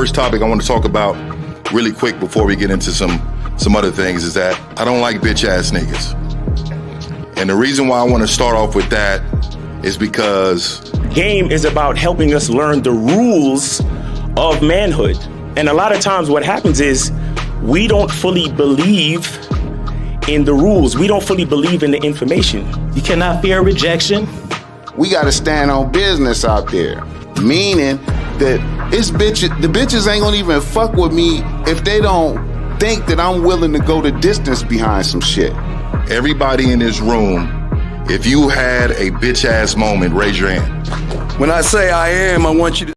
first topic I want to talk about really quick before we get into some other things is that I don't like bitch ass niggas. And the reason why I want to start off with that is because game is about helping us learn the rules of manhood. And a lot of times what happens is we don't fully believe in the rules. We don't fully believe in the information. You cannot fear rejection. We got to stand on business out there, meaning that the bitches ain't gonna even fuck with me if they don't think that I'm willing to go the distance behind some shit. everybody in this room, if you had a bitch ass moment, raise your hand. When I say I am, I want you to.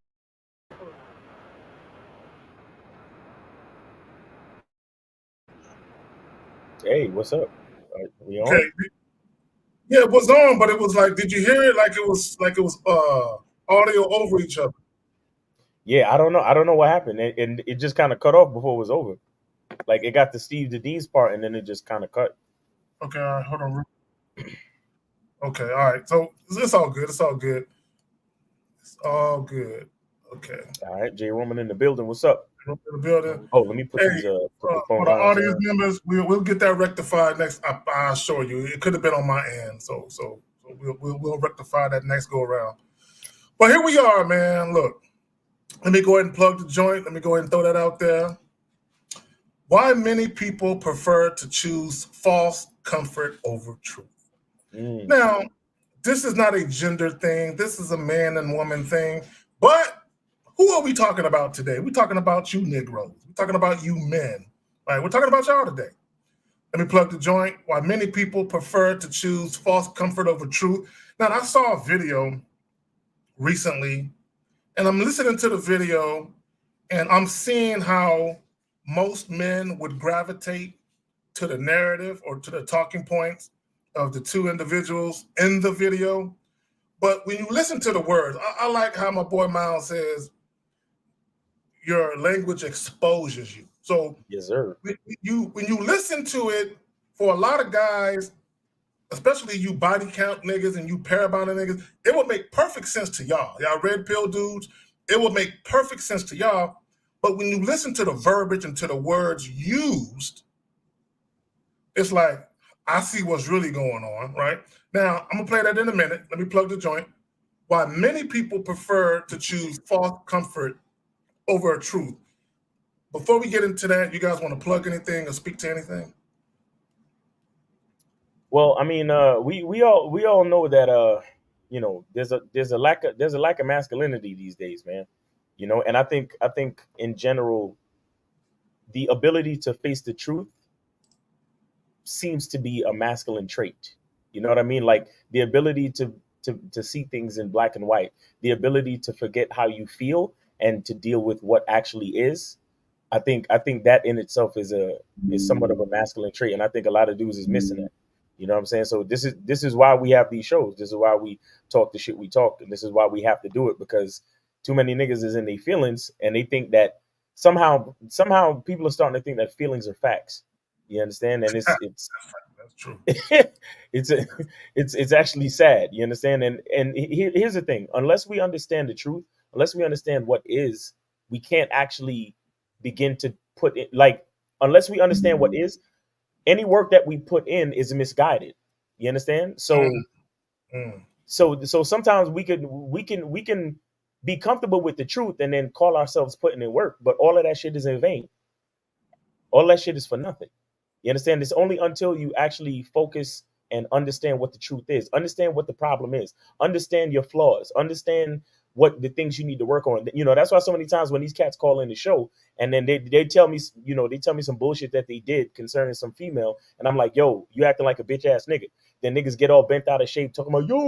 Hey, what's up? We on? Okay. Yeah, it was on, but it was like, did you hear it? Like it was audio over each other. Yeah, I don't know what happened, and it just kind of cut off before it was over. Like it got to Steve the D's part, and then it just kind of cut. Okay, all right, hold on. Okay, all right. So it's all good. It's all good. It's all good. Okay. All right, Jay Roman in the building. What's up? In the building. Oh, let me put Hey, these the for phone the lines audience on. members, we'll get that rectified next. I assure you, it could have been on my end. So we'll rectify that next go around. But here we are, man. Look, let me go ahead and plug the joint. Let me go ahead and throw that out there. Why many people prefer to choose false comfort over truth. Now, this is not a gender thing. This is a man and woman thing. But who are we talking about today? We're talking about you Negroes. We're talking about you men. Right? We're talking about y'all today. Let me plug the joint. Why many people prefer to choose false comfort over truth. Now, I saw a video recently, and I'm listening to the video, and I'm seeing how most men would gravitate to the narrative or to the talking points of the two individuals in the video. But when you listen to the words, I like how my boy Miles says, your language exposes you. So yes, sir. when you listen to it, for a lot of guys, especially you body count niggas and you parabolic niggas, it would make perfect sense to y'all. Y'all red pill dudes, it would make perfect sense to y'all. But when you listen to the verbiage and to the words used, it's like, I see what's really going on, right? Now, I'm gonna play that in a minute. Let me plug the joint. Why many people prefer to choose false comfort over a truth. Before we get into that, you guys want to plug anything or speak to anything? Well, I mean, we all know that there's a lack of masculinity these days, man. You know, and I think in general, the ability to face the truth seems to be a masculine trait. You know what I mean? Like the ability to see things in black and white, the ability to forget how you feel and to deal with what actually is. I think that in itself is somewhat of a masculine trait, and I think a lot of dudes is missing that. You know what I'm saying? So this is why we have these shows. This is why we talk the shit we talk, and this is why we have to do it, because too many niggas is in their feelings and they think that somehow people are starting to think that feelings are facts. You understand? And it's That's true. it's actually sad. You understand? And here's the thing: unless we understand the truth, unless we understand what is, we can't actually begin to put it, like, unless we understand what is, any work that we put in is misguided. You understand? So so sometimes we can be comfortable with the truth and then call ourselves putting in work, but all of that shit is in vain. All that shit is for nothing. You understand? It's only until you actually focus and understand what the truth is, understand what the problem is, understand your flaws, understand what the things you need to work on. You know, that's why so many times when these cats call in the show and then they tell me, you know, they tell me some bullshit that they did concerning some female, and I'm like, yo, you acting like a bitch ass nigga. Then niggas get all bent out of shape talking about, yo,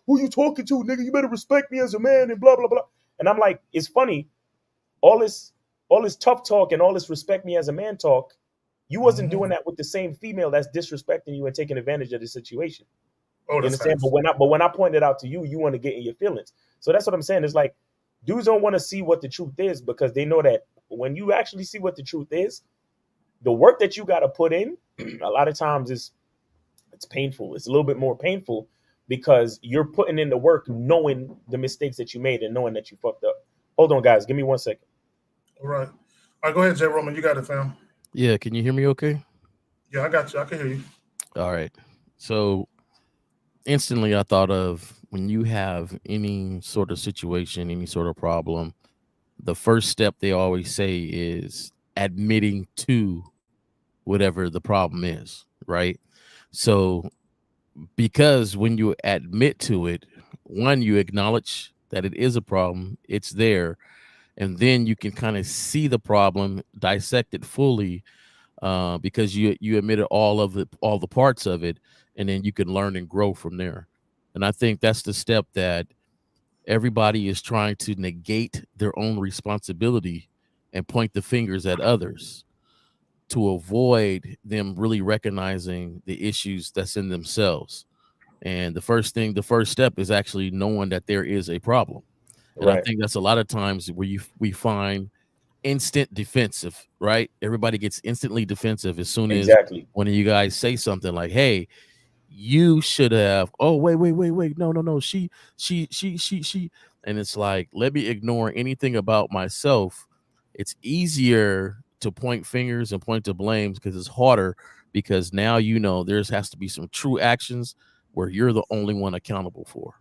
who you talking to, nigga? You better respect me as a man and blah blah blah. And I'm like, it's funny, all this tough talk and all this respect me as a man talk, you wasn't doing that with the same female that's disrespecting you and taking advantage of the situation. Oh, You that's understand? facts. But when I pointed out to you, you want to get in your feelings. So that's what I'm saying. It's like dudes don't want to see what the truth is, because they know that when you actually see what the truth is, the work that you got to put in, a lot of times it's painful. It's a little bit more painful because you're putting in the work knowing the mistakes that you made and knowing that you fucked up. Hold on, guys. Give me 1 second. All right. All right, go ahead, Jay Roman. You got it, fam. Yeah, can you hear me okay? Yeah, I got you. I can hear you. All right. So instantly I thought of when you have any sort of situation, any sort of problem, the first step they always say is admitting to whatever the problem is, right? So because when you admit to it, one, you acknowledge that it is a problem, it's there, and then you can kind of see the problem, dissect it fully, because you admitted all the parts of it, and then you can learn and grow from there. And I think that's the step that everybody is trying to negate their own responsibility and point the fingers at others to avoid them really recognizing the issues that's in themselves. And the first step is actually knowing that there is a problem. And I Right. think that's a lot of times where we find instant defensive, right? Everybody gets instantly defensive as soon as Exactly. one of you guys say something like, "Hey, you should have." Oh, wait. No. She. And it's like, let me ignore anything about myself. It's easier to point fingers and point to blames because it's harder, because now there has to be some true actions where you're the only one accountable for.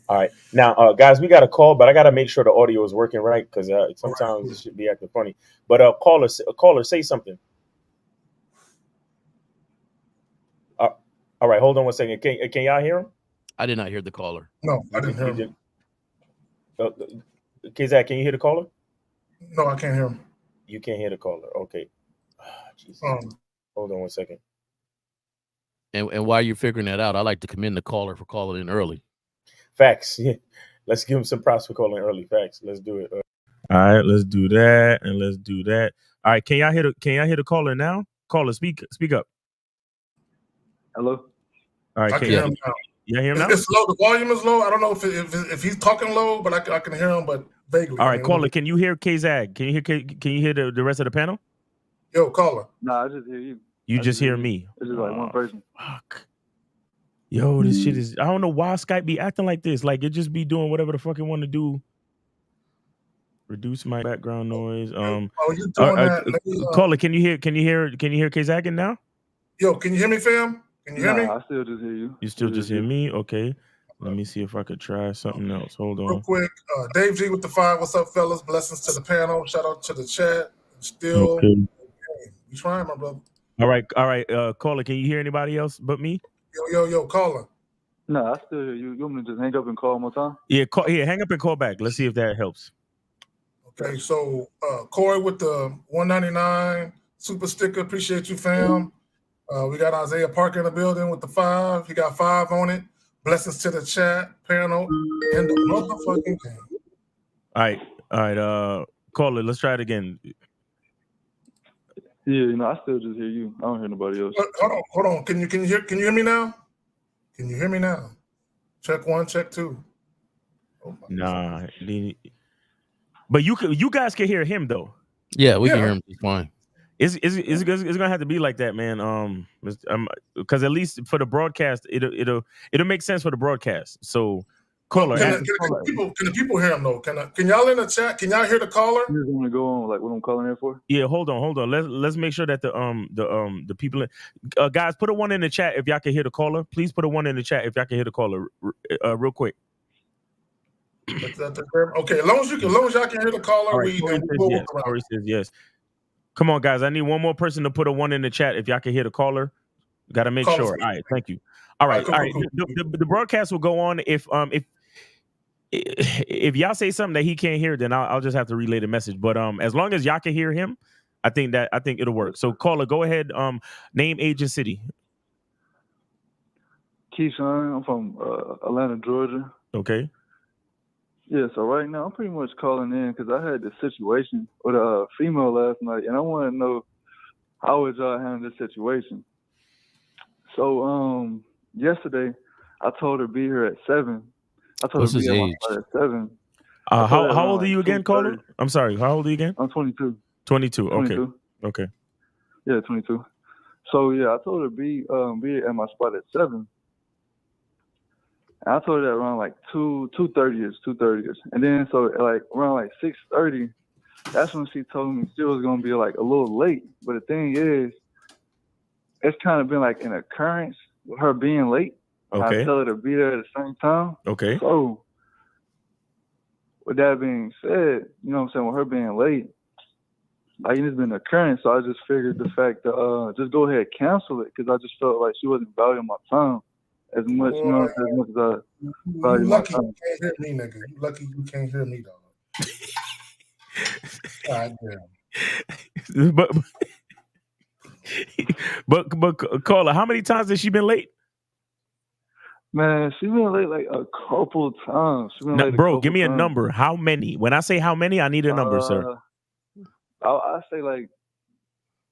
All right. Now, guys, we got a call, but I got to make sure the audio is working right because All right, sometimes cool. it should be acting funny. But caller, say something. All right, hold on one second. Can y'all hear him? I did not hear the caller. No, I didn't hear You him. did. Kazak, can you hear the caller? No, I can't hear him. You can't hear the caller. Okay. Jesus. Hold on one second. And while you're figuring that out, I like to commend the caller for calling in early. Facts. Yeah. Let's give him some props for calling early. Facts. Let's do it. All right, let's do that, and let's do that. All right, can y'all hear the caller now? Caller, speak up. Hello. All right, I can hear him now. you hear him now? It's low. The volume is low. I don't know if he's talking low, but I can hear him, but vaguely. All right, caller, can you hear K-Zag? Can you hear the rest of the panel? Yo, caller. Nah, I just hear you. You just hear me. It's just like one person. Fuck. Yo, this shit is. I don't know why Skype be acting like this. Like it just be doing whatever the fuck it want to do. Reduce my background noise. You doing that? Caller, can you hear K-Zag now? Yo, can you hear me, fam? Can you hear me? I still just hear you. You still just hear me? Okay. Let me see if I could try something else. Hold on. Real quick, Dave G with the 5. What's up, fellas? Blessings to the panel. Shout out to the chat. Still, okay. You trying, my brother? All right. Caller, can you hear anybody else but me? Yo, caller. No, I still hear you. You want me to just hang up and call one more time? Yeah, hang up and call back. Let's see if that helps. Okay, so Corey with the 199 super sticker. Appreciate you, fam. We got Isaiah Parker in the building with the 5. He got 5 on it. Blessings to the chat panel and the motherfucking game. All right. Caller, let's try it again. Yeah, I still just hear you. I don't hear nobody else. Hold on. Can you hear me now? Can you hear me now? Check 1, check 2. Oh nah, but you guys can hear him though. Yeah, we can hear him just fine. It's gonna have to be like that, man. Because at least for the broadcast, it'll make sense for the broadcast. So, caller, can the people hear him though? Can y'all in the chat? Can y'all hear the caller? You just want to go on like what I'm calling here for? Yeah, hold on. Let's make sure that the people, guys, put a 1 in the chat if y'all can hear the caller. Please put a 1 in the chat if y'all can hear the caller, real quick. Okay, as long as y'all can hear the caller, right, Corey says yes. Come on, guys. I need one more person to put a 1 in the chat if y'all can hear the caller. Got to make sure. All right, thank you. All right. Cool. The broadcast will go on if y'all say something that he can't hear, then I'll just have to relay the message. But as long as y'all can hear him, I think it'll work. So caller, go ahead. Name, age, and city. Keyshawn, I'm from Atlanta, Georgia. Okay. Yeah, so right now I'm pretty much calling in because I had this situation with a female last night, and I want to know how would y'all handle this situation. So yesterday I told her to be here at 7. I told her to be at my spot at 7. How old are you again, caller? I'm sorry. How old are you again? I'm 22. 22. Okay. 22. Okay. Yeah, 22. So yeah, I told her to be at my spot at 7. And I told her that around like 2:30ish. And then so like around like 6:30, that's when she told me she was gonna be like a little late. But the thing is, it's kind of been like an occurrence with her being late. Okay. I tell her to be there at the same time. Okay. So, with that being said, you know what I'm saying, with her being late, like it's been an occurrence. So I just figured the fact to just go ahead and cancel it because I just felt like she wasn't valuing my time as much, you know, as much as I value You my lucky time. you can't hear me, nigga. You lucky you can't hear me, dog. God damn. But Carla, how many times has she been late? Man, she been late like a couple times. She been late Bro, a give me a couple number. How many? When I say how many, I need a number, sir. times. I say like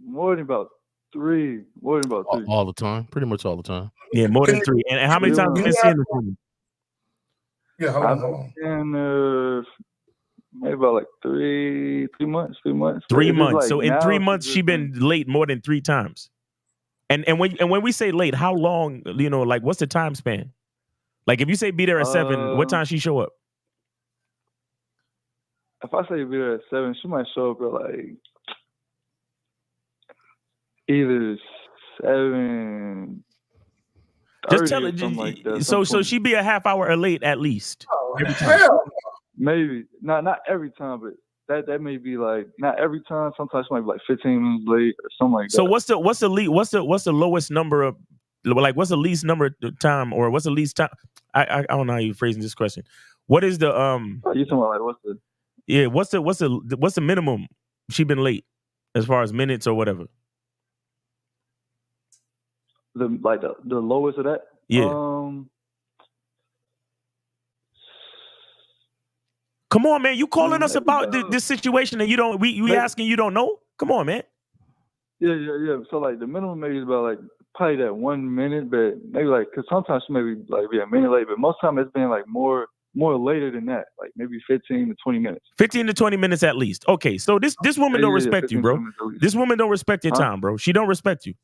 more than about three. All the time, pretty much all the time. Yeah, more than 3. And how many times you been seeing this woman? Yeah, hold I've on. been maybe about like 3 months. 3 It's months. like So in now 3 she's months, just she been late more than 3 times. And when we say late, how long? You know, like what's the time span? Like if you say be there at 7, what time she show up? If I say be there at 7, she might show up at like either 7. Just tell her. Something like that. So she be a half hour late at least. Oh, Every time. hell. Maybe not every time, but that may be like not every time. Sometimes she might be like 15 minutes late or something like that. So what's the lowest number of, like what's the least number of time, or what's the least time? I don't know how you're phrasing this question. What is the You talking about like what's the what's the minimum she been late as far as minutes or whatever? the lowest of that? Yeah. Come on, man. You calling us about this situation and you don't we asking you don't know? Come on, man. Yeah. So like the minimum maybe is about like probably that 1 minute, but maybe like because sometimes she maybe like be a minute late, but most of the time it's been like more later than that, like maybe 15 to 20 minutes. 15 to 20 minutes at least. Okay, so this woman don't respect you, bro. This woman don't respect your time, bro. She don't respect you.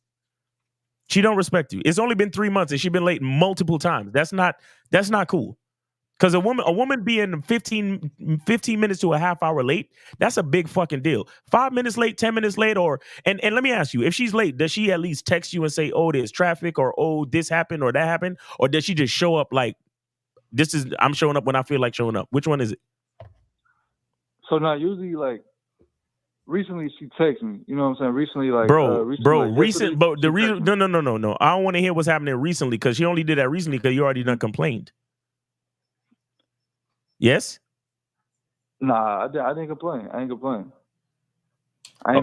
She don't respect you. It's only been 3 months and she been late multiple times. That's not cool. Because a woman being 15 minutes to a half hour late, that's a big fucking deal. 5 minutes late, 10 minutes late, and let me ask you, if she's late, does she at least text you and say, oh, there's traffic, or oh, this happened or that happened? Or does she just show up like, I'm showing up when I feel like showing up? Which one is it? So now usually like recently she texts me, you know what I'm saying? Recently, like no. I don't want to hear what's happening recently, because she only did that recently because you already done complained. Yes? Nah, I didn't complain. I ain't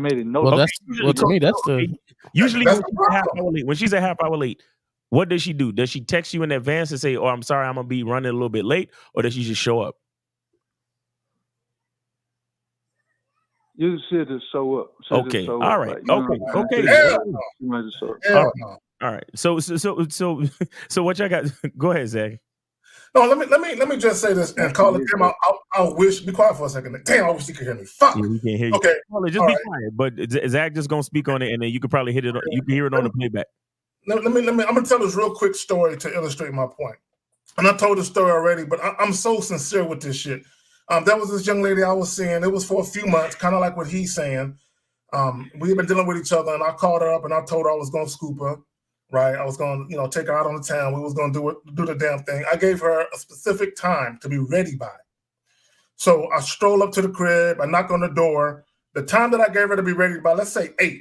made it no. Well, to me, that's the usually when she's a half hour late, what does she do? Does she text you in advance and say, "Oh, I'm sorry, I'm gonna be running a little bit late," or does she just show up? You should just show up. Okay. All right. Okay. You might just show up. All right. So what y'all got? Go ahead, Zach. No, let me just say this and call it. Tim, I wish. Be quiet for a second. Damn, I wish you could hear me. Fuck. Yeah, he can't hear you. Okay. Well, just be quiet. But Zach just gonna speak on it, and then you could probably hit it. You can hear it on the playback. Let me. I'm gonna tell this real quick story to illustrate my point. And I told the story already, but I'm so sincere with this shit. There was this young lady I was seeing. It was for a few months, kind of like what he's saying. We've been dealing with each other, and I called her up and I told her I was gonna scoop her. Right, I was going to, take her out on the town. We was going to do the damn thing. I gave her a specific time to be ready by. So I stroll up to the crib. I knock on the door. The time that I gave her to be ready by, let's say 8.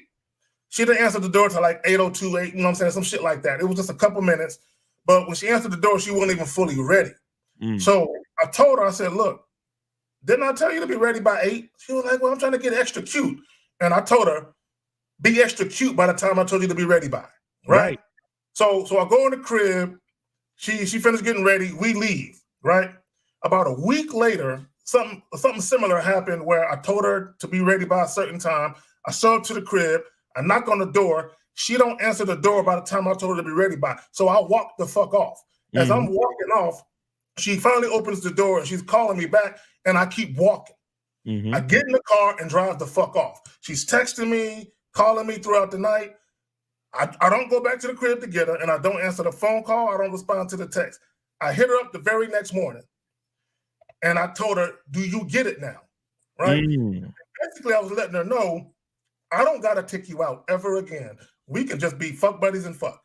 She didn't answer the door till like 8:02, 8. You know what I'm saying? Some shit like that. It was just a couple minutes. But when she answered the door, she wasn't even fully ready. So I told her, I said, "Look, didn't I tell you to be ready by 8?" She was like, "Well, I'm trying to get extra cute." And I told her, "Be extra cute by the time I told you to be ready by." Right. So I go in the crib. She finished getting ready. We leave. Right. About a week later, something similar happened where I told her to be ready by a certain time. I show up to the crib. I knock on the door. She don't answer the door by the time I told her to be ready by. So I walk the fuck off. As I'm walking off, she finally opens the door and she's calling me back, and I keep walking. I get in the car and drive the fuck off. She's texting me, calling me throughout the night. I don't go back to the crib to get her, and I don't answer the phone call. I don't respond to the text. I hit her up the very next morning, and I told her, "Do you get it now?" Right? basically I was letting her know, I don't gotta kick you out ever again. We can just be fuck buddies and fuck.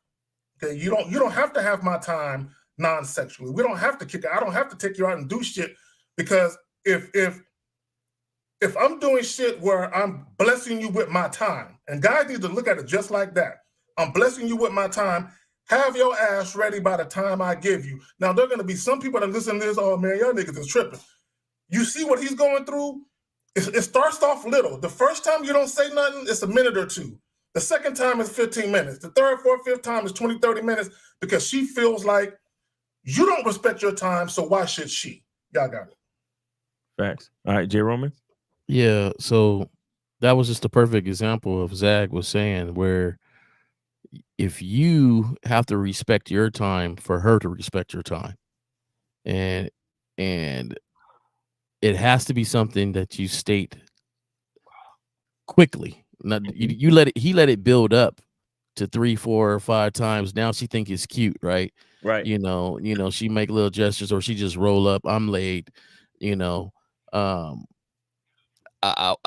Okay, you don't have to have my time non-sexually. We don't have to kick. I don't have to take you out and do shit, because if I'm doing shit where I'm blessing you with my time, and guys need to look at it just like that. I'm blessing you with my time. Have your ass ready by the time I give you. Now, there are going to be some people that listen to this, oh man, y'all niggas is tripping. You see what he's going through? It starts off little. The first time you don't say nothing, it's a minute or two. The second time is 15 minutes. The third, fourth, fifth time is 20, 30 minutes, because she feels like you don't respect your time, so why should she? Y'all got it. Facts. All right, J. Roman. Yeah, so that was just a perfect example of Zag was saying, where if you have to respect your time for her to respect your time, and it has to be something that you state quickly. Not you let it. He let it build up to 3, 4, or 5 times. Now she think it's cute, right? Right. You know, she make little gestures, or she just roll up. I'm late. I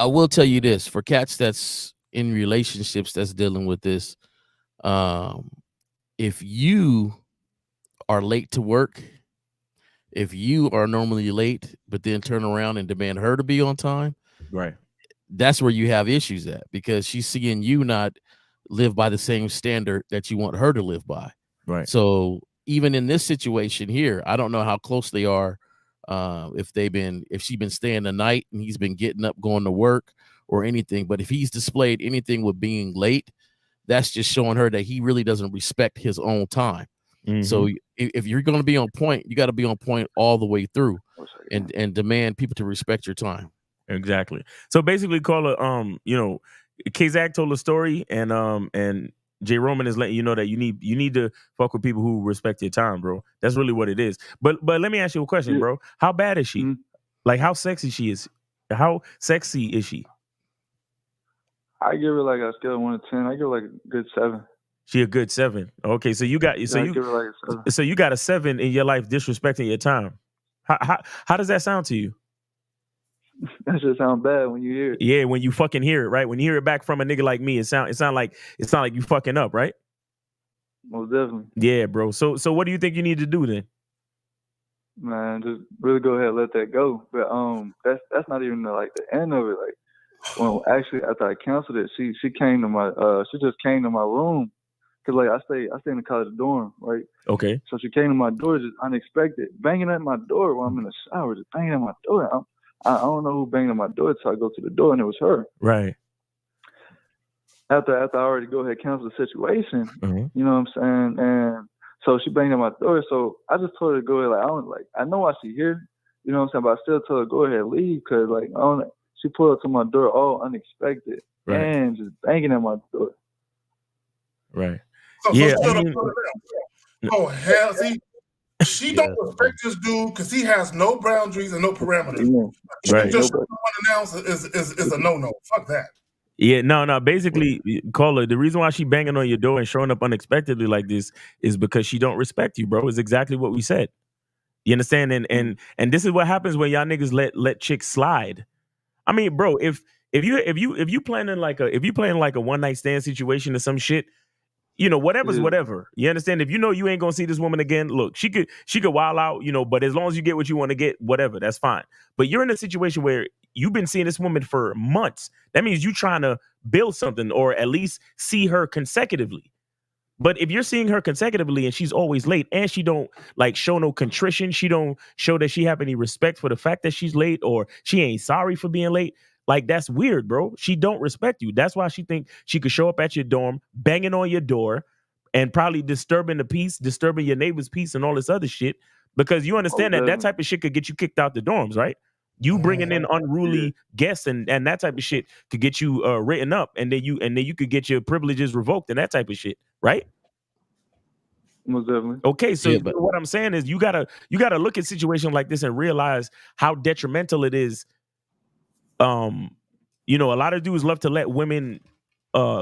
will tell you this, for cats that's in relationships that's dealing with this, if you are late to work, if you are normally late but then turn around and demand her to be on time, right, that's where you have issues at, because she's seeing you not live by the same standard that you want her to live by. Right. So even in this situation here, I don't know how close they are, if she's been staying the night and he's been getting up, going to work or anything. But if he's displayed anything with being late, that's just showing her that he really doesn't respect his own time. Mm-hmm. So if you're going to be on point, you got to be on point all the way through, and demand people to respect your time. Exactly. So basically, Carla, K-Zag told a story, and J. Roman is letting you know that you need to fuck with people who respect your time, bro. That's really what it is. But let me ask you a question, bro. How bad is she? Mm-hmm. Like, how sexy she is? How sexy is she? I give her like a scale of 1 to 10. I give her like a good 7. She a good 7. Okay, so you got I give her like a 7. so you got a 7 in your life disrespecting your time. How does that sound to you? That just sound bad when you hear it. Yeah, when you fucking hear it, right? When you hear it back from a nigga like me, it sound like you fucking up, right? Most definitely. Yeah, bro. So what do you think you need to do then? Man, just really go ahead and let that go. But that's not even like the end of it. Like, well, actually, after I canceled it, she came to my she just came to my room, cause like I stay in the college dorm, right? Okay. So she came to my door just unexpected, banging at my door while I'm in the shower, just banging at my door. I don't know who banged at my door, so I go to the door and it was her. Right. After I already go ahead and cancel the situation, Mm-hmm. you know what I'm saying? And so she banged at my door, so I just told her to go ahead. I know why she here, you know what I'm saying? But I still told her go ahead and leave, cause she pulled up to my door all unexpected, right, and just banging at my door. Right. So yeah. Oh hell, see, she don't respect this dude because he has no boundaries and no parameters. Yeah. Right. Just unannounced is a no. Fuck that. Yeah, no. Basically, Carla, the reason why she banging on your door and showing up unexpectedly like this is because she don't respect you, bro. It's exactly what we said. You understand? And this is what happens when y'all niggas let chicks slide. I mean, bro, if you playing like a one night stand situation or some shit, whatever's whatever. You understand? If you know you ain't gonna see this woman again, look, she could wild out, but as long as you get what you want to get, whatever, that's fine. But you're in a situation where you've been seeing this woman for months. That means you trying to build something, or at least see her consecutively. But if you're seeing her consecutively and she's always late, and she don't show no contrition, she don't show that she have any respect for the fact that she's late, or she ain't sorry for being late, that's weird, bro. She don't respect you. That's why she think she could show up at your dorm, banging on your door, and probably disturbing the peace, disturbing your neighbor's peace, and all this other shit. Because you understand that type of shit could get you kicked out the dorms, right? You bringing in unruly guests and that type of shit could get you written up, and then you could get your privileges revoked and that type of shit, right? Most definitely. Okay, so what I'm saying is you gotta look at situations like this and realize how detrimental it is. A lot of dudes love to let women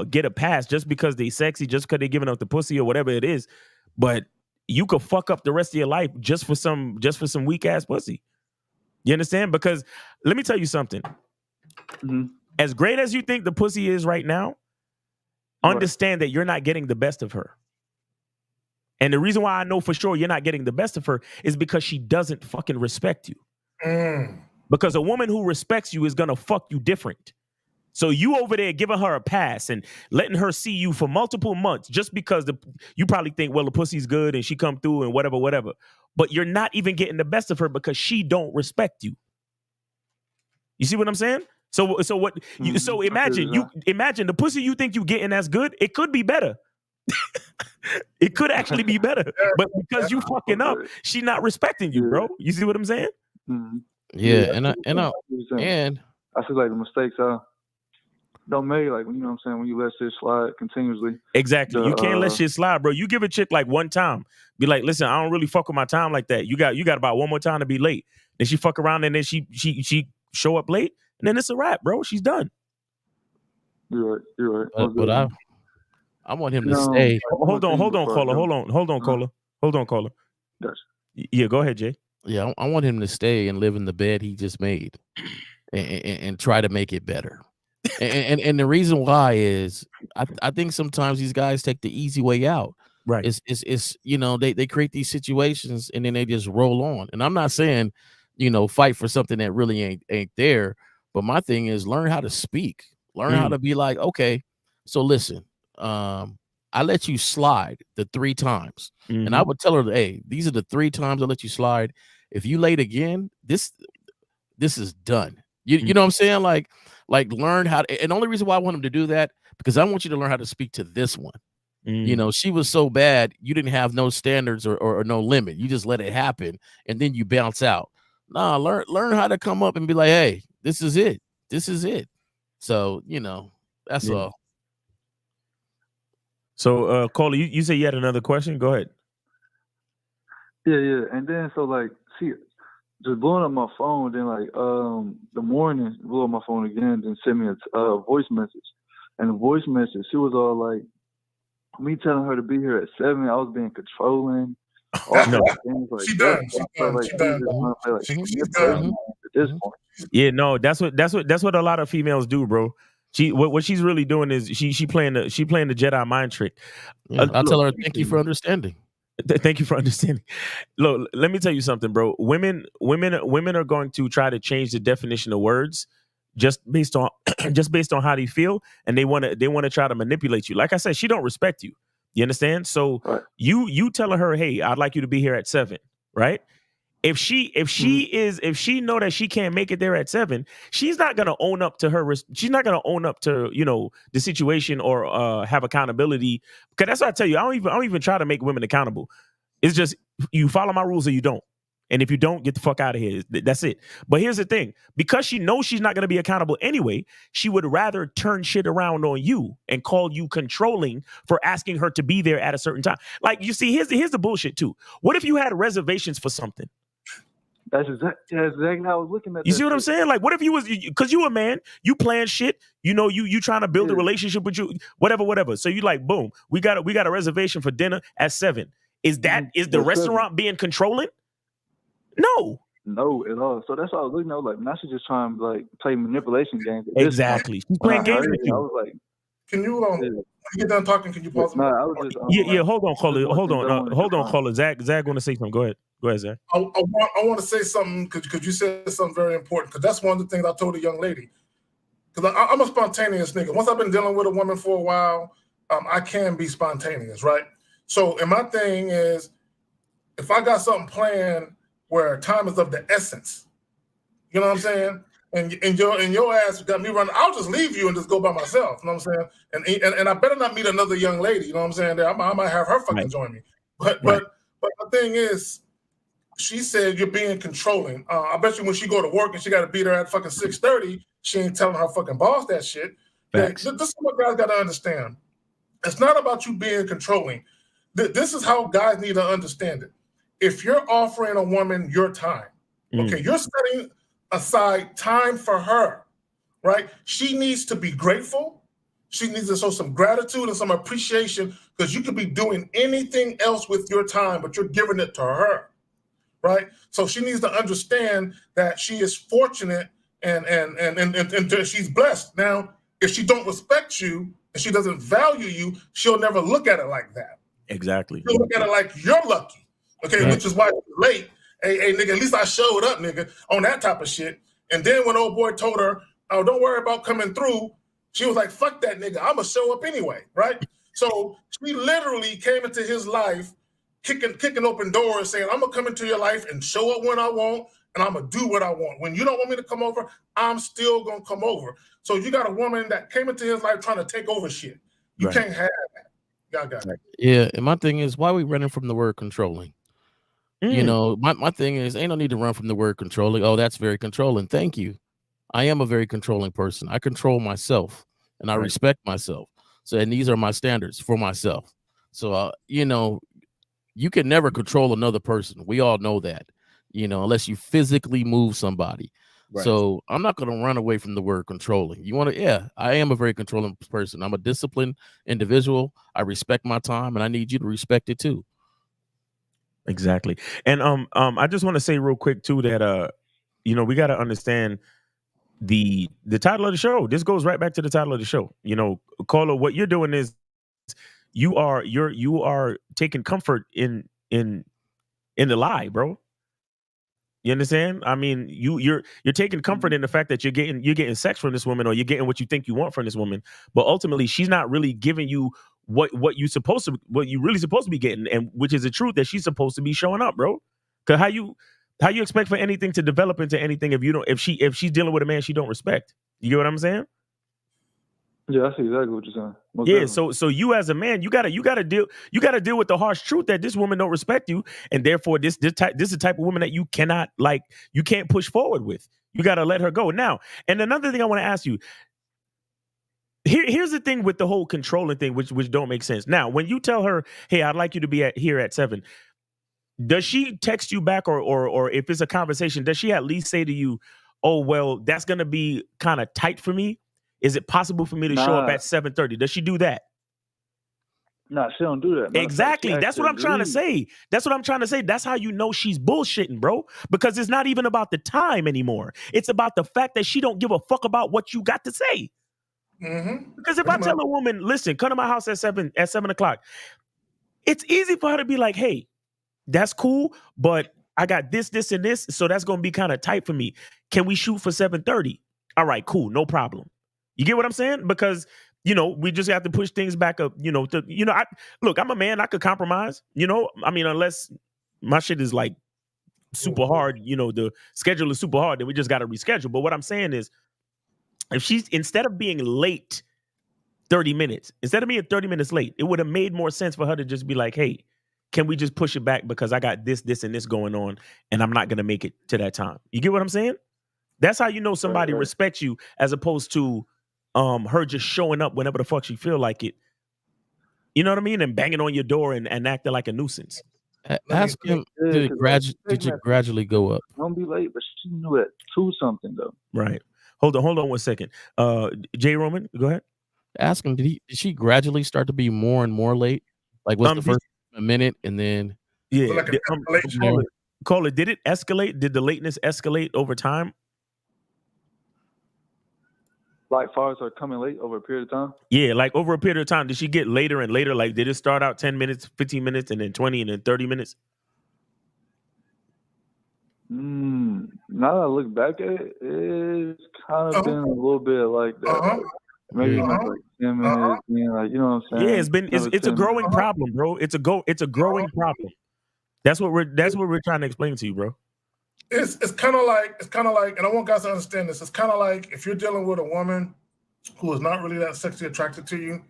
get a pass just because they sexy, just because they giving up the pussy or whatever it is. But you could fuck up the rest of your life just for some weak ass pussy. You understand? Because let me tell you something. Mm-hmm. As great as you think the pussy is right now, understand that you're not getting the best of her. And the reason why I know for sure you're not getting the best of her is because she doesn't fucking respect you. Because a woman who respects you is going to fuck you different. So you over there giving her a pass and letting her see you for multiple months just because you probably think, well, the pussy's good and she come through and whatever. But you're not even getting the best of her because she don't respect you. You see what I'm saying? So imagine the pussy you think you getting that's good, it could be better. It could actually be better. But because you fucking up, she not respecting you, bro. You see what I'm saying? Yeah, and I feel like the mistakes don't make, like, you know what I'm saying, when you let shit slide continuously. Exactly. You can't let shit slide, bro. You give a chick like one time, be like, listen, I don't really fuck with my time like that. You got about one more time to be late. Then she fuck around and then she show up late, and then it's a wrap, bro. She's done. You're right. But I want him to stay. Hold on, caller. Gotcha. Yeah, go ahead, Jay. Yeah, I want him to stay and live in the bed he just made, and try to make it better. And the reason why is I think sometimes these guys take the easy way out. Right. It's they create these situations and then they just roll on. And I'm not saying, fight for something that really ain't there. But my thing is learn how to speak. Learn how to be like, okay, so listen, I let you slide the 3 times. And I would tell her, hey, these are the 3 times I let you slide. If you late again, this is done. You know what I'm saying? Like learn how to, and the only reason why I want him to do that, because I want you to learn how to speak to this one. She was so bad, you didn't have no standards or no limit. You just let it happen and then you bounce out. Nah, learn how to come up and be like, hey, this is it. This is it. So, that's all. So, Cole, you say you had another question? Go ahead. Yeah. And then, so, like, see, just blowing up my phone, then, like, the morning, blew up my phone again, then sent me a voice message. And the voice message, she was all like, me telling her to be here at 7, I was being controlling. She done. Yeah, no, that's what a lot of females do, bro. What she's really doing is she playing the Jedi mind trick. I'll tell her, thank you for understanding. Thank you for understanding. Look, let me tell you something, bro. Women are going to try to change the definition of words just based on how they feel, and they want to try to manipulate you. Like I said, she don't respect you. You understand? So you telling her, hey, I'd like you to be here at 7, right? If she know that she can't make it there at 7, she's not gonna own up to her. She's not gonna own up to the situation or have accountability. Because that's what I tell you. I don't even try to make women accountable. It's just you follow my rules or you don't. And if you don't, get the fuck out of here. That's it. But here's the thing. Because she knows she's not going to be accountable anyway, she would rather turn shit around on you and call you controlling for asking her to be there at a certain time. Like, you see, here's the bullshit too. What if you had reservations for something? That's exactly how I was looking at. You see what I'm saying? Like, what if you was, because you a man, you plan shit, you trying to build a relationship with you, whatever. So you like, boom, we got a reservation for dinner at 7. Is the restaurant being controlling? No, at all. So that's what I was looking at. Like, now she's just trying to like play manipulation games. Exactly. She's playing games with you. I was like, can you when you get done talking, can you pause? I was just, yeah. Hold on, caller. Zach want to say something. Go ahead, Zach. I want to say something because you said something very important. Because that's one of the things I told a young lady. Because I'm a spontaneous nigga. Once I've been dealing with a woman for a while, I can be spontaneous, right? So, and my thing is, if I got something planned where time is of the essence, you know what I'm saying? And your ass got me running, I'll just leave you and just go by myself. You know what I'm saying? And I better not meet another young lady. You know what I'm saying? I might have her fucking join me. But the thing is, she said you're being controlling. I bet you when she go to work and she got to be there at fucking 6:30, she ain't telling her fucking boss that shit. This is what guys got to understand. It's not about you being controlling. This is how guys need to understand it. If you're offering a woman your time, okay, you're setting aside time for her, right? She needs to be grateful. She needs to show some gratitude and some appreciation because you could be doing anything else with your time, but you're giving it to her, right? So she needs to understand that she is fortunate and she's blessed. Now, if she don't respect you and she doesn't value you, she'll never look at it like that. Exactly. She'll look at it like you're lucky. Okay, which is why she's late. Hey, nigga, at least I showed up, nigga, on that type of shit. And then when old boy told her, oh, don't worry about coming through, she was like, fuck that nigga, I'ma show up anyway, right? So she literally came into his life kicking open doors, saying, I'm gonna come into your life and show up when I want, and I'm gonna do what I want. When you don't want me to come over, I'm still gonna come over. So you got a woman that came into his life trying to take over shit. You can't have that. Y'all got it. Yeah, and my thing is, why are we running from the word controlling? You know, my thing is, ain't no need to run from the word controlling. Oh, that's very controlling. Thank you. I am a very controlling person. I control myself, and I respect myself. So, and these are my standards for myself. So, you know, you can never control another person. We all know that, you know, unless you physically move somebody. Right. So I'm not going to run away from the word controlling. You want to, yeah, I am a very controlling person. I'm a disciplined individual. I respect my time, and I need you to respect it too. Exactly. And I just want to say real quick too that you know, we got to understand the title of the show. This goes right back to the title of the show. You know, Carla, what you're doing is you are taking comfort in the lie, bro. You understand? I mean, you're taking comfort in the fact that you're getting sex from this woman, or you're getting what you think you want from this woman, but ultimately she's not really giving you what you really supposed to be getting, and which is the truth that she's supposed to be showing up, bro. Because how you expect for anything to develop into anything if she's dealing with a man she don't respect? You get what I'm saying? Yeah, I see exactly what you're saying. Most Yeah, definitely. so you as a man, you gotta deal with the harsh truth that this woman don't respect you, and therefore this is the type of woman that you can't push forward with. You gotta let her go. Now, and another thing I want to ask you. Here's the thing with the whole controlling thing, which don't make sense. Now, when you tell her, "Hey, I'd like you to be here at 7," does she text you back, or if it's a conversation, does she at least say to you, "Oh, well, that's gonna be kind of tight for me. Is it possible for me to show up at 7:30?" Does she do that? Nah, she don't do that. Exactly. That's what I'm trying to say. That's how you know she's bullshitting, bro. Because it's not even about the time anymore. It's about the fact that she don't give a fuck about what you got to say. Mm-hmm. Because if I tell a woman, listen, come to my house at 7 o'clock, it's easy for her to be like, hey, that's cool, but I got this, and this, so that's going to be kind of tight for me. Can we shoot for 7:30? All right, cool, no problem. You get what I'm saying? Because, you know, we just have to push things back up, you know, I'm a man, I could compromise, you know, I mean, unless my shit is like super hard, you know, the schedule is super hard, then we just got to reschedule. But what I'm saying is, if she's, instead of being late 30 minutes, instead of being 30 minutes late, it would have made more sense for her to just be like, hey, can we just push it back because I got this, and this going on, and I'm not going to make it to that time. You get what I'm saying? That's how you know somebody respects you, as opposed to her just showing up whenever the fuck she feel like it. You know what I mean? And banging on your door and acting like a nuisance. Ask him, did you gradually go up? Don't be late, but she knew at 2 something though. Right. Hold on 1 second. Jay Roman, go ahead. Ask him, did she gradually start to be more and more late? Like, what's the first minute, and then call it. Did it escalate? Did the lateness escalate over time? Like far as her coming late over a period of time? Yeah, like over a period of time. Did she get later and later? Like, did it start out 10 minutes, 15 minutes, and then 20, and then 30 minutes? Now that I look back at it, it's kind of been a little bit like that. Maybe like 10 minutes, like, you know what I'm saying? Yeah, it's a growing problem, bro. It's a growing problem. That's what we're trying to explain to you, bro. It's kind of like, and I want guys to understand this. It's kind of like if you're dealing with a woman who is not really that sexually attracted to you,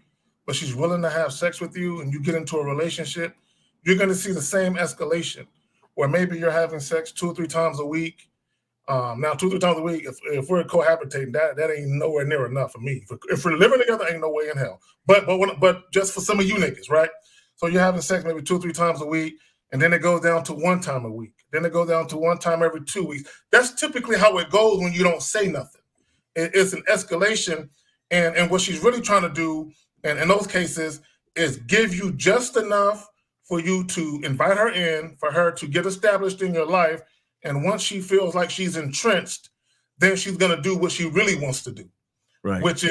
but she's willing to have sex with you, and you get into a relationship, you're going to see the same escalation. Where maybe you're having sex 2 or 3 times a week. Now 2 or 3 times a week, if we're cohabitating, that ain't nowhere near enough for me. If we're living together, ain't no way in hell. But just for some of you niggas, right? So you're having sex maybe 2 or 3 times a week, and then it goes down to 1 time a week. Then it goes down to 1 time every 2 weeks. That's typically how it goes when you don't say nothing. It's an escalation, and what she's really trying to do, and in those cases, is give you just enough for you to invite her in, for her to get established in your life. And once she feels like she's entrenched, then she's gonna do what she really wants to do, Right. which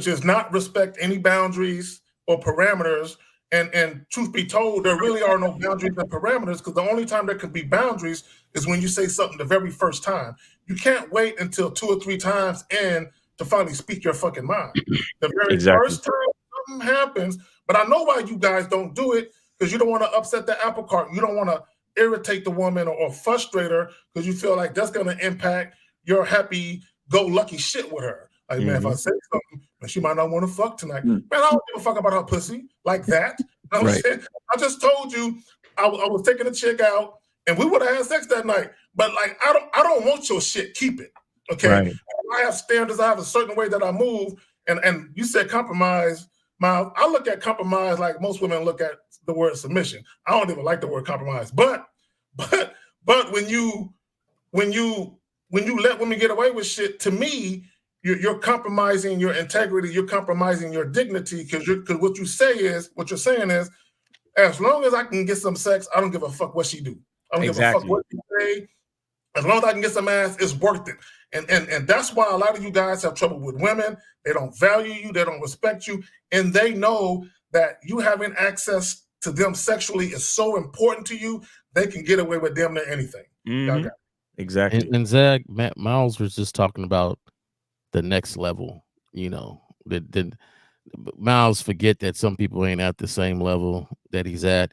is not respect any boundaries or parameters. And truth be told, there really are no boundaries and parameters, because the only time there could be boundaries is when you say something the very first time. You can't wait until 2 or 3 times in to finally speak your fucking mind. The very Exactly. first time something happens, but I know why you guys don't do it, because you don't want to upset the apple cart. You don't want to irritate the woman or frustrate her, because you feel like that's going to impact your happy-go-lucky shit with her. Like, man, if I say something, man, she might not want to fuck tonight. Man, I don't give a fuck about her pussy like that. You know what I'm saying? I just told you I was taking a chick out, and we would have had sex that night. But like, I don't want your shit. Keep it, okay? Right. I have standards. I have a certain way that I move. And you said compromise. Miles, I look at compromise like most women look at the word submission. I don't even like the word compromise. But when you let women get away with shit, to me, you're compromising your integrity. You're compromising your dignity, because what you're saying is, as long as I can get some sex, I don't give a fuck what she do. I don't give a fuck what she say. As long as I can get some ass, it's worth it. And that's why a lot of you guys have trouble with women. They don't value you. They don't respect you. And they know that you having access to them sexually is so important to you, they can get away with damn near anything. Y'all got it. Exactly. And Zach, Miles was just talking about the next level. You know, that Miles forget that some people ain't at the same level that he's at.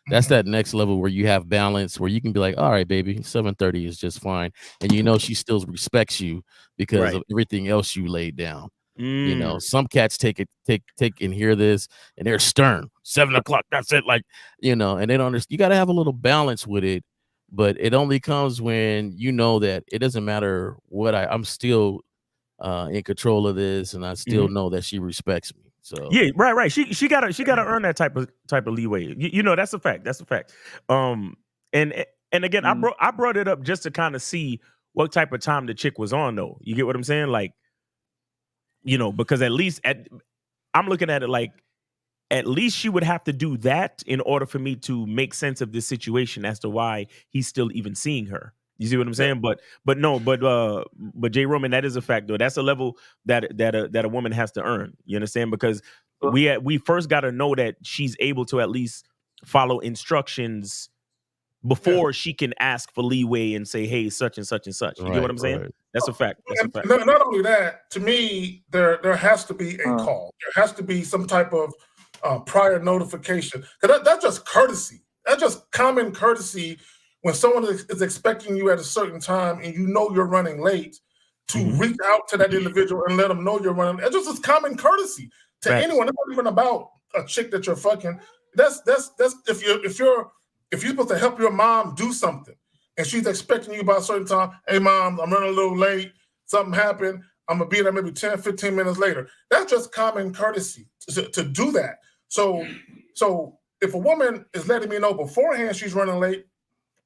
That's that next level where you have balance, where you can be like, all right, baby, 7:30 is just fine. And you know she still respects you because of everything else you laid down. You know, some cats take and hear this and they're stern. 7 o'clock, that's it. Like, you know, and they don't understand. You got to have a little balance with it, but it only comes when you know that it doesn't matter what I'm still in control of this, and I still know that she respects me. So yeah, right. She gotta earn that type of leeway. You know, that's a fact. That's a fact. And again, I brought it up just to kind of see what type of time the chick was on, though. You get what I'm saying? Like, you know, because I'm looking at it like, at least she would have to do that in order for me to make sense of this situation as to why he's still even seeing her. You see what I'm saying? But J. Roman, that is a fact, though. That's a level that a woman has to earn. You understand? Because we first got to know that she's able to at least follow instructions before she can ask for leeway and say, hey, such and such and such. You get what I'm saying? That's a fact. That's a fact. Not only that, to me, there has to be a call. There has to be some type of prior notification. Because that's just courtesy. That's just common courtesy. When someone is expecting you at a certain time and you know you're running late, to reach out to that individual and let them know you're running. It's just common courtesy to anyone. It's not even about a chick that you're fucking. That's if you're supposed to help your mom do something and she's expecting you by a certain time. Hey, mom, I'm running a little late. Something happened. I'm gonna be there maybe 10, 15 minutes later. That's just common courtesy to do that. So if a woman is letting me know beforehand she's running late,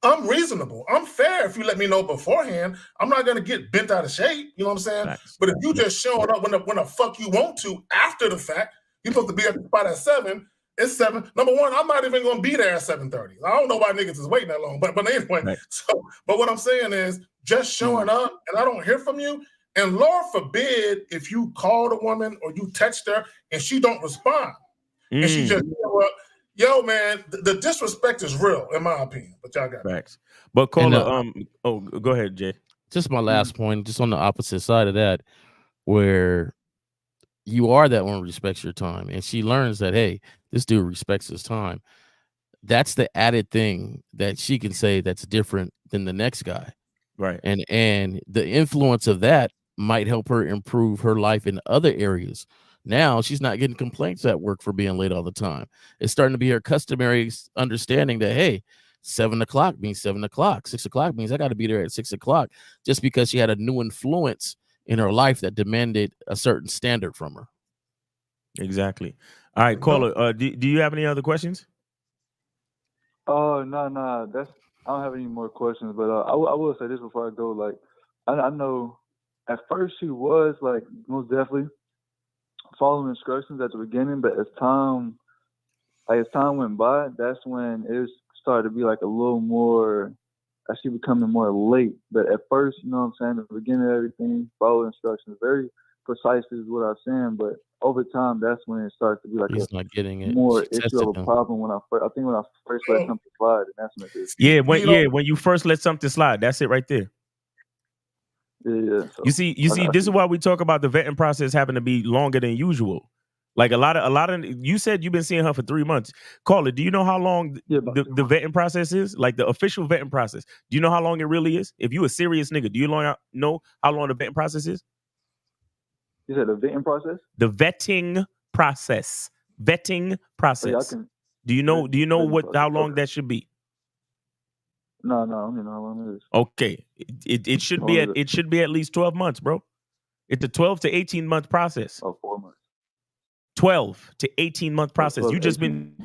I'm reasonable. I'm fair if you let me know beforehand. I'm not gonna get bent out of shape. You know what I'm saying? Nice. But if you just showing up when the fuck you want to after the fact, you're supposed to be at the spot at 7. It's 7. Number one, I'm not even gonna be there at 7:30. I don't know why niggas is waiting that long. But anyway, but what I'm saying is just showing up and I don't hear from you. And Lord forbid if you call the woman or you text her and she don't respond. And she just yo, man, the disrespect is real, in my opinion. But y'all got facts. But Cola, go ahead, Jay. Just my last point, just on the opposite side of that, where you are that one who respects your time, and she learns that, hey, this dude respects his time. That's the added thing that she can say that's different than the next guy. Right. And the influence of that might help her improve her life in other areas. Now she's not getting complaints at work for being late all the time. It's starting to be her customary understanding that, hey, 7 o'clock means 7 o'clock. 6 o'clock means I got to be there at 6 o'clock, just because she had a new influence in her life that demanded a certain standard from her. Exactly. All right, Caller, do you have any other questions? Oh, no. I don't have any more questions, but I will say this before I go. Like, I know at first she was, like, most definitely following instructions at the beginning, but as time went by, that's when it started to be like a little more actually becoming more late. But at first, you know what I'm saying, the beginning of everything, follow instructions, very precise is what I'm saying. But over time, that's when it starts to be like He's not getting it. more She issue tested of a him. problem when I think when I first let something slide, and that's when it is. Yeah, when you first let something slide, that's it right there. Yeah. So, You see, this is why we talk about the vetting process having to be longer than usual. Like a lot of you said you've been seeing her for 3 months. Caller, do you know how long the vetting process is? Like the official vetting process. Do you know how long it really is? If you a serious nigga, do you know how long the vetting process is? You said the vetting process? The vetting process. Vetting process. Oh, yeah, do you know how long that should be? No, I don't even know how long it is. Okay. It should be at least 12 months, bro. It's a 12 to 18 month process. Oh, 4 months. 12 to 18 month process. 12 You to just 18.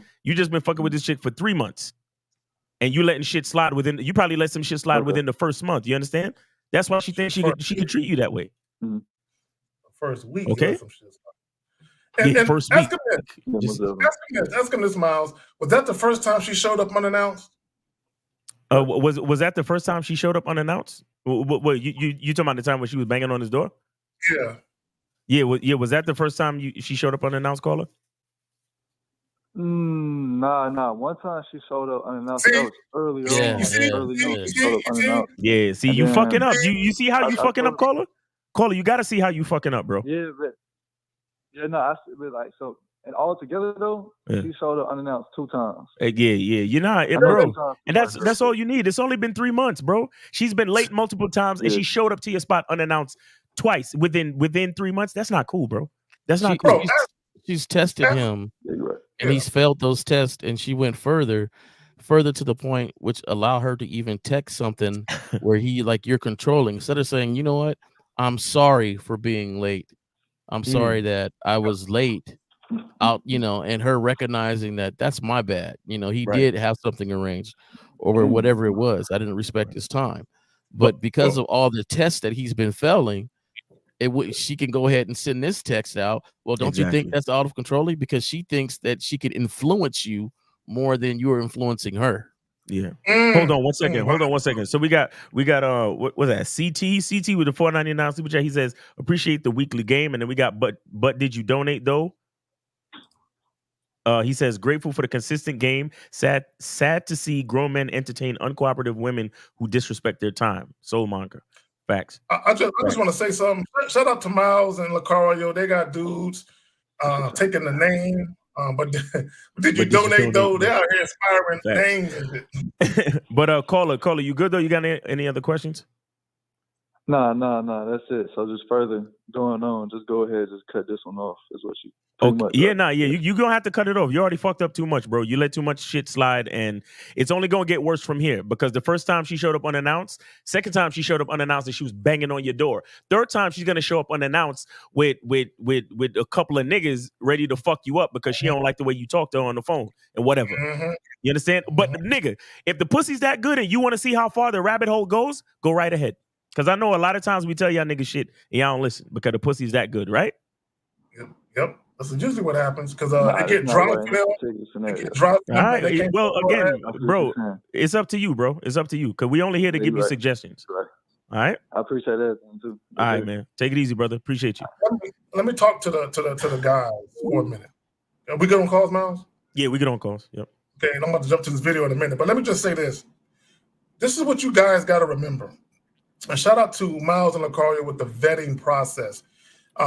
been fucking with this chick for 3 months. And you letting shit slide you probably let some shit slide within the first month. You understand? That's why she thinks she could treat you that way. Mm-hmm. First week. Okay. Some shit. And first week. Ask him this, Miles. Was that the first time she showed up unannounced? Was that the first time she showed up unannounced? What you talking about the time when she was banging on his door? Yeah. Yeah. Was that the first time she showed up unannounced, caller? Nah. One time she showed up unannounced. See? That was early on. You see? Early on, she showed up unannounced. Yeah. See, And you then, fucking up. You see how you fucking up, told caller? Caller, you got to see how you fucking up, bro. Yeah, I but like so. And all together though, she showed up unannounced 2 times. Yeah. You know, bro. And that's all you need. It's only been 3 months, bro. She's been late multiple times, and she showed up to your spot unannounced twice within 3 months. That's not cool, bro. That's not cool. She's tested him, and he's failed those tests, and she went further to the point which allow her to even text something where he like you're controlling instead of saying, you know what, I'm sorry for being late. I'm sorry that I was late. Out, and her recognizing that that's my bad. He did have something arranged or whatever it was. I didn't respect his time, but because of all the tests that he's been failing, she can go ahead and send this text out. Well, don't you think that's out of control? Because she thinks that she could influence you more than you're influencing her. Yeah. Hold on one second. So we got what was that? CT with the $4.99 super chat. He says appreciate the weekly game, and then we got but did you donate though? He says grateful for the consistent game. Sad to see grown men entertain uncooperative women who disrespect their time. Soul Monger. Facts. I just want to say something. Shout out to Miles and Lucario. They got dudes taking the name. But did you donate though? They out here inspiring names and shit. But caller, you good though? You got any other questions? Nah. That's it. So just further going on, just go ahead, just cut this one off. Is what you. You're gonna have to cut it off. You already fucked up too much, bro. You let too much shit slide, and it's only gonna get worse from here. Because the first time she showed up unannounced, second time she showed up unannounced, and she was banging on your door. Third time she's gonna show up unannounced with a couple of niggas ready to fuck you up because she don't like the way you talk to her on the phone and whatever. Mm-hmm. You understand? But nigga, if the pussy's that good and you want to see how far the rabbit hole goes, go right ahead. Because I know a lot of times we tell y'all niggas shit and y'all don't listen because the pussy's that good, right? Yep. That's usually what happens because it get dropped. All right. Well, again, bro, it's up to you, bro. It's up to you because we only here to give you suggestions. Right. All right. I appreciate that too. All right, man. Take it easy, brother. Appreciate you. Let me talk to the guys for a minute. Are we good on calls, Miles? Yeah, we get on calls. Yep. Okay, and I'm about to jump to this video in a minute, but let me just say this. This is what you guys got to remember. And shout out to Miles and Lucario with the vetting process.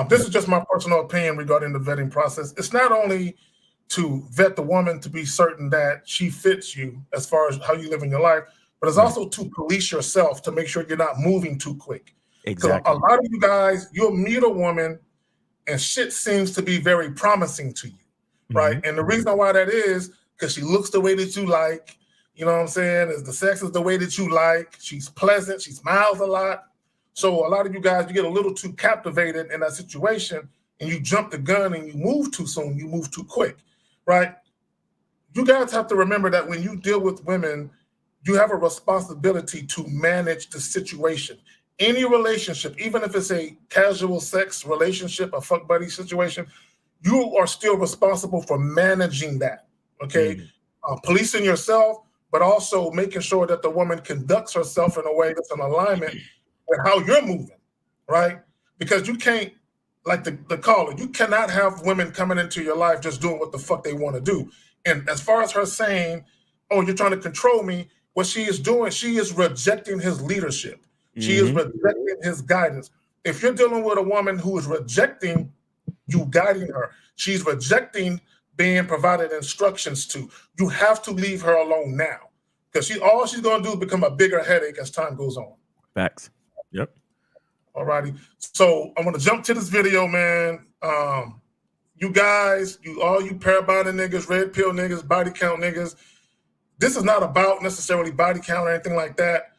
This is just my personal opinion regarding the vetting process. It's not only to vet the woman to be certain that she fits you as far as how you live in your life, but it's also to police yourself to make sure you're not moving too quick. Exactly. A lot of you guys, you'll meet a woman and shit seems to be very promising to you, right? And the reason why that is because she looks the way that you like. You know what I'm saying? Is the sex is the way that you like. She's pleasant. She smiles a lot. So a lot of you guys, you get a little too captivated in that situation and you jump the gun and you move too soon. You move too quick, right? You guys have to remember that when you deal with women, you have a responsibility to manage the situation. Any relationship, even if it's a casual sex relationship, a fuck buddy situation, you are still responsible for managing that, okay? Policing yourself, but also making sure that the woman conducts herself in a way that's in alignment with how you're moving, right? Because you can't, like the caller, you cannot have women coming into your life just doing what the fuck they want to do. And as far as her saying, oh, you're trying to control me, what she is doing, she is rejecting his leadership. She is rejecting his guidance. If you're dealing with a woman who is rejecting you guiding her, she's rejecting being provided instructions to, you have to leave her alone now. Because all she's going to do is become a bigger headache as time goes on. Facts. Yep. All righty. So I'm going to jump to this video, man. You guys, all you parabonding niggas, red pill niggas, body count niggas, this is not about necessarily body count or anything like that,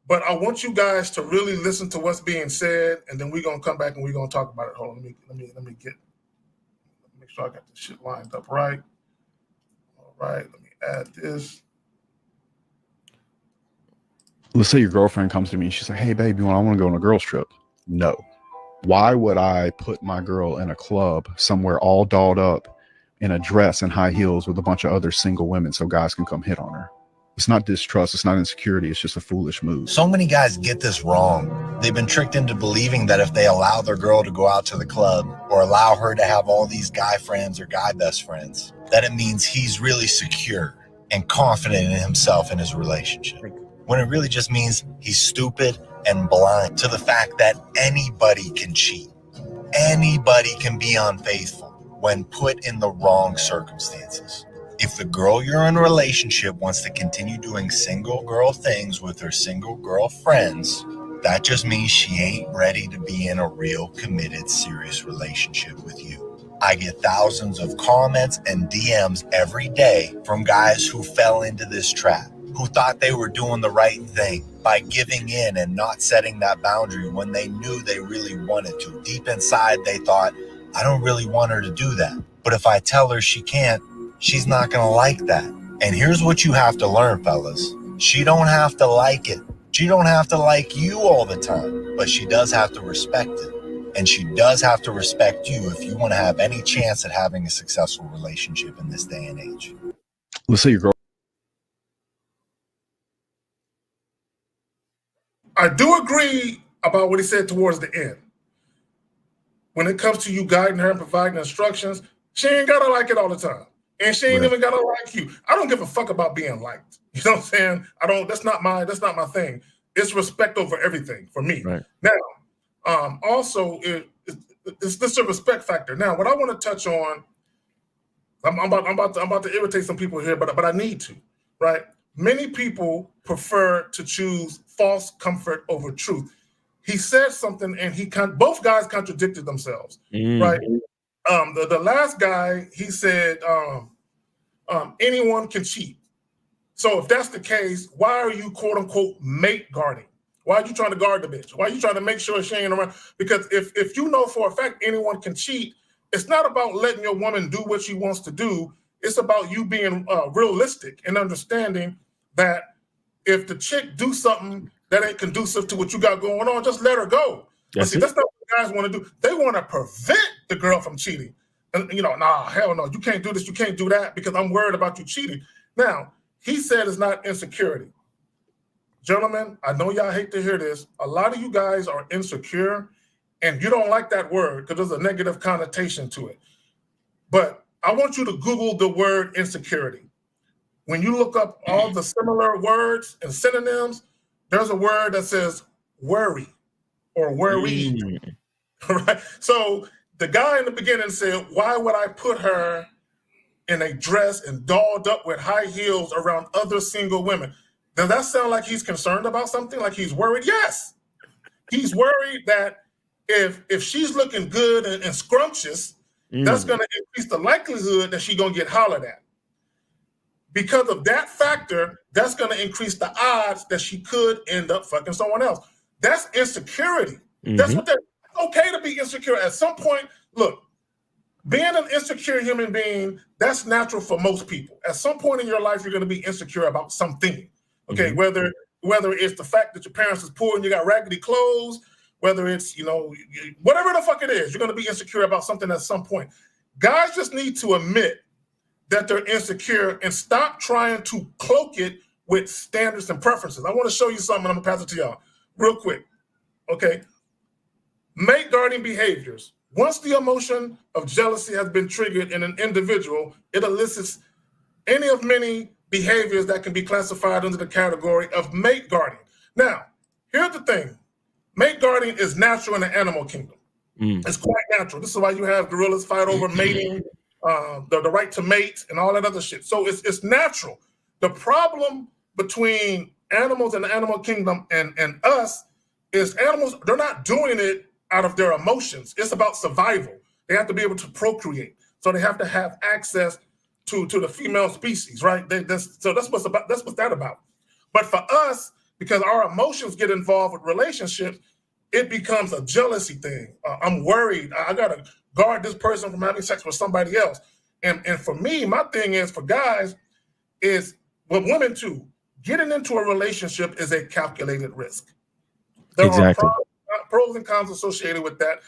but I want you guys to really listen to what's being said, and then we're going to come back and we're going to talk about it. Hold on, let me make sure I got this shit lined up right. All right, let me add this. Let's say your girlfriend comes to me and she's like, hey, baby, I want to go on a girls trip. No. Why would I put my girl in a club somewhere all dolled up in a dress and high heels with a bunch of other single women so guys can come hit on her? It's not distrust. It's not insecurity. It's just a foolish move. So many guys get this wrong. They've been tricked into believing that if they allow their girl to go out to the club or allow her to have all these guy friends or guy best friends, that it means he's really secure and confident in himself and his relationship. When it really just means he's stupid and blind to the fact that anybody can cheat. Anybody can be unfaithful when put in the wrong circumstances. If the girl you're in a relationship wants to continue doing single girl things with her single girl friends, that just means she ain't ready to be in a real committed, serious relationship with you. I get thousands of comments and DMs every day from guys who fell into this trap, who thought they were doing the right thing by giving in and not setting that boundary when they knew they really wanted to. Deep inside, they thought, I don't really want her to do that. But if I tell her she can't, she's not going to like that. And here's what you have to learn, fellas. She don't have to like it. She don't have to like you all the time, but she does have to respect it. And she does have to respect you if you want to have any chance at having a successful relationship in this day and age. Let's say your girl. I do agree about what he said towards the end. When it comes to you guiding her and providing instructions, she ain't got to like it all the time. And she ain't even got to like you. I don't give a fuck about being liked. You know what I'm saying? That's not my thing. It's respect over everything for me. Right. Now, also, it's this a respect factor. Now, what I want to touch on, I'm about to irritate some people here, but I need to, right? Many people prefer to choose false comfort over truth. He said something, and both guys contradicted themselves, right? The last guy, he said, anyone can cheat. So if that's the case, why are you quote unquote mate guarding? Why are you trying to guard the bitch? Why are you trying to make sure she ain't around? Because if you know for a fact anyone can cheat, it's not about letting your woman do what she wants to do. It's about you being realistic and understanding that if the chick do something that ain't conducive to what you got going on, just let her go. That's not what guys want to do. They want to prevent the girl from cheating. And nah, hell no, you can't do this, you can't do that because I'm worried about you cheating. Now, he said it's not insecurity. Gentlemen, I know y'all hate to hear this. A lot of you guys are insecure and you don't like that word because there's a negative connotation to it. But I want you to Google the word insecurity. When you look up all the similar words and synonyms, there's a word that says worry or worried. Right? So the guy in the beginning said, why would I put her in a dress and dolled up with high heels around other single women? Does that sound like he's concerned about something? Like he's worried? Yes. He's worried that if she's looking good and scrumptious, that's going to increase the likelihood that she's going to get hollered at. Because of that factor, that's going to increase the odds that she could end up fucking someone else. That's insecurity. That's what they're okay to be insecure. At some point, look, being an insecure human being, that's natural for most people. At some point in your life, you're going to be insecure about something. Okay, whether it's the fact that your parents is poor and you got raggedy clothes, whether it's, whatever the fuck it is, you're going to be insecure about something at some point. Guys just need to admit that they're insecure and stop trying to cloak it with standards and preferences. I want to show you something. I'm going to pass it to y'all real quick. Okay. Mate guarding behaviors. Once the emotion of jealousy has been triggered in an individual, it elicits any of many behaviors that can be classified under the category of mate guarding. Now, here's the thing. Mate guarding is natural in the animal kingdom. It's quite natural. This is why you have gorillas fight over mating, the right to mate and all that other shit. So it's natural. The problem between animals in the animal kingdom and us is animals, they're not doing it out of their emotions. It's about survival. They have to be able to procreate. So they have to have access to the female species, right? So that's what's that about. But for us, because our emotions get involved with relationships, it becomes a jealousy thing. I'm worried. I gotta guard this person from having sex with somebody else. And for me, my thing is for guys is, with women too, getting into a relationship is a calculated risk. There are pros and cons associated with that.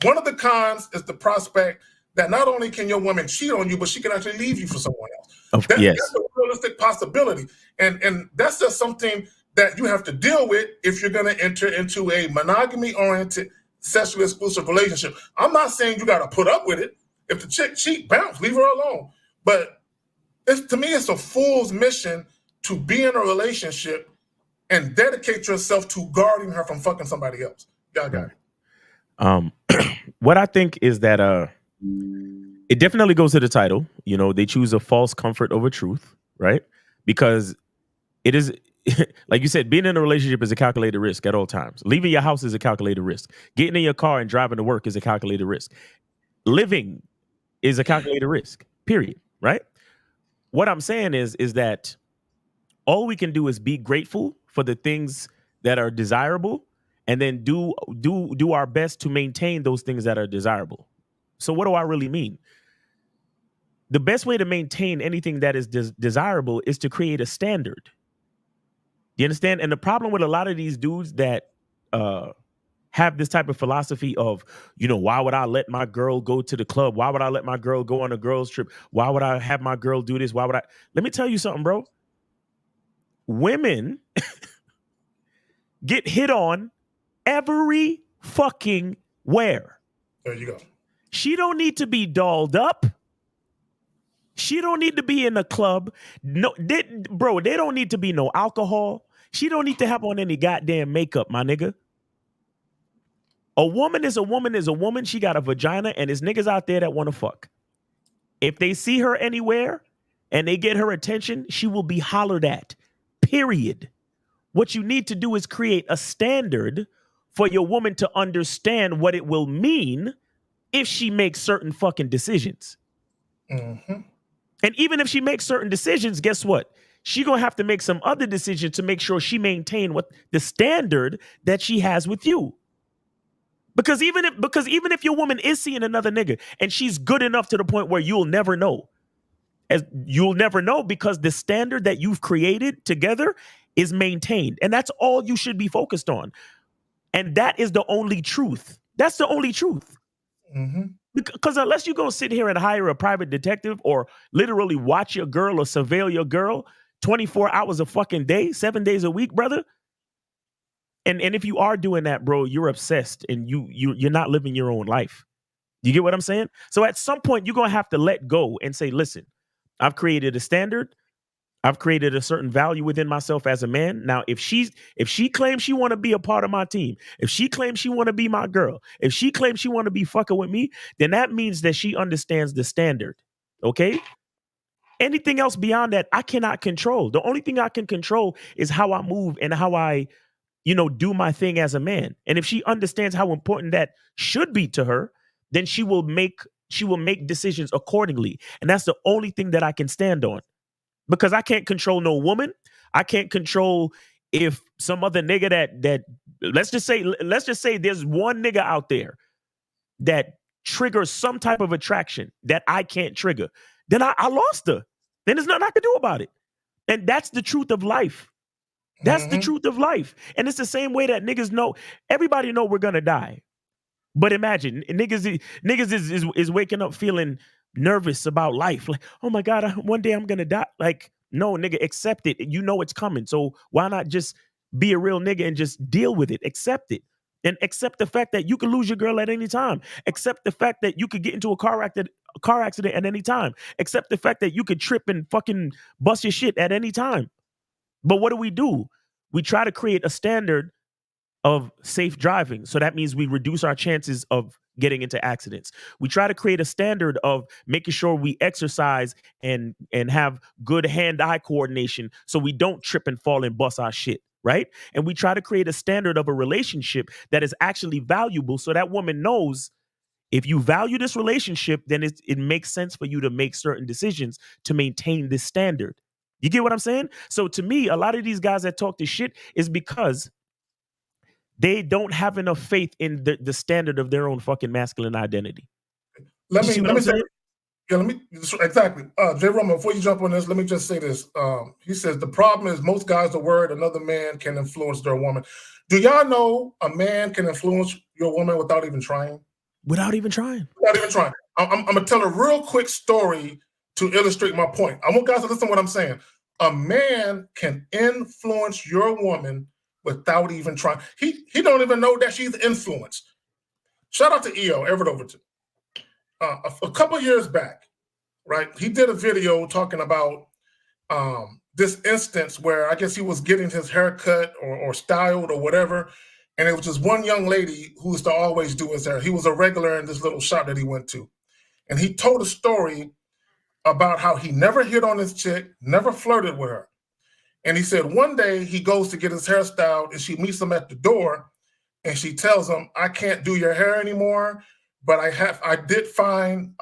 One of the cons is the prospect that not only can your woman cheat on you, but she can actually leave you for someone else. That's a realistic possibility. And that's just something that you have to deal with if you're going to enter into a monogamy-oriented, sexually exclusive relationship. I'm not saying you got to put up with it. If the chick cheat, bounce, leave her alone. But to me, it's a fool's mission to be in a relationship and dedicate yourself to guarding her from fucking somebody else. Y'all got it. What I think is that it definitely goes to the title. You know, they choose a false comfort over truth, right? Because it is, like you said, being in a relationship is a calculated risk at all times. Leaving your house is a calculated risk. Getting in your car and driving to work is a calculated risk. Living is a calculated risk, period, right? What I'm saying is that all we can do is be grateful for the things that are desirable and then do our best to maintain those things that are desirable. So what do I really mean? The best way to maintain anything that is desirable is to create a standard. You understand? And the problem with a lot of these dudes that have this type of philosophy of, you know, why would I let my girl go to the club? Why would I let my girl go on a girls trip? Why would I have my girl do this? Why would I? Let me tell you something, bro. Women get hit on every fucking where. There you go. She don't need to be dolled up. She don't need to be in a club. No, they don't need to be no alcohol. She don't need to have on any goddamn makeup, my nigga. A woman is a woman is a woman. She got a vagina, and there's niggas out there that want to fuck. If they see her anywhere and they get her attention, she will be hollered at, period. What you need to do is create a standard for your woman to understand what it will mean if she makes certain fucking decisions. Mm-hmm. And even if she makes certain decisions, guess what? She gonna have to make some other decisions to make sure she maintain what the standard that she has with you. Because even if your woman is seeing another nigga and she's good enough to the point where you'll never know, because the standard that you've created together is maintained, and that's all you should be focused on. And that is the only truth. That's the only truth. Mm-hmm. Because unless you're going to sit here and hire a private detective or literally watch your girl or surveil your girl 24 hours a fucking day, 7 days a week, brother. And if you are doing that, bro, you're obsessed and you're not living your own life. You get what I'm saying? So at some point, you're going to have to let go and say, listen, I've created a standard. I've created a certain value within myself as a man. Now, if she claims she want to be a part of my team, if she claims she want to be my girl, if she claims she want to be fucking with me, then that means that she understands the standard. Okay? Anything else beyond that, I cannot control. The only thing I can control is how I move and how I, do my thing as a man. And if she understands how important that should be to her, then she will make decisions accordingly. And that's the only thing that I can stand on. Because I can't control no woman. I can't control if some other nigga that let's just say there's one nigga out there that triggers some type of attraction that I can't trigger. Then I lost her. Then there's nothing I can do about it. And that's the truth of life. That's the truth of life. And it's the same way that niggas know, everybody know we're gonna die. But imagine niggas is waking up feeling nervous about life. Like, oh my God, one day I'm gonna die. Like, No, nigga, accept it. You know it's coming. So why not just be a real nigga and just deal with it? Accept it. And accept the fact that you can lose your girl at any time. Accept the fact that you could get into a car accident at any time. Accept the fact that you could trip and fucking bust your shit at any time. But what do? We try to create a standard of safe driving. So that means we reduce our chances of getting into accidents. We try to create a standard of making sure we exercise and have good hand-eye coordination so we don't trip and fall and bust our shit, right? And we try to create a standard of a relationship that is actually valuable so that woman knows if you value this relationship, then it makes sense for you to make certain decisions to maintain this standard. You get what I'm saying? So to me, a lot of these guys that talk this shit is because they don't have enough faith in the standard of their own fucking masculine identity. Let me say, exactly. J. Roman, before you jump on this, let me just say this. He says the problem is most guys are worried another man can influence their woman. Do y'all know a man can influence your woman without even trying? Without even trying. I'm gonna tell a real quick story to illustrate my point. I want guys to listen to what I'm saying. A man can influence your woman without even trying. He don't even know that she's influenced. Shout out to EO, Everett Overton. A couple years back, right? He did a video talking about this instance where I guess he was getting his hair cut or styled or whatever, and it was just one young lady who used to always do his hair. He was a regular in this little shop that he went to. And he told a story about how he never hit on this chick, never flirted with her. And he said one day he goes to get his hair styled and she meets him at the door and she tells him, I can't do your hair anymore, but I did find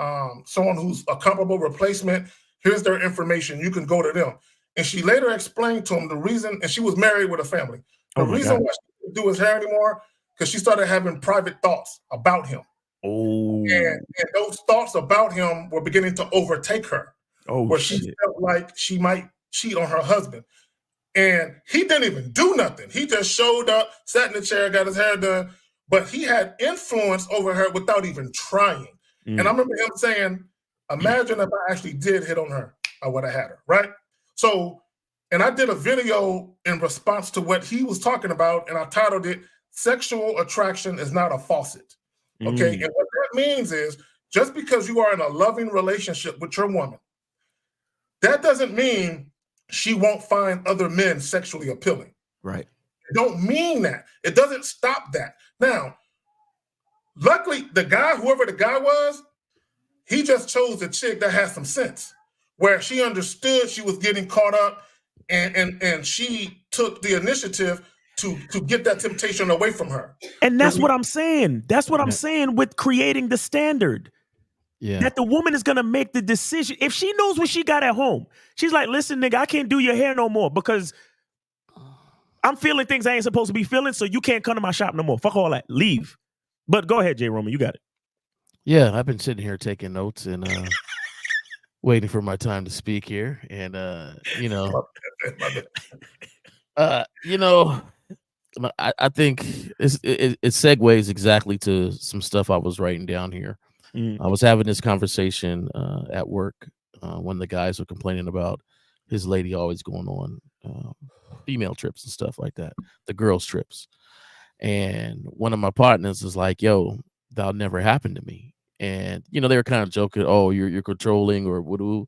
someone who's a comparable replacement. Here's their information. You can go to them. And she later explained to him the reason, and she was married with a family. The reason why she didn't do his hair anymore, because she started having private thoughts about him. And those thoughts about him were beginning to overtake her. Where she felt like she might cheat on her husband. And he didn't even do nothing. He just showed up, sat in the chair, got his hair done, but he had influence over her without even trying. And I remember him saying, imagine if I actually did hit on her, I would have had her, right? So, and I did a video in response to what he was talking about, and I titled it, Sexual Attraction is Not a Faucet. Okay, and what that means is just because you are in a loving relationship with your woman, that doesn't mean she won't find other men sexually appealing. Right. It don't mean that. It doesn't stop that. Now, luckily, the guy, whoever the guy was, he just chose a chick that has some sense, where she understood she was getting caught up and she took the initiative to get that temptation away from her. And that's what I'm saying. That's what I'm saying with creating the standard. Yeah. That the woman is going to make the decision. If she knows what she got at home, she's like, listen, nigga, I can't do your hair no more because I'm feeling things I ain't supposed to be feeling, so you can't come to my shop no more. Fuck all that. Leave. But go ahead, J. Roman. You got it. Yeah, I've been sitting here taking notes and waiting for my time to speak here. And, I think it segues exactly to some stuff I was writing down here. I was having this conversation at work when the guys were complaining about his lady always going on female trips and stuff like that, the girls' trips. And one of my partners is like, yo, that'll never happen to me. And, they were kind of joking, oh, you're controlling or what?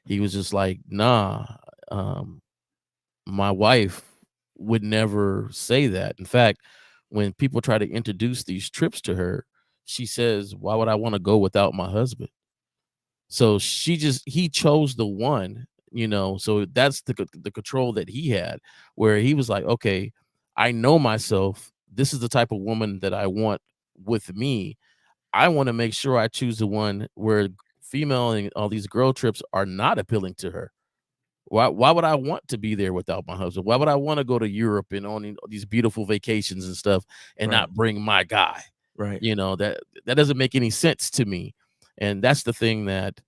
He was just like, nah, my wife would never say that. In fact, when people try to introduce these trips to her, she says, why would I want to go without my husband? So he chose the one, so that's the control that he had, where he was like, okay, I know myself. This is the type of woman that I want with me. I want to make sure I choose the one where female and all these girl trips are not appealing to her. Why would I want to be there without my husband? Why would I want to go to Europe and on these beautiful vacations and stuff and not bring my guy? Right. That doesn't make any sense to me. And that's the thing that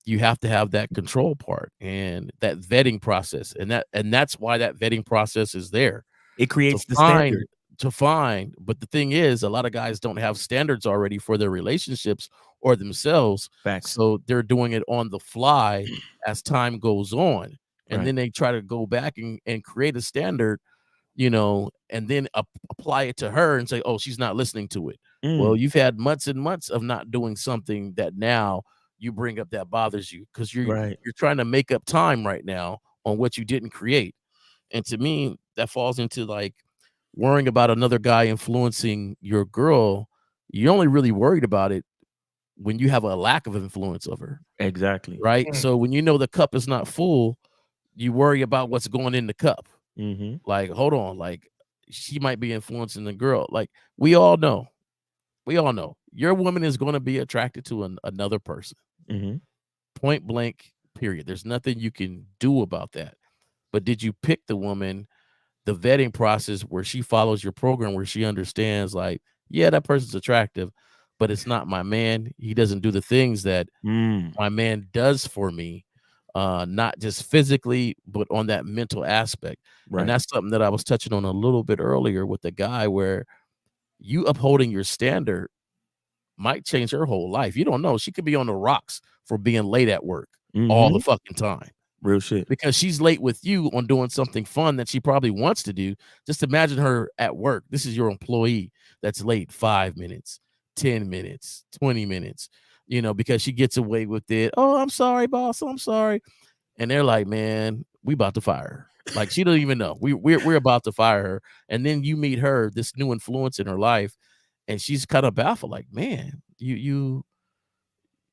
you have to have that control part and that vetting process. And that's why that vetting process is there. It creates the standard. to find. But the thing is, a lot of guys don't have standards already for their relationships or themselves. Facts. So they're doing it on the fly as time goes on. And Right. then they try to go back and create a standard, you know, and then apply it to her and say, oh, she's not listening to it. Well, you've had months and months of not doing something that now you bring up that bothers you because you're trying to make up time right now on what you didn't create. And to me, that falls into like worrying about another guy influencing your girl. You're only really worried about it when you have a lack of influence of her. Exactly. Right. So when you know the cup is not full, you worry about what's going in the cup. Like, hold on, like she might be influencing the girl. Like we all know your woman is going to be attracted to another person. Point blank, period. There's nothing you can do about that. But did you pick the woman, the vetting process where she follows your program, where she understands like, yeah, that person's attractive, but it's not my man. He doesn't do the things that my man does for me. Not just physically, but on that mental aspect. Right. And that's something that I was touching on a little bit earlier with the guy where you upholding your standard might change her whole life. You don't know. She could be on the rocks for being late at work all the fucking time. Real shit. Because she's late with you on doing something fun that she probably wants to do. Just imagine her at work. This is your employee that's late 5 minutes, 10 minutes, 20 minutes. You know, because she gets away with it. Oh, I'm sorry, boss. I'm sorry. And they're like, man, we about to fire her. Like she don't even know. We're about to fire her. And then you meet her, this new influence in her life, and she's kind of baffled. Like, man, you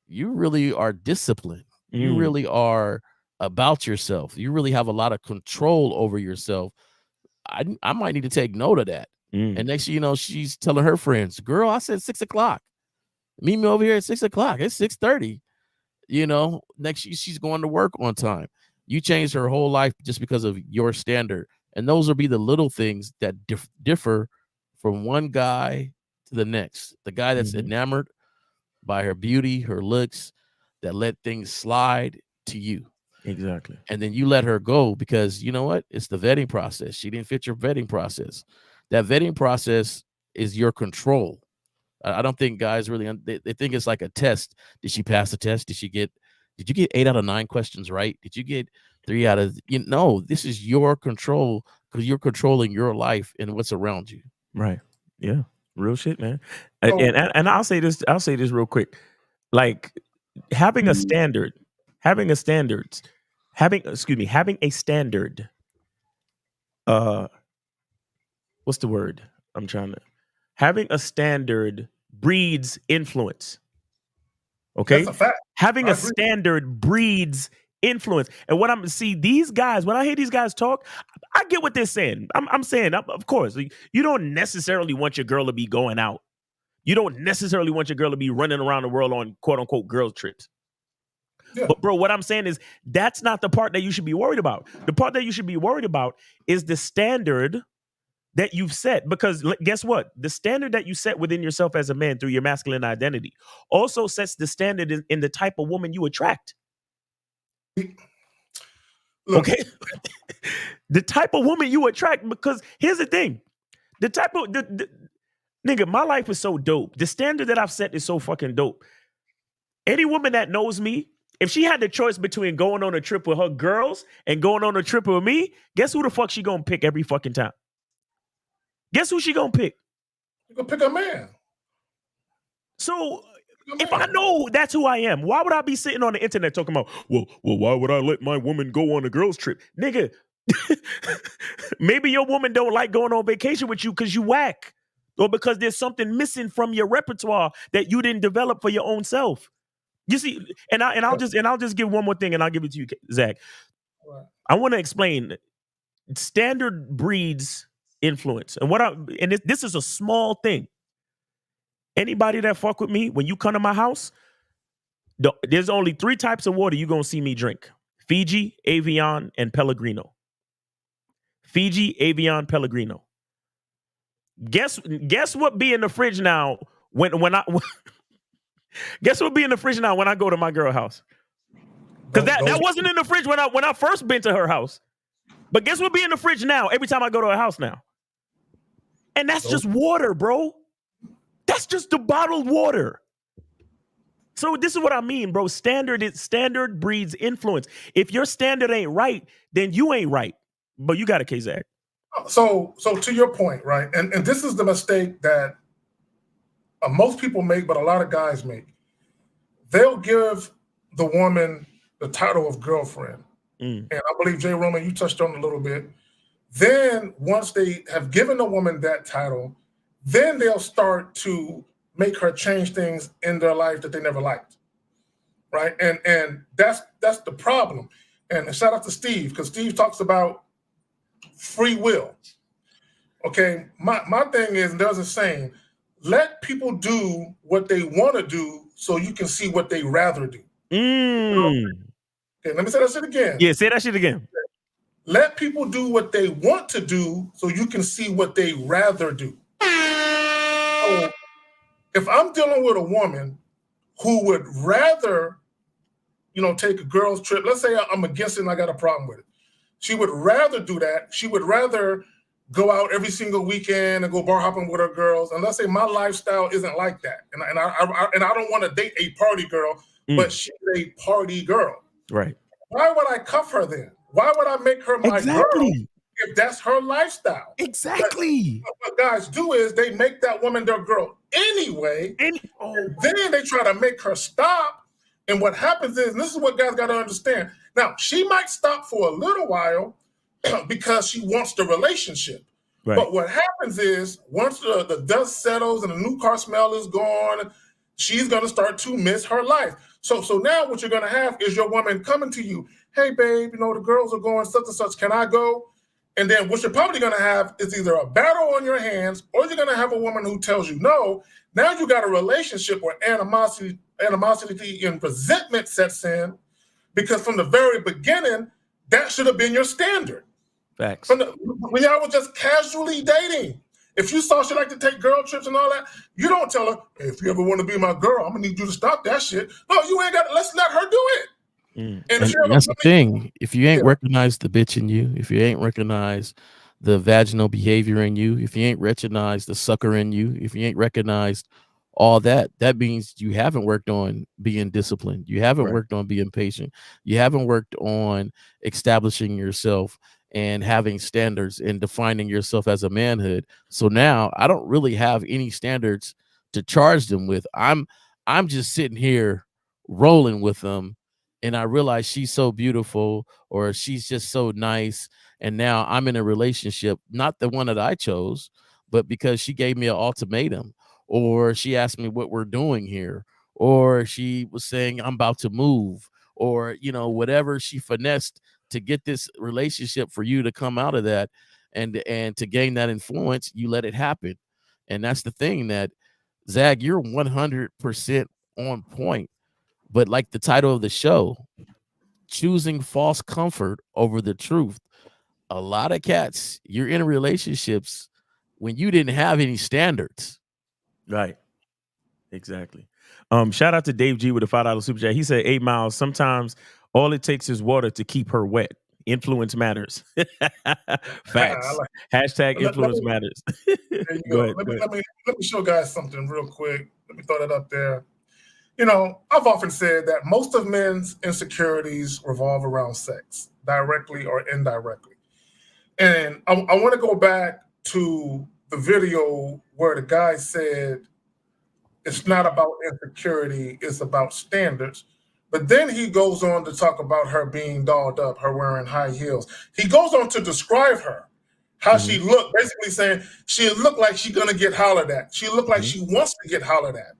really are disciplined. You really are about yourself. You really have a lot of control over yourself. I might need to take note of that. And next thing you know, she's telling her friends, girl, I said 6 o'clock. Meet me over here at 6 o'clock. It's 6:30. You know, next she's going to work on time. You changed her whole life just because of your standard. And those will be the little things that differ from one guy to the next. The guy that's enamored by her beauty, her looks, that let things slide to you. Exactly. And then you let her go because you know what? It's the vetting process. She didn't fit your vetting process. That vetting process is your control. I don't think guys really, they think it's like a test. Did she pass the test? Did you get 8 out of 9 questions right? Did you get 3 out of, no, this is your control because you're controlling your life and what's around you. Right. Yeah. Real shit, man. And I'll say this real quick. Like having a standard, having a standard, what's the word? Having a standard breeds influence. Okay. That's a fact. Having a standard breeds influence. And these guys, when I hear these guys talk, I get what they're saying. I'm saying, of course, you don't necessarily want your girl to be going out. You don't necessarily want your girl to be running around the world on quote unquote girls trips. Yeah. But bro, what I'm saying is that's not the part that you should be worried about. The part that you should be worried about is the standard that you've set, because guess what? The standard that you set within yourself as a man through your masculine identity also sets the standard in the type of woman you attract. Okay. The type of woman you attract, because here's the thing. The type of, nigga, my life is so dope. The standard that I've set is so fucking dope. Any woman that knows me, if she had the choice between going on a trip with her girls and going on a trip with me, guess who the fuck she gonna pick every fucking time? Guess who she gonna pick? You gonna pick a man. So if I know that's who I am, why would I be sitting on the internet talking about, well, why would I let my woman go on a girl's trip? Nigga, maybe your woman don't like going on vacation with you because you whack. Or because there's something missing from your repertoire that you didn't develop for your own self. You see, and I'll just give one more thing and I'll give it to you, Zach. I want to explain standard breeds influence. And this is a small thing. Anybody that fuck with me, when you come to my house, there's only 3 types of water you're going to see me drink. Fiji, Evian, and Pellegrino. Fiji, Evian, Pellegrino. Guess what be in the fridge now guess what be in the fridge now when I go to my girl house? Because that wasn't in the fridge when I first been to her house. But guess what be in the fridge now every time I go to her house now? And that's just water, bro. That's just the bottled water. So this is what I mean, bro. Standard breeds influence. If your standard ain't right, then you ain't right. But you got a case, Zach. So to your point, right? And this is the mistake that most people make, but a lot of guys make. They'll give the woman the title of girlfriend. And I believe, Jay Roman, you touched on it a little bit. Then once they have given the woman that title, then they'll start to make her change things in their life that they never liked, right? And that's the problem. And shout out to Steve, because Steve talks about free will. Okay, my thing is, there's a saying, let people do what they want to do so you can see what they rather do. Okay, let me say that shit again. Yeah, say that shit again. Let people do what they want to do so you can see what they rather do. So if I'm dealing with a woman who would rather, take a girl's trip, let's say I'm against it and I got a problem with it. She would rather do that. She would rather go out every single weekend and go bar hopping with her girls. And let's say my lifestyle isn't like that. And I don't want to date a party girl, but she's a party girl. Right. Why would I cuff her then? Why would I make her my girl if that's her lifestyle? Exactly. What guys do is they make that woman their girl anyway. And then they try to make her stop. And what happens is, and this is what guys got to understand. Now, she might stop for a little while because she wants the relationship. Right. But what happens is, once the dust settles and the new car smell is gone, she's going to start to miss her life. So now what you're going to have is your woman coming to you. Hey, babe, the girls are going such and such. Can I go? And then what you're probably going to have is either a battle on your hands, or you're going to have a woman who tells you no. Now you got a relationship where animosity and resentment sets in, because from the very beginning, that should have been your standard. Facts. When y'all was just casually dating, if you saw she like to take girl trips and all that, you don't tell her, hey, if you ever want to be my girl, I'm gonna need you to stop that shit. No, you ain't got. Let's let her do it. And that's the thing. If you ain't recognized the bitch in you, if you ain't recognized the vaginal behavior in you, if you ain't recognized the sucker in you, if you ain't recognized all that, that means you haven't worked on being disciplined. You haven't worked on being patient. You haven't worked on establishing yourself and having standards and defining yourself as a manhood. So now I don't really have any standards to charge them with. I'm just sitting here rolling with them, and I realize she's so beautiful, or she's just so nice. And now I'm in a relationship, not the one that I chose, but because she gave me an ultimatum, or she asked me what we're doing here, or she was saying I'm about to move, or whatever she finessed to get this relationship for you to come out of that and to gain that influence, you let it happen. And that's the thing, that Zag, you're 100% on point. But like the title of the show, choosing false comfort over the truth. A lot of cats, you're in relationships when you didn't have any standards. Right. Exactly. Shout out to Dave G with a $5 super chat. He said 8 miles. Sometimes all it takes is water to keep her wet. Influence matters. Facts. Hashtag influence matters. Go ahead. Let me show guys something real quick. Let me throw that up there. I've often said that most of men's insecurities revolve around sex, directly or indirectly. And I want to go back to the video where the guy said it's not about insecurity, it's about standards. But then he goes on to talk about her being dolled up, her wearing high heels. He goes on to describe her, how she looked, basically saying she looked like she's going to get hollered at. She looked like she wants to get hollered at.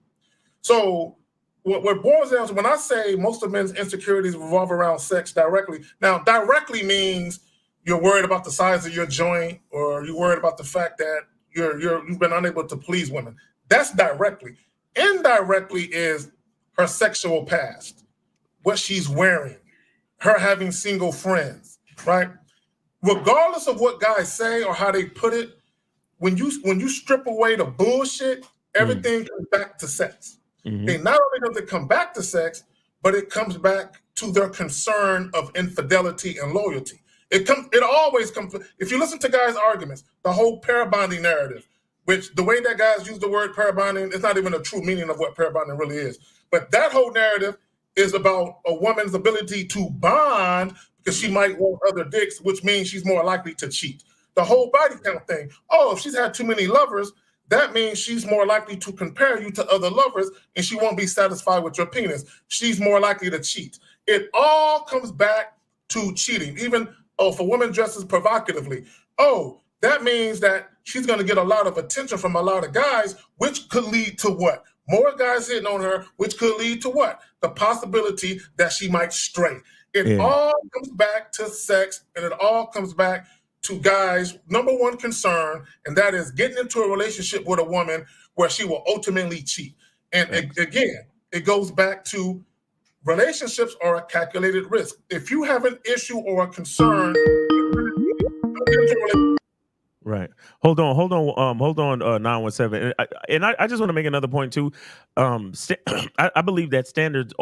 So what boils down to, when I say most of men's insecurities revolve around sex directly, now directly means you're worried about the size of your joint, or you're worried about the fact that you've been unable to please women. That's directly. Indirectly is her sexual past, what she's wearing, her having single friends, right? Regardless of what guys say or how they put it, when you strip away the bullshit, everything comes back to sex. They not only does it come back to sex, but it comes back to their concern of infidelity and loyalty. It always comes. If you listen to guys' arguments, the whole pair bonding narrative, which the way that guys use the word pair bonding, it's not even a true meaning of what pair bonding really is. But that whole narrative is about a woman's ability to bond because she might want other dicks, which means she's more likely to cheat. The whole body count thing. Oh, if she's had too many lovers, that means she's more likely to compare you to other lovers and she won't be satisfied with your penis. She's more likely to cheat. It all comes back to cheating. Even, if a woman dresses provocatively, that means that she's going to get a lot of attention from a lot of guys, which could lead to what? More guys hitting on her, which could lead to what? The possibility that she might stray. It all comes back to sex, and it all comes back to guys' number one concern, and that is getting into a relationship with a woman where she will ultimately cheat. And again, it goes back to relationships are a calculated risk. If you have an issue or a concern, right. Hold on, 917. And I just want to make another point too. I believe that standards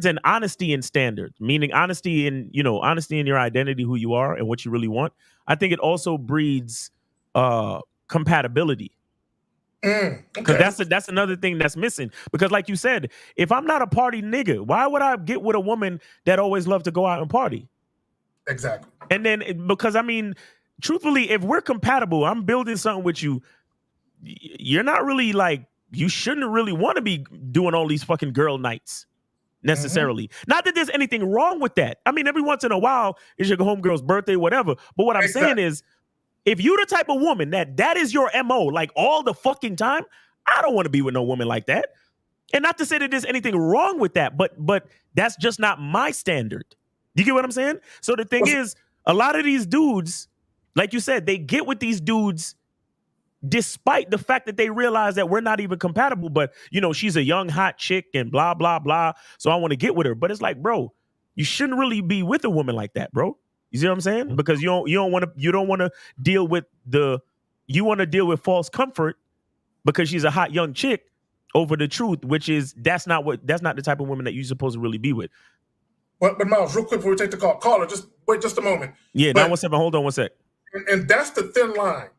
and honesty in standards, meaning honesty in your identity, who you are and what you really want. I think it also breeds compatibility. Because that's another thing that's missing. Because like you said, if I'm not a party nigga, why would I get with a woman that always loves to go out and party? Exactly. And then because I mean, truthfully, if we're compatible, I'm building something with you. You're not really you shouldn't really want to be doing all these fucking girl nights necessarily. Not that there's anything wrong with that. I mean, every once in a while is your homegirl's birthday, whatever. But what I'm saying is, if you're the type of woman that is your MO, all the fucking time, I don't want to be with no woman like that. And not to say that there's anything wrong with that, but that's just not my standard. You get what I'm saying? So the thing is, a lot of these dudes, like you said, they get with these dudes despite the fact that they realize that we're not even compatible. But, she's a young, hot chick and blah, blah, blah. So I want to get with her. But it's like, bro, you shouldn't really be with a woman like that, bro. You see what I'm saying? Because you don't want to deal with you want to deal with false comfort because she's a hot young chick over the truth, which is that's not the type of woman that you're supposed to really be with. But Miles, real quick before we take the call, caller, just wait just a moment. Yeah, 917. Hold on one sec. And that's the thin line.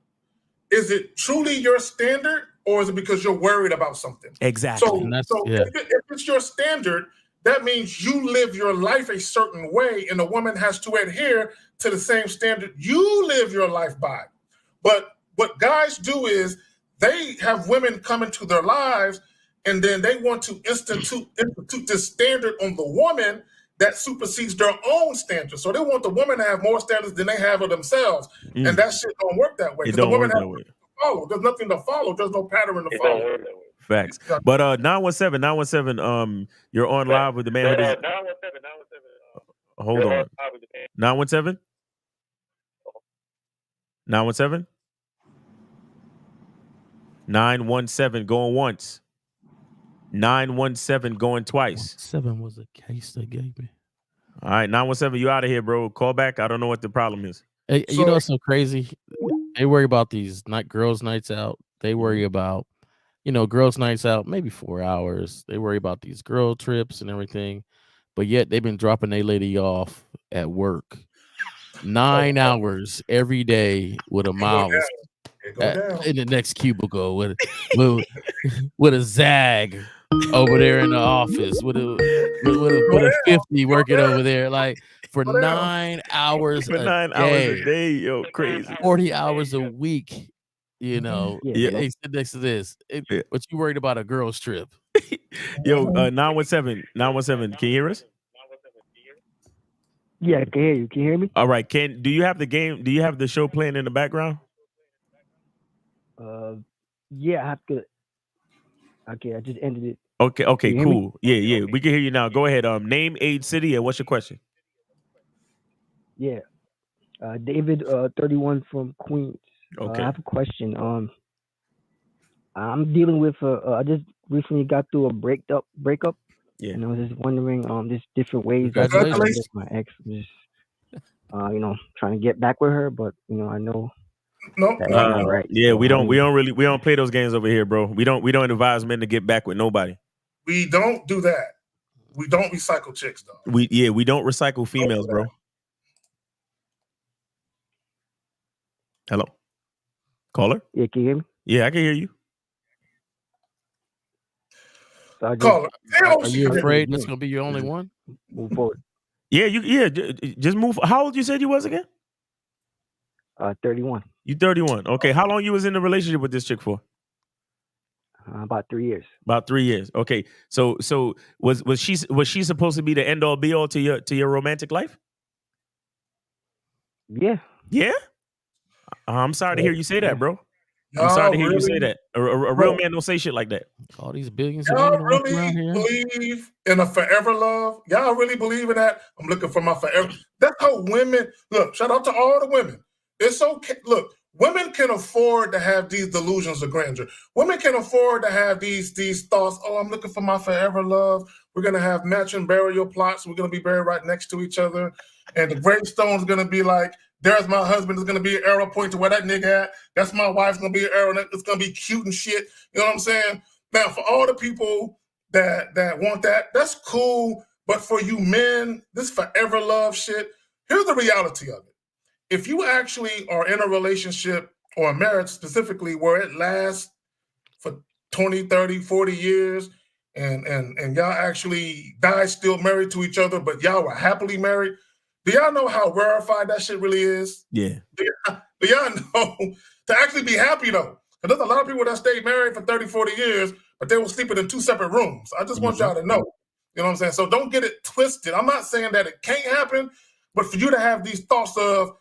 Is it truly your standard, or is it because you're worried about something? Exactly. If it's your standard, that means you live your life a certain way, and a woman has to adhere to the same standard you live your life by. But what guys do is they have women come into their lives, and then they want to institute this standard on the woman that supersedes their own standards. So they want the woman to have more standards than they have of themselves. And that shit don't work that way. It don't the woman work has that way. to follow. There's nothing to follow. There's no pattern to follow. Facts. But 917, you're on live with the man. 917. Hold on. 917? 917? 917 going once. 917 going twice. 7 was a case they gave me. All right, 917, you out of here, bro. Call back. I don't know what the problem is. Hey, you know what's so crazy? They worry about these girls' nights out. They worry about, girls' nights out, maybe 4 hours. They worry about these girl trips and everything. But yet they've been dropping their lady off at work 9 hours every day with a mouse in the next cubicle with a Zag over there in the office with a 50 working over there for 9 hours for 9 hours a day, yo, crazy. 40 hours a week, They sit next to this. But you worried about a girl's trip. Yo, 917, can you hear us? Yeah, I can hear you. Can you hear me? All right, do you have the show playing in the background? Yeah, I have to. Okay, I just ended it. Okay, cool. Yeah, we can hear you now. Go ahead. Name, age, city, and what's your question? Yeah, David, 31 from Queens. Okay. I have a question. I'm dealing with I just recently got through a breakup. Yeah. And I was just wondering, there's different ways. Congratulations. My ex was, trying to get back with her, but I know. No, that's not right. Yeah, So, we don't play those games over here, bro. We don't advise men to get back with nobody. We don't do that. We don't recycle chicks, though. We don't recycle females, bro. Hello. Caller? Yeah, can you hear me? Yeah, I can hear you. So I just, Caller, Are you afraid that's gonna be your only one? move forward. Yeah, just move. How old you said you was again? 31. You 31. Okay. How long you was in a relationship with this chick for? About 3 years. About 3 years. Okay. So was she supposed to be the end all be all to your romantic life? Yeah. Yeah. I'm sorry to hear you say that, bro. I'm Y'all sorry to hear you say really- that. A real Bro. man don't say shit like that. All these billions of Y'all women walking really around here. believe in a forever love? Y'all really believe in that? I'm looking for my forever. That's how women look. Shout out to all the women. It's okay. Look, women can afford to have these delusions of grandeur. Women can afford to have these thoughts. Oh, I'm looking for my forever love. We're gonna have matching burial plots. We're gonna be buried right next to each other, and the gravestone's gonna be like, there's my husband. There's gonna be an arrow pointing to where that nigga at. That's my wife's gonna be an arrow. It's gonna be cute and shit. You know what I'm saying? Now, for all the people that want that, that's cool. But for you men, this forever love shit. Here's the reality of it. If you actually are in a relationship or a marriage specifically where it lasts for 20, 30, 40 years, and y'all actually die still married to each other, but y'all were happily married, do y'all know how rarefied that shit really is? Yeah. Do y'all know to actually be happy though? Because there's a lot of people that stayed married for 30, 40 years, but they were sleeping in 2 separate rooms. I just want y'all to know. You know what I'm saying? So don't get it twisted. I'm not saying that it can't happen, but for you to have these thoughts of,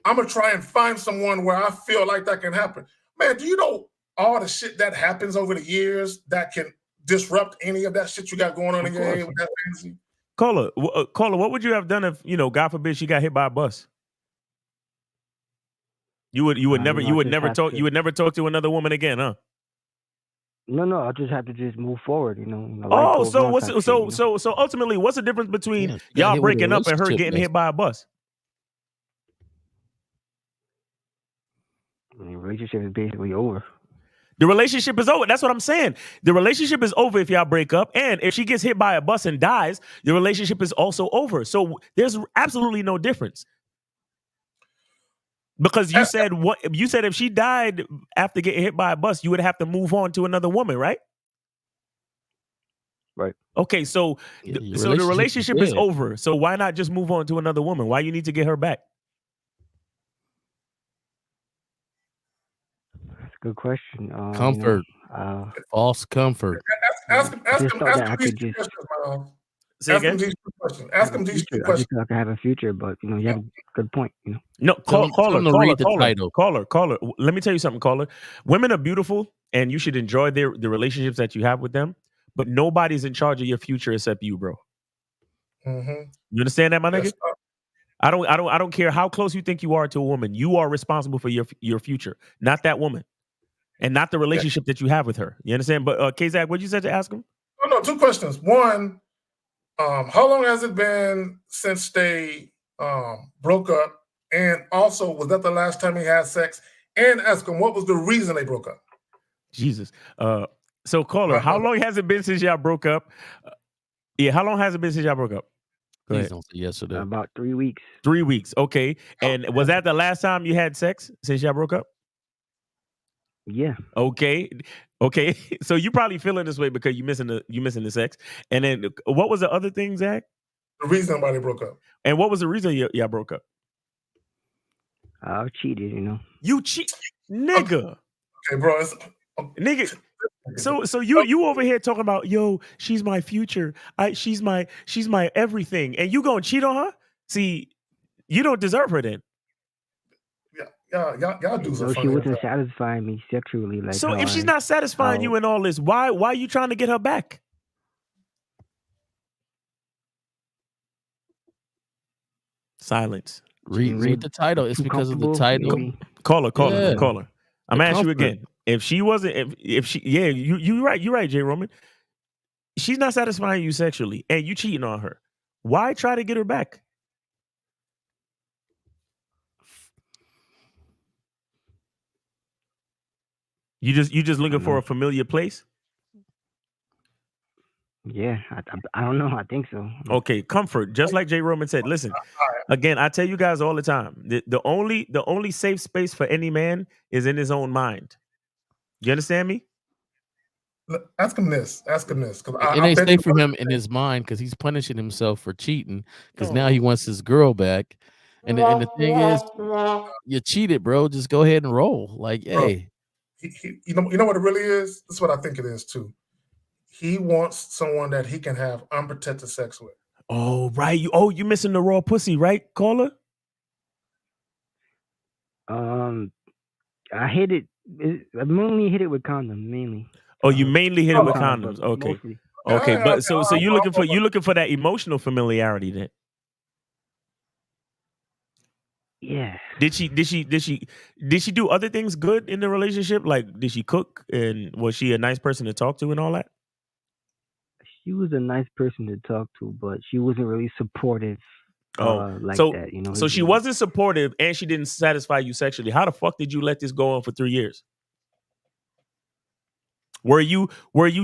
I'm going to try and find someone where I feel like that can happen. Man, do you know all the shit that happens over the years that can disrupt any of that shit you got going on in your head with that fantasy? Caller, what would you have done if, God forbid, she got hit by a bus? You would never talk to another woman again, huh? No, I just have to just move forward, life Oh, goes so on what's type shit, so ultimately, what's the difference between Yeah, y'all hit with a breaking up and her relationship getting hit mess. by a bus? I mean, relationship is basically over. The relationship is over. That's what I'm saying. The relationship is over if y'all break up, and if she gets hit by a bus and dies, the relationship is also over. So there's absolutely no difference. Because you said if she died after getting hit by a bus, you would have to move on to another woman, right? Right. Okay, so Yeah, your so the relationship is dead. over. So why not just move on to another woman? Why you need to get her back? That's a good question. Comfort. False comfort. Ask him just thought that I these could two just questions, man. Say Ask him again? these two questions. Ask him these two I just questions. thought I could have a future, but you have a good point. No, Tell him to read the title. Caller. Let me tell you something, caller. Women are beautiful, and you should enjoy the relationships that you have with them. But nobody's in charge of your future except you, bro. Mm-hmm. You understand that, my nigga? Yes, sir. I don't care how close you think you are to a woman. You are responsible for your future, not that woman, and not the relationship that you have with her. You understand? But Kazak, what you said to ask him? No, 2 questions. One, how long has it been since they broke up? And also, was that the last time he had sex? And ask him, what was the reason they broke up? Jesus. So caller, how long has it been since y'all broke up? Yeah, how long has it been since y'all broke up? Go Please ahead. don't say yes or that. About 3 weeks. 3 weeks. Okay. And was that the last time you had sex since y'all broke up? Yeah. Okay. So you probably feeling this way because you missing the sex. And then what was the other thing, Zach? The reason why they broke up. And what was the reason y'all broke up? I cheated, You cheat, nigga. Okay, bro. Nigga. So you over here talking about, yo, she's my future. She's my everything. And you gonna cheat on her? See, you don't deserve her then. Y'all do some She funny wasn't stuff. satisfying me sexually. Like So how if she's not satisfying you in all this, why are you trying to get her back? Silence. Read the title. It's too because of the comfortable, title. maybe. Caller. Yeah. I'm The asking you comfort. again. If she wasn't, if she, yeah, you're right, J. Roman. She's not satisfying you sexually, and you cheating on her. Why try to get her back? You just looking for a familiar place? Yeah, I don't know. I think so. Okay, comfort. Just like J. Roman said. Listen, Again, I tell you guys all the time, the only safe space for any man is in his own mind. You understand me? Ask him this. Ask him this. Because It ain't safe for him in his mind because he's punishing himself for cheating because now he wants his girl back. And the thing is, you cheated, bro. Just go ahead and roll. Like, hey. You know what it really is? This is what I think it is too. He wants someone that he can have unprotected sex with. Oh, right. You missing the raw pussy, right, caller? I hit it. I mainly hit it with condoms, mainly. Oh, you mainly hit it with condoms. but Okay. mostly. Okay, but so you're looking for that emotional familiarity then. Yeah. Did she do other things good in the relationship? Like, did she cook, and was she a nice person to talk to and all that? She was a nice person to talk to, but she wasn't really supportive. Like so that, you know. So she wasn't supportive, and she didn't satisfy you sexually. How the fuck did you let this go on for 3 years? Were you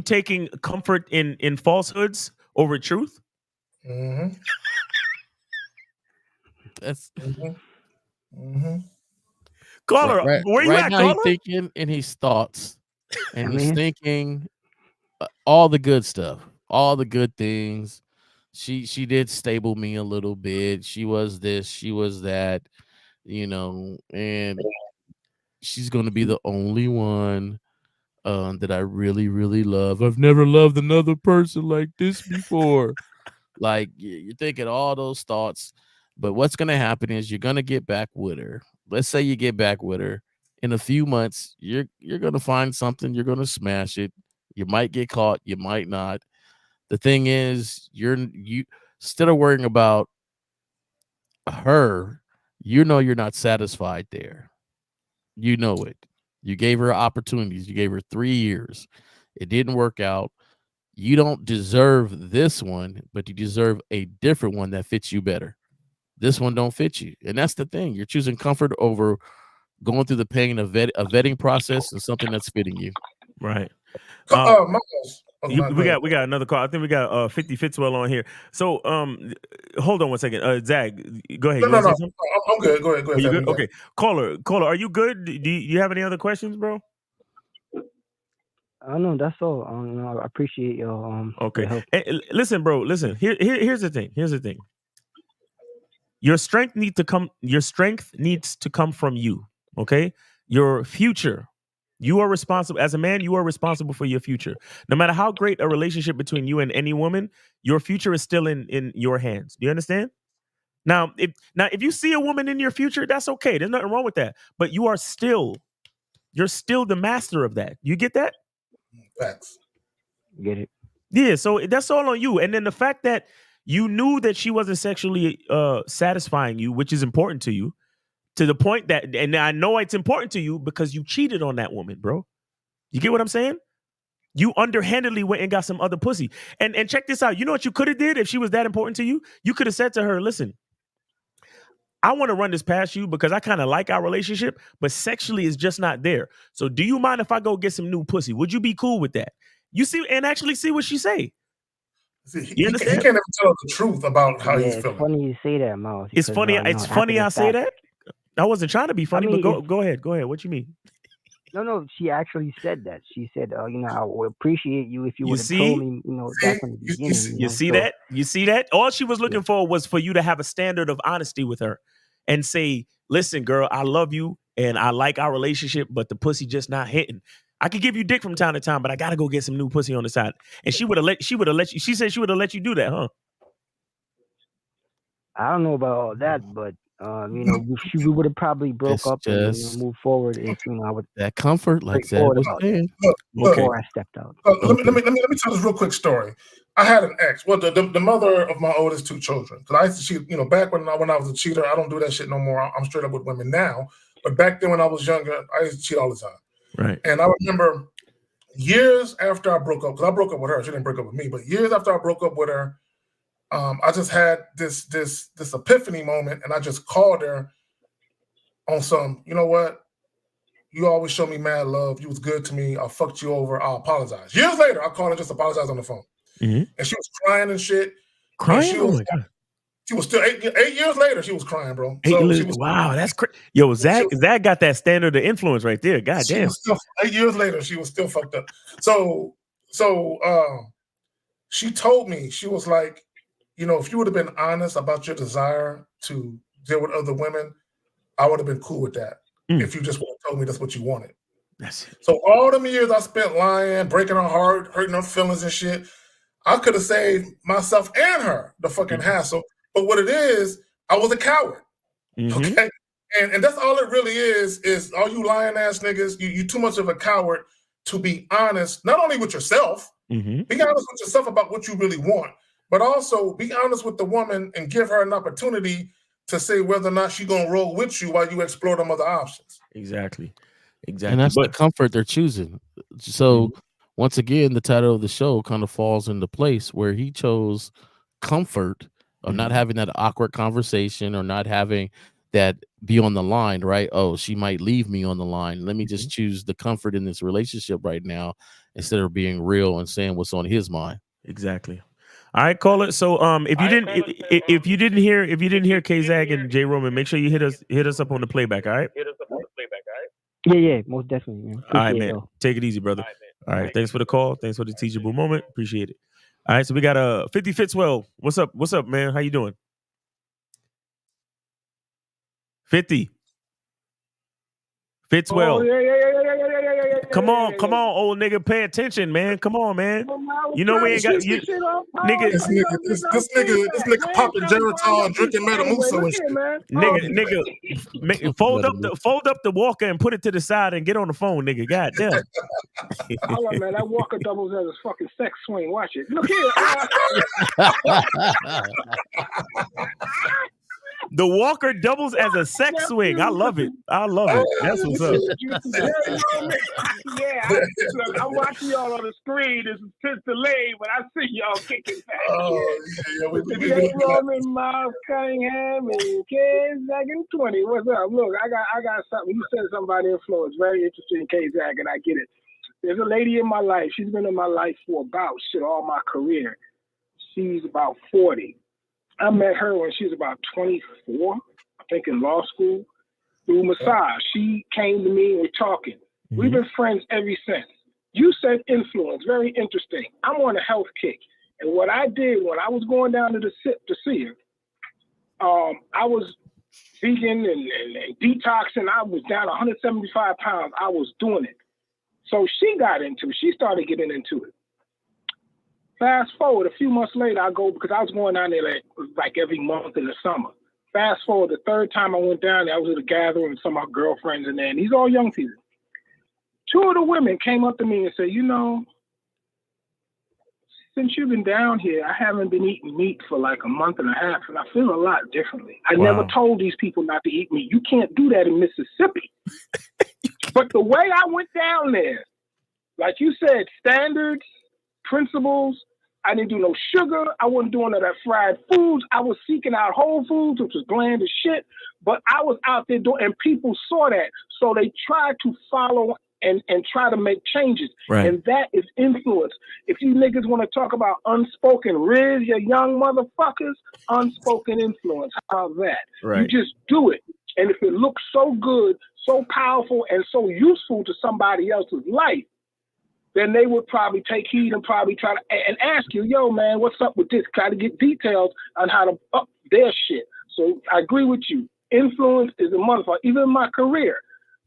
taking comfort in falsehoods over truth? Mm-hmm. That's caller. Where you right at, now? caller? He's thinking in his thoughts, and he's thinking all the good stuff, all the good things. She did stable me a little bit. She was this, she was that, you know, and she's gonna be the only one that I really, really love. I've never loved another person like this before. Like, you're thinking all those thoughts, but what's gonna happen is you're gonna get back with her. Let's say you get back with her in a few months. You're gonna find something. You're gonna smash it. You might get caught. You might not. The thing is, you instead of worrying about her, you know you're not satisfied there. You know it. You gave her opportunities. You gave her 3 years. It didn't work out. You don't deserve this one, but you deserve a different one that fits you better. This one don't fit you. And that's the thing. You're choosing comfort over going through the pain of a vetting process and something that's fitting you. Right. We got another call. I think we got 50 Fitzwell on here. So hold on one second. Zag, go ahead. No. I'm good. Go ahead. You good? Okay. Caller, are you good? Do you have any other questions, bro? No, that's all. I appreciate your Okay. your help. Hey, listen, bro. Listen. Here's the thing. Your strength needs to come from you. Okay. Your future. You are responsible as a man. You are responsible for your future. No matter how great a relationship between you and any woman, your future is still in your hands. Do you understand? Now, if you see a woman in your future, that's okay. There's nothing wrong with that. But you're still the master of that. You get that? Facts. Get it? Yeah. So that's all on you. And then the fact that you knew that she wasn't sexually satisfying you, which is important to you. To the point that, and I know it's important to you because you cheated on that woman, bro. You get what I'm saying? You underhandedly went and got some other pussy. And check this out. You know what you could have did if she was that important to you? You could have said to her, listen, I want to run this past you because I kind of like our relationship, but sexually it's just not there. So do you mind if I go get some new pussy? Would you be cool with that? You see, and actually see what she say. He can't even tell the truth about how he's feeling. It's funny you say that, Miles. It's funny. It's funny I say that. I wasn't trying to be funny, but go ahead. What you mean? No. She actually said that. She said, I would appreciate you if you would have told me, back from the beginning. You see that? You see that? All she was looking for was for you to have a standard of honesty with her and say, listen, girl, I love you and I like our relationship, but the pussy just not hitting. I could give you dick from time to time, but I gotta go get some new pussy on the side. And she would have let you. She said she would have let you do that, huh? I don't know about all that, but we would have probably broke up and moved forward if I would that comfort, like that was saying. Before I stepped out. Let me tell this real quick story. I had an ex, the mother of my oldest 2 children. Because I used to cheat, back when I was a cheater. I don't do that shit no more. I'm straight up with women now. But back then when I was younger, I used to cheat all the time. Right. And I remember years after I broke up, because I broke up with her. She didn't break up with me, but years after I broke up with her, I just had this epiphany moment, and I just called her on some, you know what? You always show me mad love. You was good to me. I fucked you over. I'll apologize. Years later, I called her and just apologized on the phone. Mm-hmm. And she was crying and shit. Crying? And she She was still 8 years later. She was crying, bro. Wow, that's crazy. Yo, Zach got that standard of influence right there. God damn. 8 years later, she was still fucked up. So she told me, she was like, you know, if you would have been honest about your desire to deal with other women, I would have been cool with that. If you just would have told me that's what you wanted. That's it. So all them years I spent lying, breaking her heart, hurting her feelings and shit, I could have saved myself and her the fucking hassle. But what it is, I was a coward. Okay? And that's all it really is all you lying ass niggas, you too much of a coward to be honest, not only with yourself, be honest with yourself about what you really want, but also be honest with the woman and give her an opportunity to say whether or not she's gonna roll with you while you explore them other options. Exactly. And that's the comfort they're choosing. So once again, the title of the show kind of falls into place where he chose comfort of not having that awkward conversation or not having that be on the line, right? Oh, she might leave me on the line. Let me just choose the comfort in this relationship right now instead of being real and saying what's on his mind. Exactly. All right, call it. So if you didn't hear K-Zag and J Roman, make sure you hit us up on the playback, all right? Yeah, most definitely, man. All right, man. Take it easy, brother. All right, thanks for the call. Thanks for the teachable moment. Appreciate it. All right, so we got 50 Fitzwell. What's up? What's up, man? How you doing? 50 Fitzwell. Oh, yeah. Come on, old nigga. Pay attention, man. Come on, man. You know we ain't got you, nigga. This nigga popping Geritol and drinking Metamucil and shit. Nigga, fold up the walker and put it to the side and get on the phone, nigga. God damn. Hold on, man. That walker doubles as a fucking sex swing. Watch it. Look here. The walker doubles as a sex swing. I love it. That's what's up. Yeah, look, I'm watching y'all on the screen. It's delayed, but I see y'all kicking back. Yeah. J Roman, Miles Cunningham, and K-Zag and 20. What's up? Look, I got something. You said something about influence. Very interesting, K-Zag, and I get it. There's a lady in my life. She's been in my life for about all my career. She's about 40. I met her when she was about 24, I think in law school, through massage. She came to me and we're talking. We've been friends ever since. You said influence, very interesting. I'm on a health kick. And what I did when I was going down to the SIP to see her, I was vegan and detoxing. I was down 175 pounds. I was doing it. So she started getting into it. Fast forward, a few months later, I go, because I was going down there like every month in the summer. Fast forward, the third time I went down there, I was at a gathering with some of my girlfriends in there, and these all young people. Two of the women came up to me and said, you know, since you've been down here, I haven't been eating meat for like a month and a half, and I feel a lot differently. I never told these people not to eat meat. You can't do that in Mississippi. But the way I went down there, like you said, standards, principles, I didn't do no sugar. I wasn't doing all that fried foods. I was seeking out whole foods, which was bland as shit. But I was out there doing, and people saw that. So they tried to follow and try to make changes. Right. And that is influence. If you niggas want to talk about unspoken Riz, you young motherfuckers, unspoken influence. How about that? Right. You just do it. And if it looks so good, so powerful, and so useful to somebody else's life, then they would probably take heed and probably try to and ask you, yo, man, what's up with this? Try to get details on how to up their shit. So I agree with you. Influence is a motherfucker. Even in my career,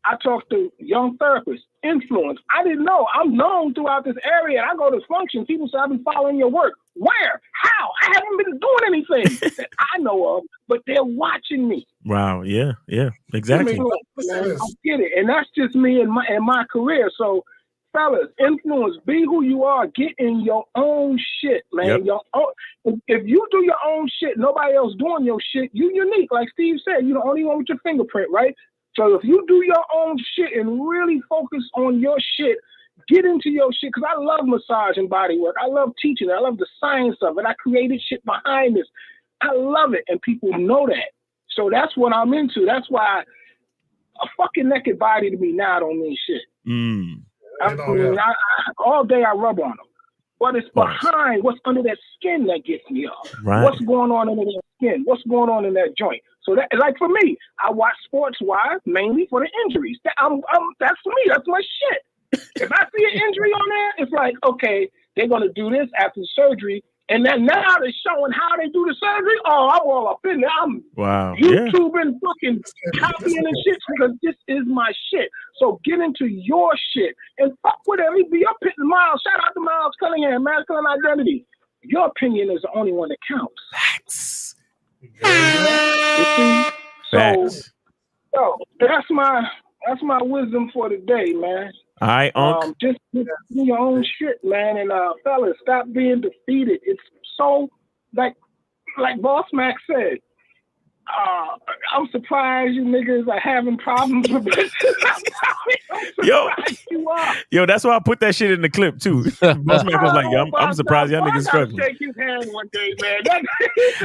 I talk to young therapists. Influence. I didn't know. I'm known throughout this area. And I go to functions. People say, I've been following your work. Where? How? I haven't been doing anything that I know of, but they're watching me. Wow. Yeah. Exactly. I get it. And that's just me and my career. So, fellas, influence, be who you are, get in your own shit, man. Yep. If you do your own shit, nobody else doing your shit, you unique. Like Steve said, you're the only one with your fingerprint, right? So if you do your own shit and really focus on your shit, get into your shit, because I love massage and body work. I love teaching. I love the science of it. I created shit behind this. I love it, and people know that. So that's what I'm into. That's why a fucking naked body to me now don't mean shit. All day I rub on them. But it's behind what's under that skin that gets me off. Right. What's going on under there skin? What's going on in that joint? So that, like for me, I watch Sports Wise mainly for the injuries. That's for me. That's my shit. If I see an injury on there, it's like, okay, they're gonna do this after surgery, and then now they're showing how they do the surgery. Oh, I'm all up in there. I'm YouTubing, fucking copying and shit because this is my shit. So get into your shit and fuck with everybody. Your opinion, Miles. Shout out to Miles Cunningham, Masculine Identity. Your opinion is the only one that counts. Facts. So that's my wisdom for the day, man. All right, Unc. Just do your own shit, man. And fellas, stop being defeated. It's so like Boss Mac said. I'm surprised you niggas are having problems with this. Yo, that's why I put that shit in the clip too. Boss Mac was like, I'm surprised y'all niggas struggling. Shake his hand one day, man.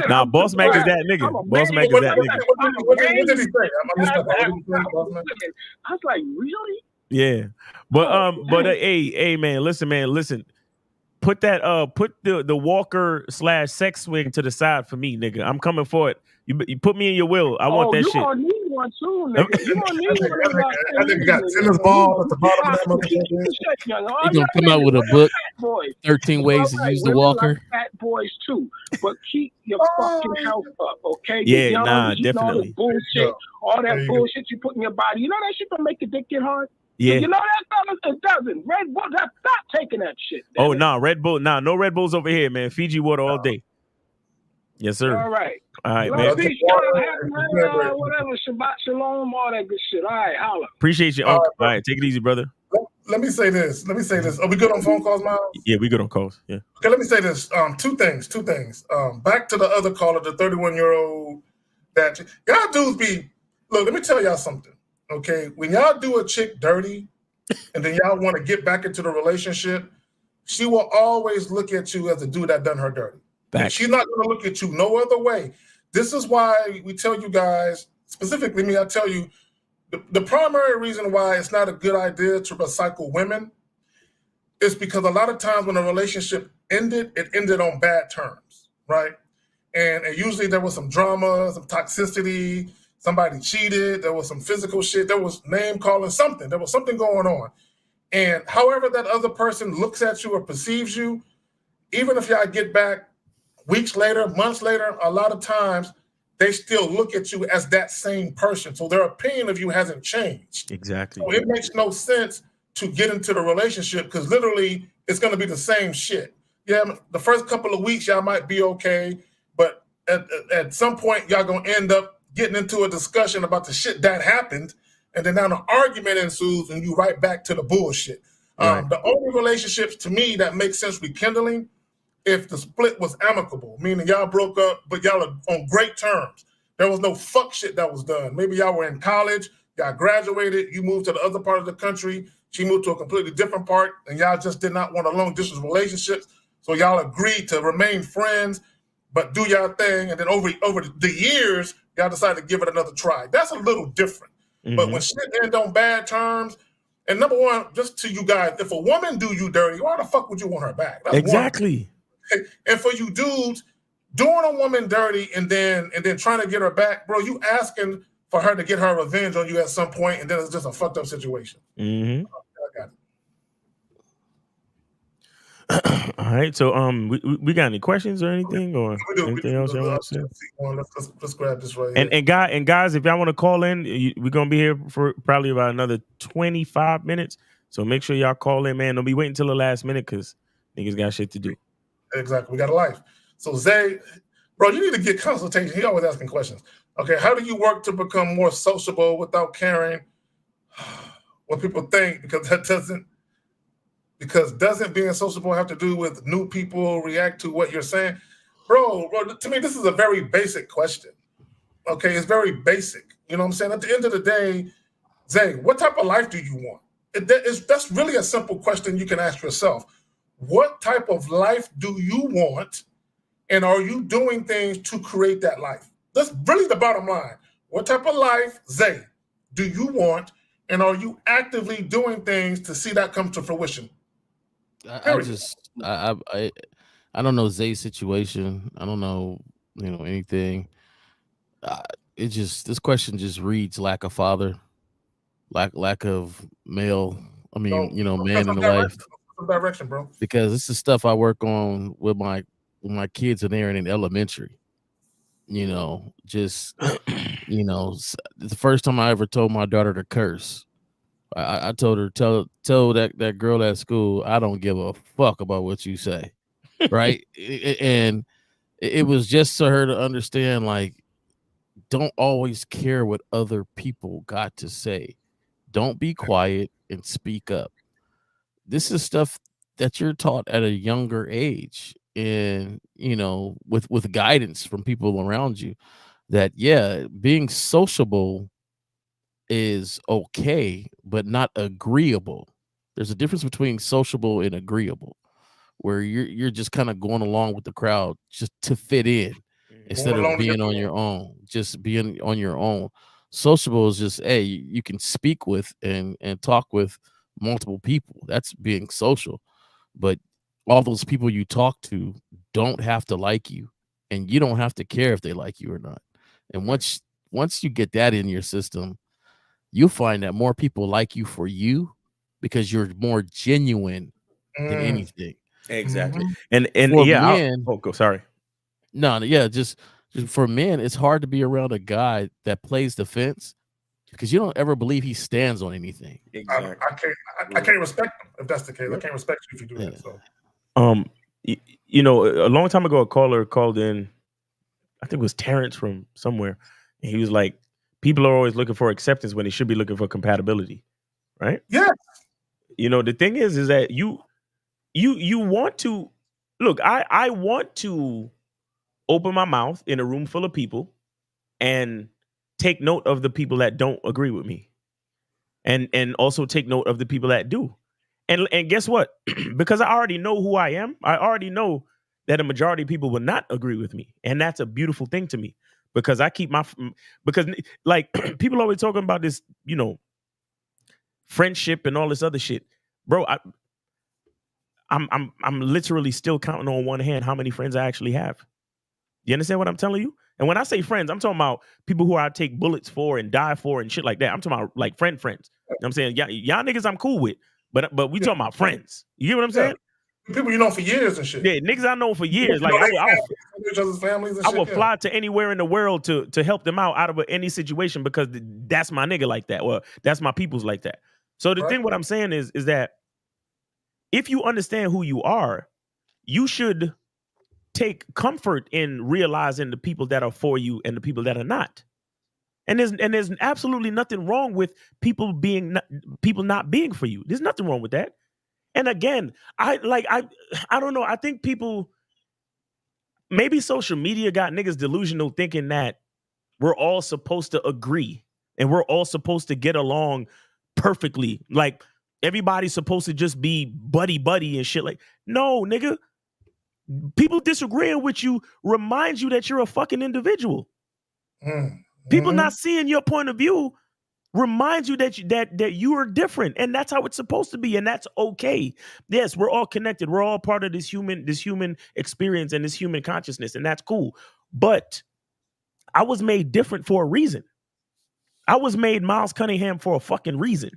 Nah, Boss Mac is that nigga. Boss Mac is that nigga. What did he say? I was like, really? Yeah, but hey, man, listen. Put that put the Walker / sex swing to the side for me, nigga. I'm coming for it. You put me in your will. I want that shit. You gonna need one too, nigga. You gonna need one. That nigga got tennis ball at the bottom of that motherfucker. He gonna come out with a book, 13 ways to use the Walker. Fat boys too, but keep your fucking health up, okay? Yeah, nah, definitely. All that bullshit you put in your body. You know that shit don't make your dick get hard. Yeah. You know that, fellas? It doesn't. Red Bull, stop taking that shit. Oh, no, Red Bull. Nah, no Red Bulls over here, man. Fiji water all day. Yes, sir. All right. All right, man. man. Whatever, Shabbat Shalom, all that good shit. All right, holla. Appreciate you, Uncle. All right, take it easy, brother. Let me say this. Are we good on phone calls, Miles? Yeah, we good on calls. Yeah. Okay, let me say this. Two things. Back to the other caller, the 31-year-old that y'all dudes be. Look, let me tell y'all something. Okay, when y'all do a chick dirty, and then y'all want to get back into the relationship, she will always look at you as the dude that done her dirty. She's not going to look at you no other way. This is why we tell you guys, specifically me, I tell you, the primary reason why it's not a good idea to recycle women is because a lot of times when a relationship ended, it ended on bad terms, right? And usually there was some drama, some toxicity, somebody cheated, there was some physical shit, there was name calling, something. There was something going on. And however that other person looks at you or perceives you, even if y'all get back weeks later, months later, a lot of times they still look at you as that same person. So their opinion of you hasn't changed. Exactly. So it makes no sense to get into the relationship because literally it's going to be the same shit. Yeah, the first couple of weeks y'all might be okay, but at some point y'all going to end up getting into a discussion about the shit that happened, and then now an argument ensues and you right back to the bullshit. Right. The only relationships to me that make sense rekindling if the split was amicable, meaning y'all broke up, but y'all are on great terms. There was no fuck shit that was done. Maybe y'all were in college, y'all graduated, you moved to the other part of the country, she moved to a completely different part, and y'all just did not want a long distance relationship. So y'all agreed to remain friends, but do y'all thing. And then over the years, y'all decide to give it another try. That's a little different. Mm-hmm. But when shit end on bad terms, and number one, just to you guys, if a woman do you dirty, why the fuck would you want her back? That's exactly. One. And for you dudes, doing a woman dirty and then trying to get her back, bro, you asking for her to get her revenge on you at some point, and then it's just a fucked up situation. Mm-hmm. I got it. All right, so we got any questions or anything or anything else you want to say? Let's grab this right here. And guys, if y'all want to call in, we're gonna be here for probably about another 25 minutes. So make sure y'all call in, man. Don't be waiting till the last minute because niggas got shit to do. Exactly, we got a life. So Zay, bro, you need to get consultation. He always asking questions. Okay, how do you work to become more sociable without caring what people think? Because doesn't being sociable have to do with new people react to what you're saying? Bro, to me, this is a very basic question. Okay, it's very basic. You know what I'm saying? At the end of the day, Zay, what type of life do you want? That's really a simple question you can ask yourself. What type of life do you want? And are you doing things to create that life? That's really the bottom line. What type of life, Zay, do you want? And are you actively doing things to see that come to fruition? I don't know Zay's situation. I don't know anything. This question just reads lack of father, lack of male. I mean, man in the life. Direction, bro. Because this is stuff I work on with my kids when they're in elementary. Just the first time I ever told my daughter to curse, I told her tell that girl at school, I don't give a fuck about what you say, right? And it was just for her to understand, like, don't always care what other people got to say. Don't be quiet and speak up. This is stuff that you're taught at a younger age, and with guidance from people around you, that being sociable is okay, but not agreeable. There's a difference between sociable and agreeable, where you're just kind of going along with the crowd just to fit in, instead of being on your own, just being on your own. Sociable is just, hey, you can speak with and talk with multiple people. That's being social. But all those people you talk to don't have to like you, and you don't have to care if they like you or not. And once you get that in your system, you'll find that more people like you for you, because you're more genuine than anything. Exactly. Mm-hmm. And for yeah, men, sorry. No, yeah, just for men, it's hard to be around a guy that plays defense, because you don't ever believe he stands on anything. Exactly. I can't respect him if that's the case. I can't respect you if you do that. So, a long time ago, a caller called in. I think it was Terrence from somewhere, and he was like, "People are always looking for acceptance when they should be looking for compatibility." Right? Yeah. The thing is that you want to look. I want to open my mouth in a room full of people and take note of the people that don't agree with me, and also take note of the people that do. And guess what? Because I already know who I am, I already know that a majority of people will not agree with me, and that's a beautiful thing to me, because I keep because like people always talking about this, friendship and all this other shit, bro. I'm literally still counting on one hand how many friends I actually have. You understand what I'm telling you? And when I say friends, I'm talking about people who I take bullets for and die for and shit like that. I'm talking about like friends. You know what I'm saying? Y'all niggas I'm cool with, but we talking about friends. You get what I'm saying? People you know for years and shit. Yeah, niggas I know for years. Like each other's families and I shit. would fly to anywhere in the world to help them out of any situation, because that's my nigga like that. Well, that's my people's like that. So the thing what I'm saying is that if you understand who you are, you should take comfort in realizing the people that are for you and the people that are not. And there's absolutely nothing wrong with people not being for you. There's nothing wrong with that. And again, I don't know. I think people, maybe social media got niggas delusional, thinking that we're all supposed to agree and we're all supposed to get along perfectly. Like everybody's supposed to just be buddy and shit. Like, no, nigga. People disagreeing with you reminds you that you're a fucking individual. People not seeing your point of view reminds you that you are different, and that's how it's supposed to be, and that's okay. Yes, we're all connected. We're all part of this human experience and this human consciousness, and that's cool. But I was made different for a reason. I was made Miles Cunningham for a fucking reason.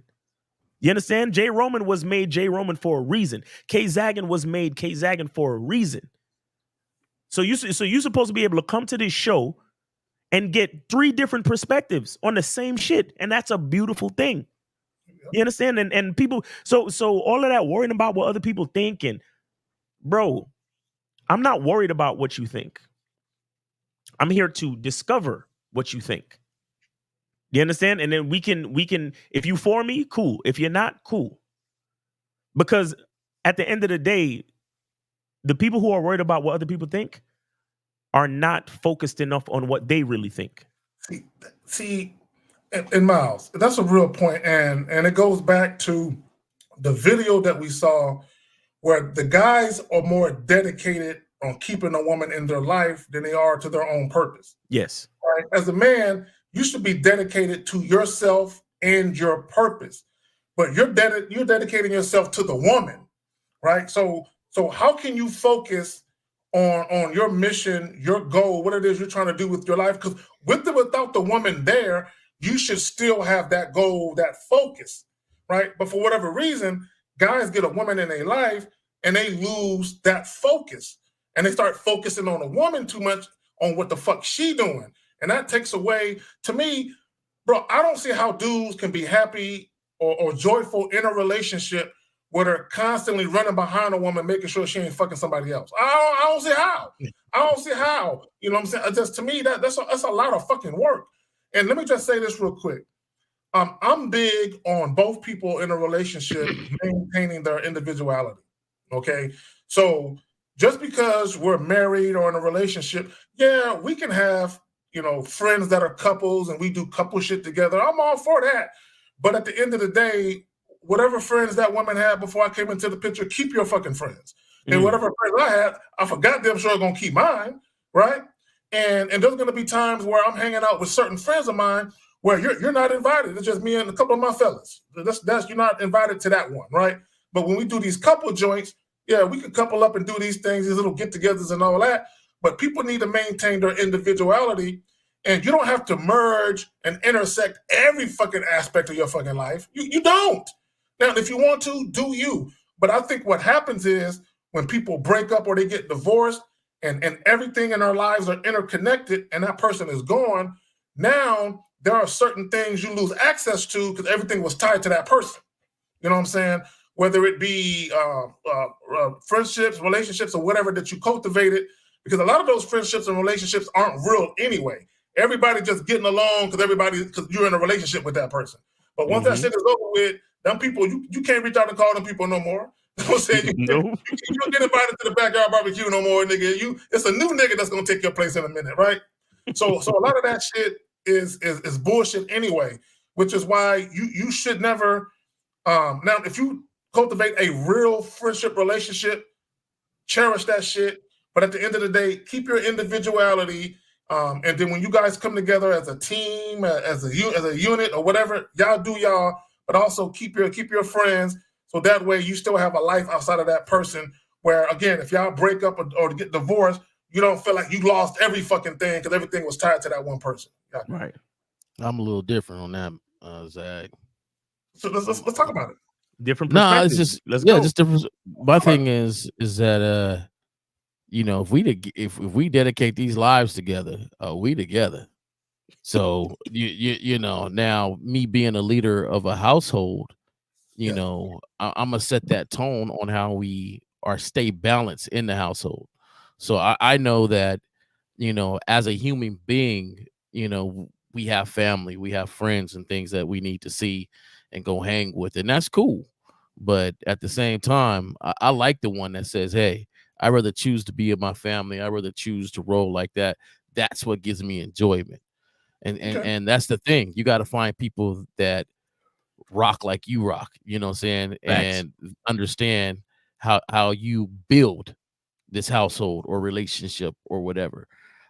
You understand? Jay Roman was made Jay Roman for a reason. Kay Zagan was made Kay Zagan for a reason. So you're supposed to be able to come to this show and get 3 different perspectives on the same shit, and that's a beautiful thing. You understand? And people, so all of that worrying about what other people think, and bro, I'm not worried about what you think. I'm here to discover what you think. You understand? And then we can, if you for me, cool. If you're not, cool. Because at the end of the day, the people who are worried about what other people think are not focused enough on what they really think. See, and Miles, that's a real point, and it goes back to the video that we saw where the guys are more dedicated on keeping a woman in their life than they are to their own purpose. Yes. Right? As a man, you should be dedicated to yourself and your purpose, but you're dedicating yourself to the woman, right? So how can you focus on your mission, your goal, what it is you're trying to do with your life. Because with or without the woman there, you should still have that goal, that focus, right? But for whatever reason, guys get a woman in their life and they lose that focus. And they start focusing on a woman too much on what the fuck she doing. And that takes away, to me, bro, I don't see how dudes can be happy or joyful in a relationship where they're constantly running behind a woman, making sure she ain't fucking somebody else. I don't see how. I don't see how. You know what I'm saying? Just to me, that's a lot of fucking work. And let me just say this real quick. I'm big on both people in a relationship maintaining their individuality. Okay, so just because we're married or in a relationship, yeah, we can have, you know, friends that are couples and we do couple shit together. I'm all for that. But at the end of the day, whatever friends that woman had before I came into the picture, keep your fucking friends. And whatever friends I had, I forgot them, sure going to keep mine, right? And there's going to be times where I'm hanging out with certain friends of mine where you're not invited. It's just me and a couple of my fellas. That's you're not invited to that one, right? But when we do these couple joints, yeah, we can couple up and do these things, these little get-togethers and all that. But people need to maintain their individuality. And you don't have to merge and intersect every fucking aspect of your fucking life. You don't. Now, if you want to, do you. But I think what happens is when people break up or they get divorced and everything in our lives are interconnected and that person is gone, now there are certain things you lose access to because everything was tied to that person. You know what I'm saying? Whether it be friendships, relationships, or whatever that you cultivated, because a lot of those friendships and relationships aren't real anyway. Everybody just getting along because you're in a relationship with that person. But once that shit is over with, them people, you can't reach out and call them people no more. You know what I'm saying? You don't get invited to the backyard barbecue no more, nigga. It's a new nigga that's gonna take your place in a minute, right? So a lot of that shit is bullshit anyway, which is why you should never now if you cultivate a real friendship relationship, cherish that shit. But at the end of the day, keep your individuality. And then when you guys come together as a team, as a unit or whatever, y'all do y'all, but also keep your friends. So that way you still have a life outside of that person where, again, if y'all break up or get divorced, you don't feel like you lost every fucking thing because everything was tied to that one person. Right. I'm a little different on that, Zach. So let's talk about it. Different No, perspectives. it's just Let's go. just different. My thing is that you know, if we dedicate these lives together, we together. So you know, now me being a leader of a household, you know, I'm gonna set that tone on how we stay balanced in the household. So I know that, you know, as a human being, you know, we have family, we have friends and things that we need to see and go hang with, and that's cool. But at the same time, I like the one that says, hey, I'd rather choose to be in my family. I'd rather choose to roll like that. That's what gives me enjoyment. And that's the thing. You got to find people that rock like you rock, you know what I'm saying? Thanks. And understand how you build this household or relationship or whatever.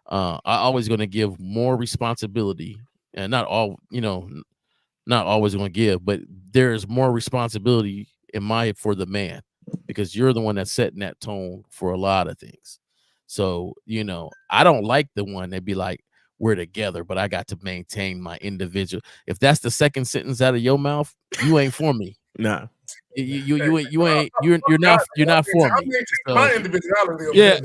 I always going to give more responsibility, and not always going to give, but there's more responsibility for the man, because you're the one that's setting that tone for a lot of things. So, you know, I don't like the one that be like, we're together, but I got to maintain my individual. If that's the second sentence out of your mouth, you ain't for me. Nah. You're not for me. So, my individuality. Yeah,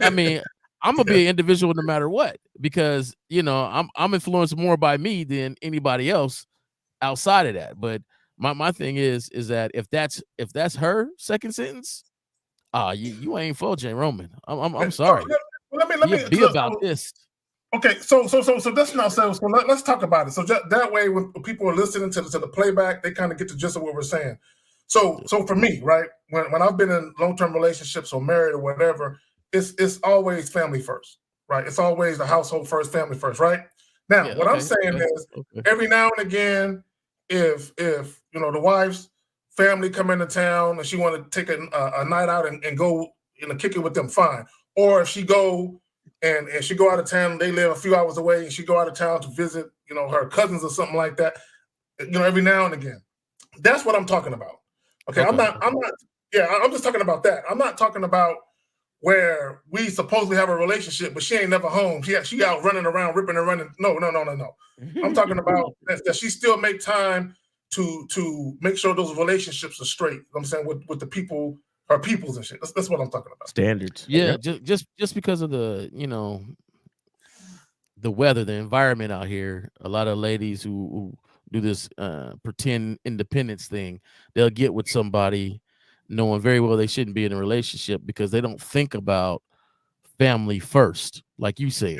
I mean, I'm gonna be an individual no matter what, because you know I'm influenced more by me than anybody else outside of that. But my thing is that if that's her second sentence, you ain't for Jay Roman. I'm sorry. Let me be about this. Okay, so that's not so. So let's talk about it. So that way, when people are listening to the playback, they kind of get the gist of what we're saying. So for me, right, when I've been in long-term relationships or married or whatever, it's always family first, right? It's always the household first, family first, right? Now, what I'm saying is, every now and again, if you know the wife's family come into town and she want to take a night out and go kick it with them, fine. Or if she go and she go out of town, they live a few hours away, and she go out of town to visit, you know, her cousins or something like that, you know, every now and again. That's what I'm talking about. Okay. I'm just talking about that. I'm not talking about where we supposedly have a relationship, but she ain't never home. She out running around, ripping and running. No. I'm talking about that she still make time to make sure those relationships are straight. You know what I'm saying, with the people, her peoples and shit. That's what I'm talking about. Standards. Yeah, just because of the, you know, the weather, the environment out here, a lot of ladies who do this pretend independence thing, they'll get with somebody knowing very well they shouldn't be in a relationship because they don't think about family first. Like you said,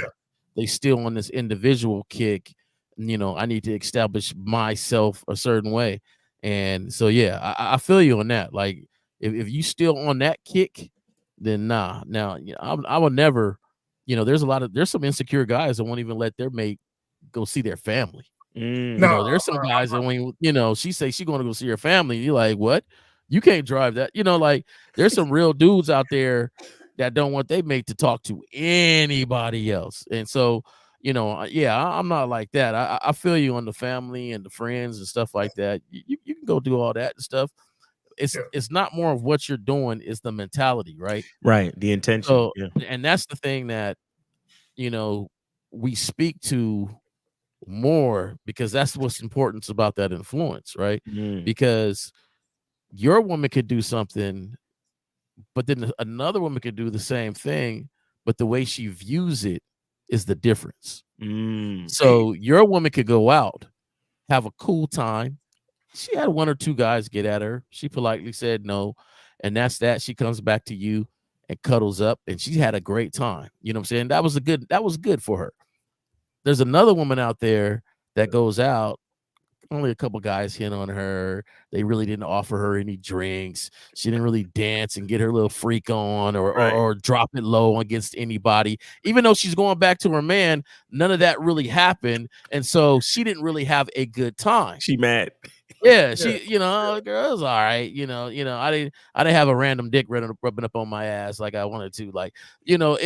they still on this individual kick. You know, I need to establish myself a certain way. And so, yeah, I feel you on that. Like if you still on that kick, then nah. Now, you know, I would never, you know, there's some insecure guys that won't even let their mate go see their family. You know, there's some guys that when, you know, she say she going to go see her family, you're like, what? You can't drive that. You know, like there's some real dudes out there that don't want their mate to talk to anybody else. And so, you know, yeah, I'm not like that. I feel you on the family and the friends and stuff like that. You can go do all that and stuff. It's not more of what you're doing, it's the mentality, right? Right. The intention. So, and that's the thing that, you know, we speak to more because that's what's important about that influence, right? Because your woman could do something, but then another woman could do the same thing, but the way she views it is the difference. So your woman could go out, have a cool time. She had one or two guys get at her. She politely said no, and that's that. She comes back to you and cuddles up, and she had a great time. You know what I'm saying? That was good for her. There's another woman out there that goes out, only a couple guys hit on her. They really didn't offer her any drinks. She didn't really dance and get her little freak on or drop it low against anybody. Even though she's going back to her man, none of that really happened. And so she didn't really have a good time. She mad. Yeah, she, you know, girl, it was all right. You know, I didn't have a random dick rubbing up on my ass like I wanted to. Like, you know,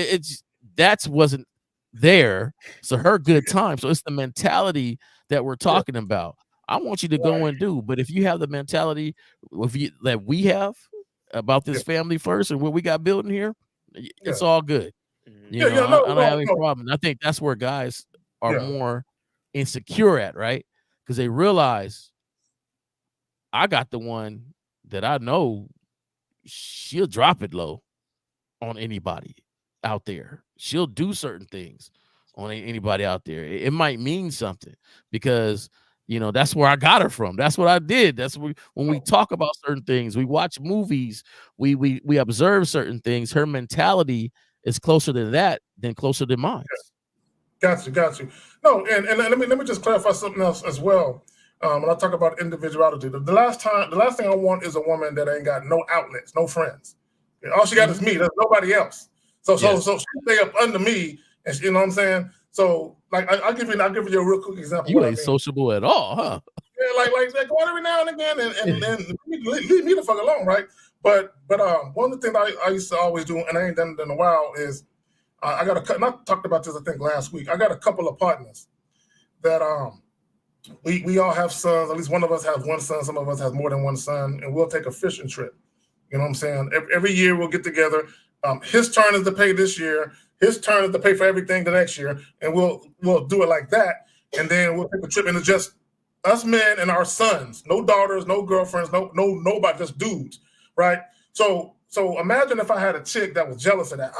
that wasn't there. So her good time. So it's the mentality that we're talking about. I want you to go and do, but if you have the mentality that we have about this family first and what we got building here, it's all good. You know, I don't have any problem. I think that's where guys are more insecure at, right? Because they realize I got the one that I know she'll drop it low on anybody out there. She'll do certain things on anybody out there. It might mean something because, you know, that's where I got her from. That's what I did. That's when we talk about certain things, we watch movies, we observe certain things. Her mentality is closer to that than closer to mine. Got you. No, and let me just clarify something else as well. When I talk about individuality, the last thing I want is a woman that ain't got no outlets, no friends. All she got is me. There's nobody else. So she stay up under me, and you know what I'm saying. So like I'll give you a real quick example. You ain't sociable at all, huh? Yeah, like go out every now and again and leave me the fuck alone, right? But one of the things I used to always do, and I ain't done it in a while, is I talked about this I think last week. I got a couple of partners that we all have sons. At least one of us has one son. Some of us have more than one son, and we'll take a fishing trip. You know what I'm saying? Every year we'll get together. His turn is to pay this year. His turn is to pay for everything the next year, and we'll do it like that. And then we'll take a trip, and it's just us men and our sons. No daughters, no girlfriends, no nobody, just dudes, right? So imagine if I had a chick that was jealous of that.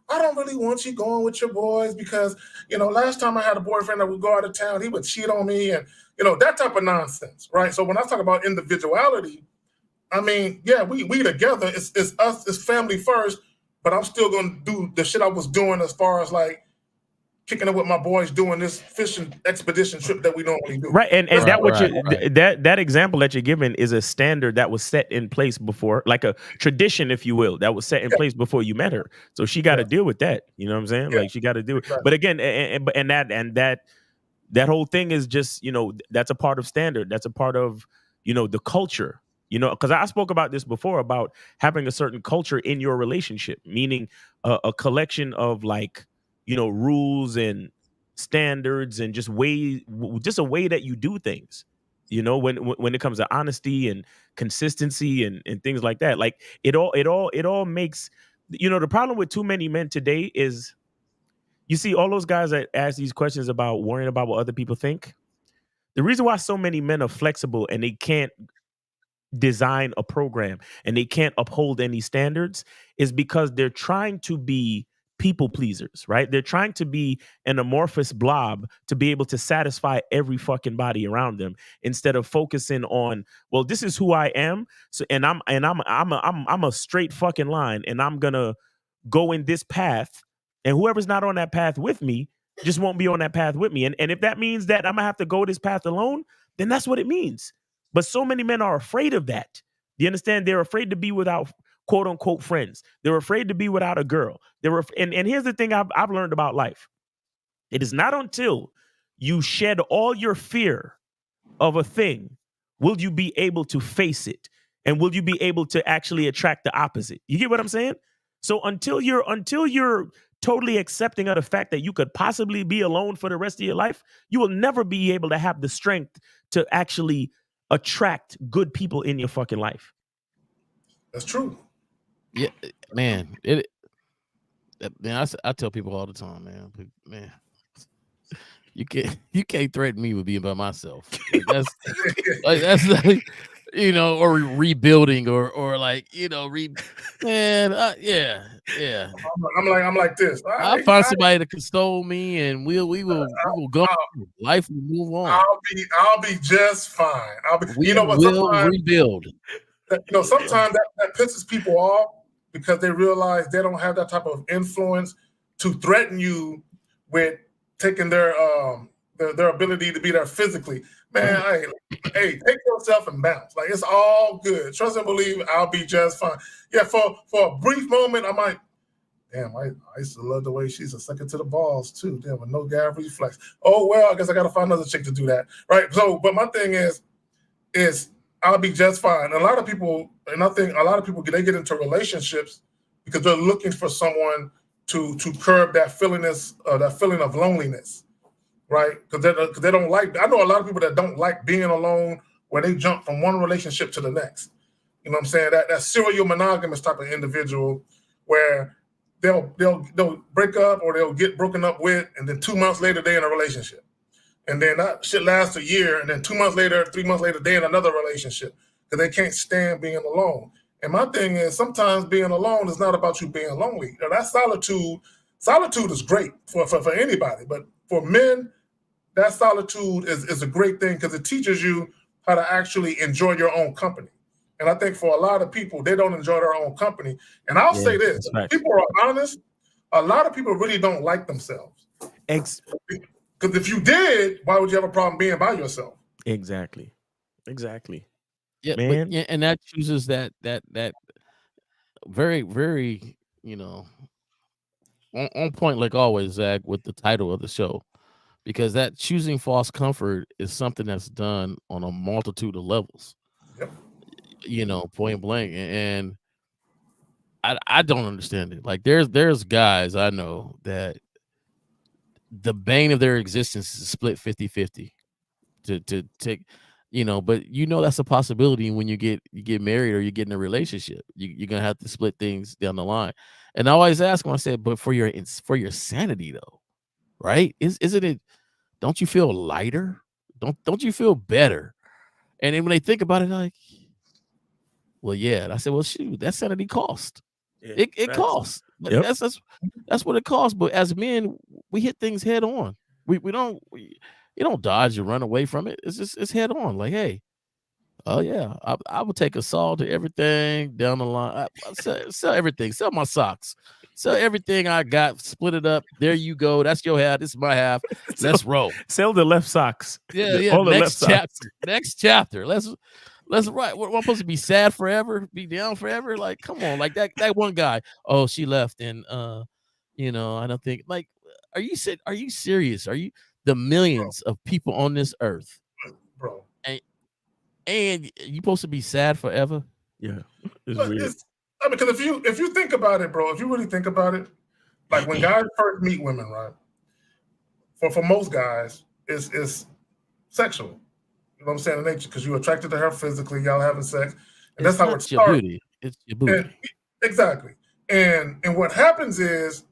I don't really want you going with your boys because, you know, last time I had a boyfriend that would go out of town, he would cheat on me and, you know, that type of nonsense, right? So when I talk about individuality, I mean, yeah, we together, it's us, it's family first, but I'm still going to do the shit I was doing as far as like kicking it with my boys doing this fishing expedition trip that we normally do. Right. And that example that you're giving is a standard that was set in place before, like a tradition, if you will, that was set in place before you met her. So she got to deal with that. You know what I'm saying? Like she got to do it. Right. But again, and that whole thing is just, you know, that's a part of standard. That's a part of, you know, the culture. You know, because I spoke about this before about having a certain culture in your relationship, meaning a collection of like, you know, rules and standards and just a way that you do things, you know, when it comes to honesty and consistency and things like that. Like it all makes the problem with too many men today is, you see all those guys that ask these questions about worrying about what other people think. The reason why so many men are flexible and they can't design a program and they can't uphold any standards is because they're trying to be people pleasers, right? They're trying to be an amorphous blob to be able to satisfy every fucking body around them instead of focusing on, well, this is who I am. So, and I'm a straight fucking line, and I'm gonna go in this path, and whoever's not on that path with me just won't be on that path with me. And if that means that I'm gonna have to go this path alone, then that's what it means. But so many men are afraid of that. Do you understand? They're afraid to be without quote unquote friends. They're afraid to be without a girl. And here's the thing I've learned about life. It is not until you shed all your fear of a thing will you be able to face it, and will you be able to actually attract the opposite. You get what I'm saying? So until you're totally accepting of the fact that you could possibly be alone for the rest of your life, you will never be able to have the strength to actually attract good people in your fucking life. That's true. Yeah, man. Man, I tell people all the time, man, you can't threaten me with being by myself. That's like, or rebuilding or like, man, yeah. I'm like this. I'll find somebody that can console me, and we will go. Life will move on. I'll be just fine. We will rebuild. Sometimes that pisses people off because they realize they don't have that type of influence to threaten you with taking their ability to be there physically. Man, hey, take yourself and bounce. Like, it's all good. Trust and believe I'll be just fine. Yeah, for a brief moment, I might, damn, I used to love the way she's a second to the balls too. Damn, with no gab reflex. Oh, well, I guess I got to find another chick to do that. Right? So, but my thing is I'll be just fine. And a lot of people, they get into relationships because they're looking for someone to curb that feeling of loneliness, right? Because they don't like. I know a lot of people that don't like being alone, where they jump from one relationship to the next. You know what I'm saying? That serial monogamous type of individual, where they'll break up or they'll get broken up with, and then 2 months later they're in a relationship. And then that shit lasts a year, and then 2 months later, 3 months later, they're in another relationship because they can't stand being alone. And my thing is, sometimes being alone is not about you being lonely. That solitude is great for anybody, but for men, that solitude is a great thing because it teaches you how to actually enjoy your own company. And I think for a lot of people, they don't enjoy their own company. And I'll say this, if people are honest, a lot of people really don't like themselves. Because if you did, why would you have a problem being by yourself? Exactly. Yeah, man. But, and that chooses that very, very, on point, like always, Zach, with the title of the show, because that choosing false comfort is something that's done on a multitude of levels. Yep. Point blank, and I don't understand it. Like there's guys I know that the bane of their existence is split 50-50 to take, but that's a possibility when you get married or you get in a relationship. You're gonna have to split things down the line. And I always ask them, I said, but for your sanity though, right? Isn't it? Don't you feel lighter? Don't you feel better? And then when they think about it, like, well, yeah. And I said, well, shoot, that sanity cost. Yeah, it costs. Yep. That's what it costs. But as men, we hit things head on. You don't dodge or run away from it. It's head on. Like, hey, oh yeah, I would take a saw to everything down the line. I sell everything. Sell my socks. Sell everything I got. Split it up. There you go. That's your half. This is my half. Let's roll. Sell the left socks. Yeah. All the left socks. Next chapter. Let's write. We're supposed to be sad forever, be down forever. Like, come on, like that one guy. Oh, she left, and I don't think. Like, are you serious? Are you the millions of people on this earth, bro? And you supposed to be sad forever? Yeah, because if you think about it, bro, if you really think about it, like when guys first meet women, right? For most guys, it's sexual. You know what I'm saying? In nature, because you're attracted to her physically, y'all having sex, and that's how it starts. It's your booty. Exactly. And what happens is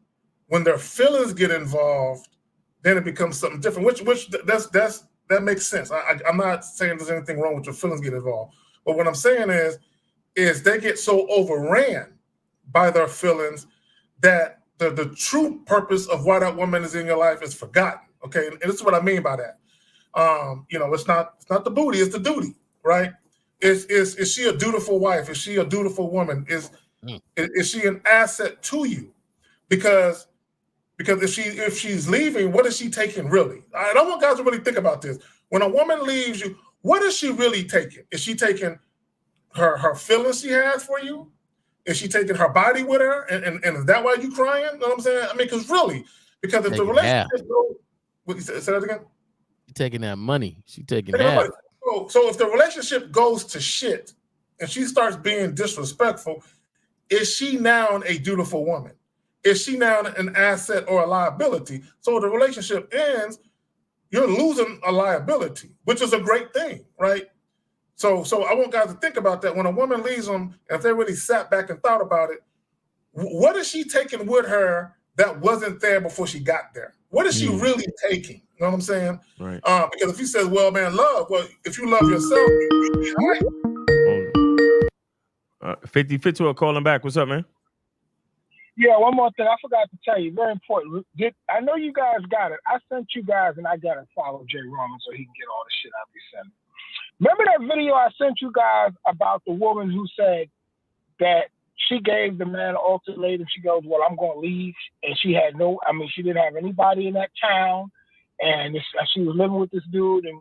when their feelings get involved, then it becomes something different. That makes sense. I'm not saying there's anything wrong with your feelings getting involved, but what I'm saying is they get so overran by their feelings that the true purpose of why that woman is in your life is forgotten. Okay, and this is what I mean by that. It's not the booty, it's the duty, right? Is she a dutiful wife? Is she a dutiful woman? Is she an asset to you? Because if she's leaving, what is she taking really? I don't want guys to really think about this. When a woman leaves you, what is she really taking? Is she taking her feelings she has for you? Is she taking her body with her? And is that why you crying? You know what I'm saying? I mean, because if the relationship goes, say that again? She taking that money. She taking half. So if the relationship goes to shit and she starts being disrespectful, is she now a dutiful woman? Is she now an asset or a liability? So if the relationship ends, you're losing a liability, which is a great thing, right? So I want guys to think about that. When a woman leaves them, and if they really sat back and thought about it, what is she taking with her that wasn't there before she got there? What is she really taking? You know what I'm saying? Right. Because if he says, well, man, love, well, if you love yourself, you'll be all right. 50 Fitzgerald calling back. What's up, man? Yeah, one more thing. I forgot to tell you, very important. I know you guys got it. I sent you guys, and I got to follow Jay Roman so he can get all the shit I be sending. Remember that video I sent you guys about the woman who said that she gave the man an ultimatum. She goes, well, I'm going to leave. And she didn't have anybody in that town. And she was living with this dude. And,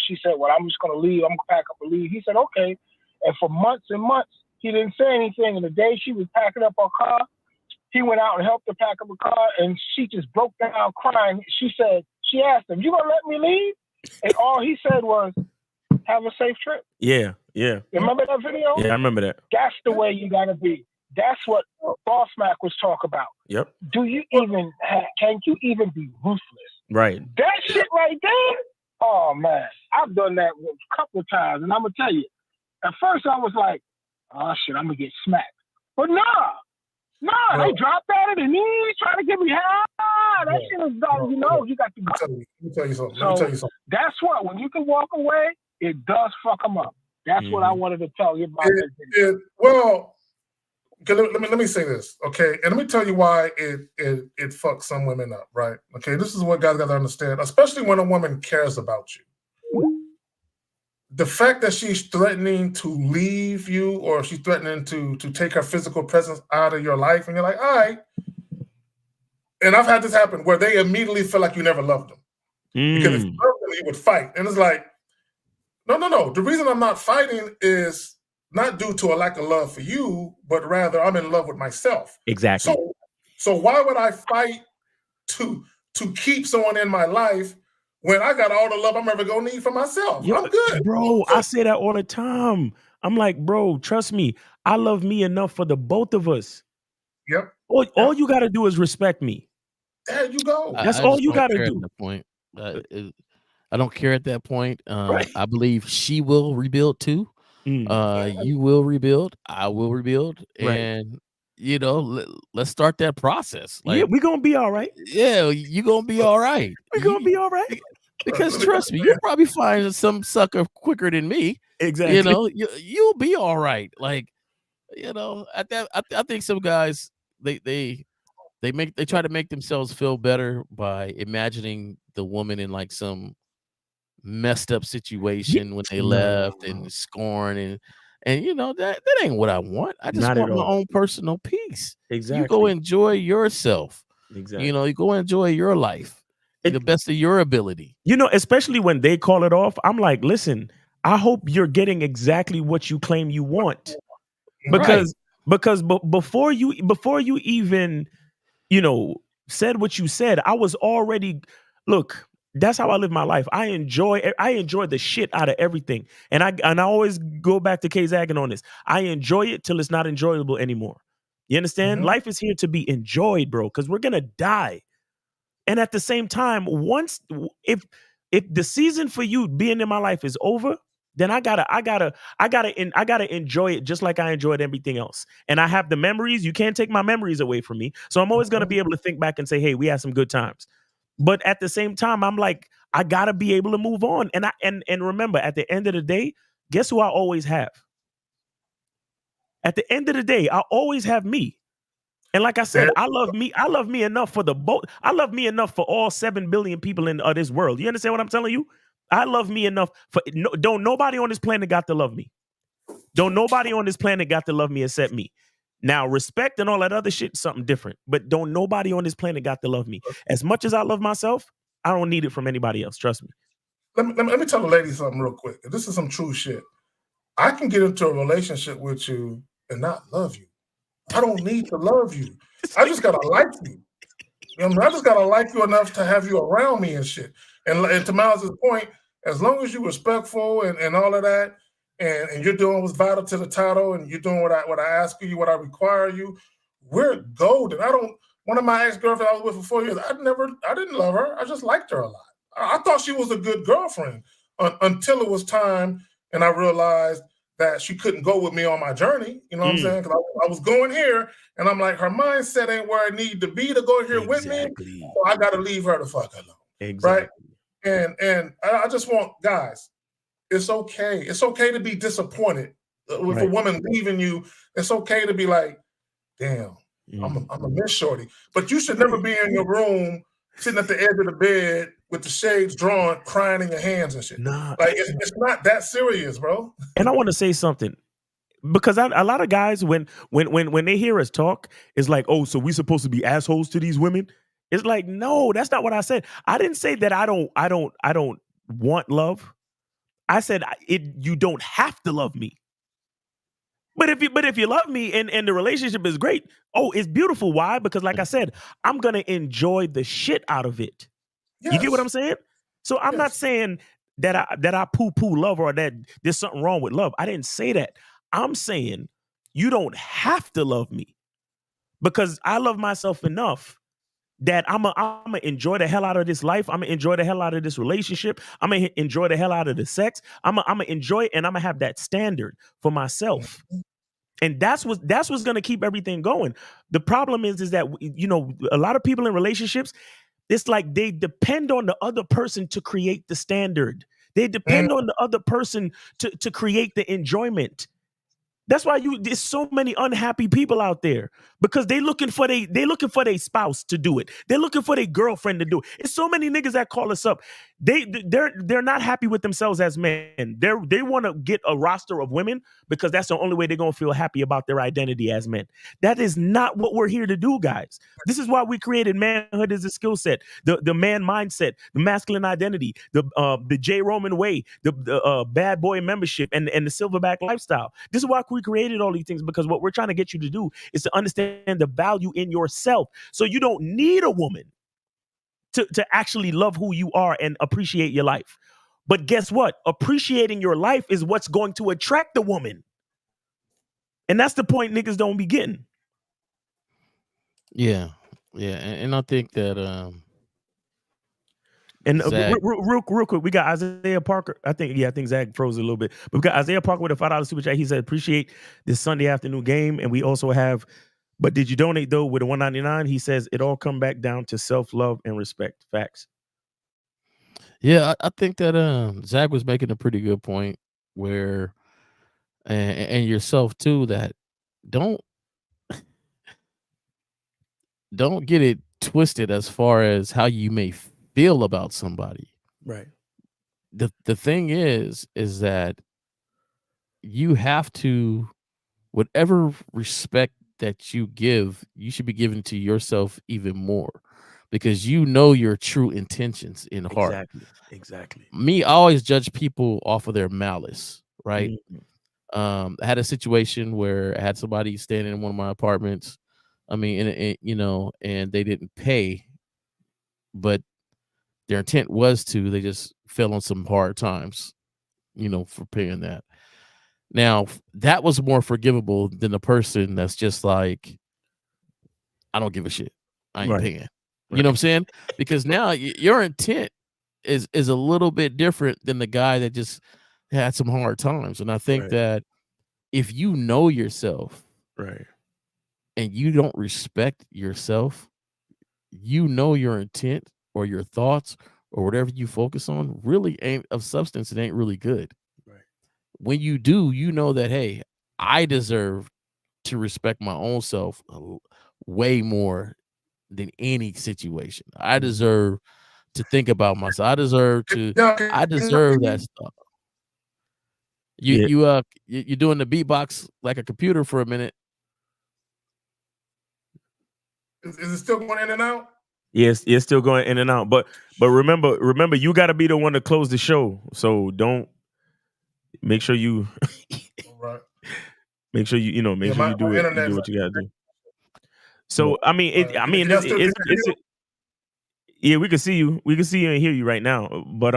she said, well, I'm just going to leave. I'm going to pack up and leave. He said, okay. And for months and months, he didn't say anything. And the day she was packing up her car, he went out and helped her pack up her car. And she just broke down crying. She asked him, you going to let me leave? And all he said was, have a safe trip. Yeah. Remember that video? Yeah, I remember that. That's the way you gotta be. That's what Boss Mac was talking about. Yep. Can you even be ruthless? Right. That shit right there. Oh man, I've done that a couple of times, and I'm gonna tell you. At first, I was like, "Oh shit, I'm gonna get smacked," but they dropped at it, and he trying to give me that shit is done. You got to go. Let me tell you something. That's what when you can walk away. It does fuck them up. That's what I wanted to tell you about. Well, okay, let me say this, okay? And let me tell you why it fucks some women up, right? Okay, this is what guys got to understand, especially when a woman cares about you. The fact that she's threatening to leave you or she's threatening to take her physical presence out of your life, and you're like, all right. And I've had this happen where they immediately feel like you never loved them. Because if you loved them, you would fight. And it's like, no. The reason I'm not fighting is not due to a lack of love for you, but rather I'm in love with myself. Exactly. So why would I fight to keep someone in my life when I got all the love I'm ever gonna need for myself? I'm good, bro. I say that all the time. I'm like, bro, trust me. I love me enough for the both of us. Yep. All you got to do is respect me. There you go. That's all you got to do. At that point. I don't care at that point. I believe she will rebuild too. You will rebuild. I will rebuild. Right. And, let's start that process. Like, we're going to be all right. Yeah, you're going to be all right. We're going to be all right. Because trust me, you'll probably find some sucker quicker than me. Exactly. You'll be all right. Like, I think some guys, they try to make themselves feel better by imagining the woman in like some messed up situation when they left and scorn and that ain't what I want. I just want my own personal peace. Exactly. You go enjoy yourself. Exactly. You go enjoy your life the best of your ability. Especially when they call it off, I'm like, listen, I hope you're getting exactly what you claim you want. Because before you even said what you said, I was already look. That's how I live my life. I enjoy the shit out of everything, and I always go back to K-Zagging on this. I enjoy it till it's not enjoyable anymore. You understand? Mm-hmm. Life is here to be enjoyed, bro, because we're gonna die. And at the same time, if the season for you being in my life is over, then I gotta enjoy it just like I enjoyed everything else. And I have the memories. You can't take my memories away from me. So I'm always gonna be able to think back and say, hey, we had some good times. But at the same time, I'm like, I gotta be able to move on. And remember, at the end of the day, guess who I always have? At the end of the day, I always have me. And like I said, I love me. I love me enough for the both. I love me enough for all 7 billion people in this world. You understand what I'm telling you? I love me enough for don't nobody on this planet got to love me. Don't nobody on this planet got to love me except me. Now, respect and all that other shit is something different. But don't nobody on this planet got to love me. As much as I love myself, I don't need it from anybody else. Trust me. Let me tell the lady something real quick. This is some true shit. I can get into a relationship with you and not love you. I don't need to love you. I just gotta like you. I just gotta like you enough to have you around me and shit. And to Miles' point, as long as you're respectful and all of that, and you're doing what's vital to the title, and you're doing what I ask you, what I require you, we're golden. One of my ex-girlfriends I was with for 4 years, I didn't love her. I just liked her a lot. I thought she was a good girlfriend until it was time, and I realized that she couldn't go with me on my journey. You know what I'm saying? Because I was going here, and I'm like, her mindset ain't where I need to be to go here with me. So I got to leave her the fuck alone. Exactly. Right? And I just want, guys, it's okay. It's okay to be disappointed with a woman leaving you. It's okay to be like, damn, I'm a miss shorty. But you should never be in your room sitting at the edge of the bed with the shades drawn, crying in your hands and shit. Nah. Like, it's not that serious, bro. And I want to say something, because a lot of guys, when they hear us talk, it's like, oh, so we supposed to be assholes to these women? It's like, no, that's not what I said. I didn't say that I don't want love. I said you don't have to love me. But if you love me and the relationship is great, oh, it's beautiful. Why? Because like I said, I'm gonna enjoy the shit out of it. Yes. You get what I'm saying? So I'm not saying that I poo-poo love or that there's something wrong with love. I didn't say that. I'm saying you don't have to love me, because I love myself enough that I'm gonna enjoy the hell out of this life. I'm gonna enjoy the hell out of this relationship. I'm gonna enjoy the hell out of the sex. I'm gonna enjoy it, and I'm gonna have that standard for myself. And that's what's gonna keep everything going. The problem is that, you know, a lot of people in relationships, it's like they depend on the other person to create the standard. They depend on the other person to create the enjoyment. That's why there's so many unhappy people out there, because they looking for their spouse to do it. They're looking for their girlfriend to do it. It's so many niggas that call us up. They're not happy with themselves as men. They want to get a roster of women because that's the only way they're gonna feel happy about their identity as men. That is not what we're here to do, guys. This is why we created manhood as a skill set, the man mindset, the masculine identity, the J. Roman way, the bad boy membership, and the silverback lifestyle. This is why we created all these things, because what we're trying to get you to do is to understand the value in yourself, so you don't need a woman to actually love who you are and appreciate your life. But guess what? Appreciating your life is what's going to attract the woman. And that's the point niggas don't be getting. Yeah. And I think that real quick, we got Isaiah Parker. I think Zach froze a little bit. But we got Isaiah Parker with a $5 super chat. He said, appreciate this Sunday afternoon game. And we also have, but did you donate though with a $1.99? He says it all come back down to self-love and respect. Facts. Yeah, I think that Zach was making a pretty good point where, and yourself too, that don't get it twisted as far as how you may feel about somebody. Right. The thing is that you have to, whatever respect that you give, you should be giving to yourself even more, because you know your true intentions in heart. Exactly. Me, I always judge people off of their malice, right? Mm-hmm. I had a situation where I had somebody staying in one of my apartments. I mean, and they didn't pay, but their intent was to. They just fell on some hard times, for paying that. Now, that was more forgivable than the person that's just like, I don't give a shit. I ain't paying. You know what I'm saying? Because now your intent is a little bit different than the guy that just had some hard times. And I think Right. that if you know yourself, right, and you don't respect yourself, you know your intent or your thoughts or whatever you focus on really ain't of substance. It ain't really good. Right. When you do, you know that, hey, I deserve to respect my own self way more than any situation. I deserve to think about myself. I deserve that stuff. Yeah. You're doing the beatbox like a computer for a minute. Is it still going in and out? Yes, it's still going in and out. But remember, you got to be the one to close the show. So don't make sure you Right. make sure you make Yeah, sure my you do it. You internet do is what you got to do. So I mean, Y'all still it's yeah, we can see you. We can see you and hear you right now. But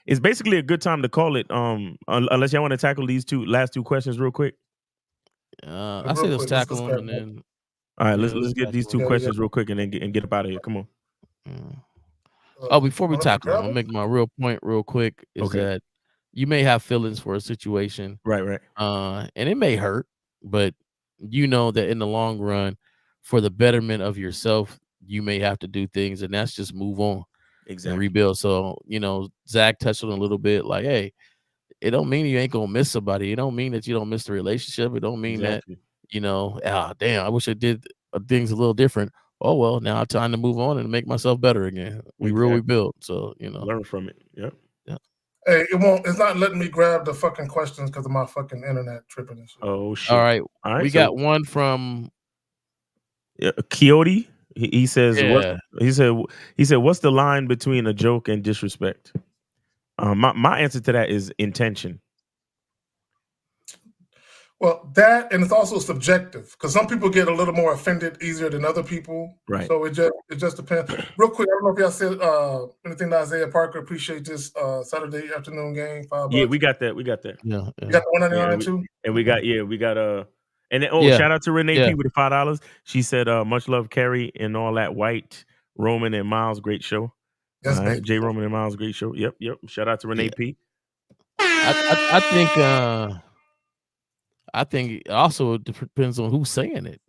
it's basically a good time to call it. Unless y'all want to tackle these last two questions real quick. I say let's tackle them and then. All right, let's get these two questions real quick and then get up out of here. Come on. Oh, before we tackle them, I'll make my real point real quick. Is that you may have feelings for a situation, right? And it may hurt, but you know that in the long run, for the betterment of yourself, you may have to do things, and that's just move on and rebuild. So Zach touched on a little bit, like, hey, it don't mean you ain't gonna miss somebody. It don't mean that you don't miss the relationship. It don't mean that damn, I wish I did things a little different. Oh well, now it's time to move on and make myself better again. We really build, so learn from it. Yep. Yeah. Hey, it's not letting me grab the fucking questions because of my fucking internet tripping and shit. Oh shit! All right, we so got one from Coyote. He says, Yeah. he said, what's the line between a joke and disrespect? My answer to that is intention. Well, that, and it's also subjective because some people get a little more offended easier than other people. Right. So it just depends. Real quick, I don't know if y'all said anything to Isaiah Parker. Appreciate this Saturday afternoon game. $5. Yeah, we got that. Yeah. You got the $199 too. And we got and then Yeah. shout out to Renee Yeah. P with the $5. She said, much love, Carrie, and all that white. Roman and Miles, great show. Yes, all right. baby. Jay Roman and Miles, great show. Yep. Shout out to Renee P. I think it also depends on who's saying it.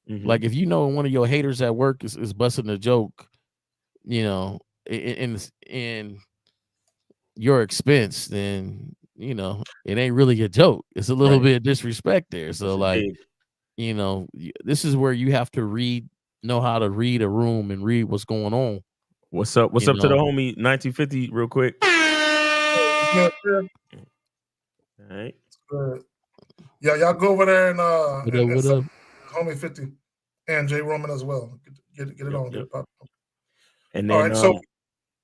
Mhm. Like if one of your haters at work is busting a joke, in your expense, then it ain't really a joke. It's a little bit of disrespect there. So this is where you have to know how to read a room and read what's going on. What's up? What's up to the homie 1950 real quick? All right. Good. Yeah, y'all go over there and What up? Homie 50 and Jay Roman as well. Get it on. Get it popping. And then, All right, so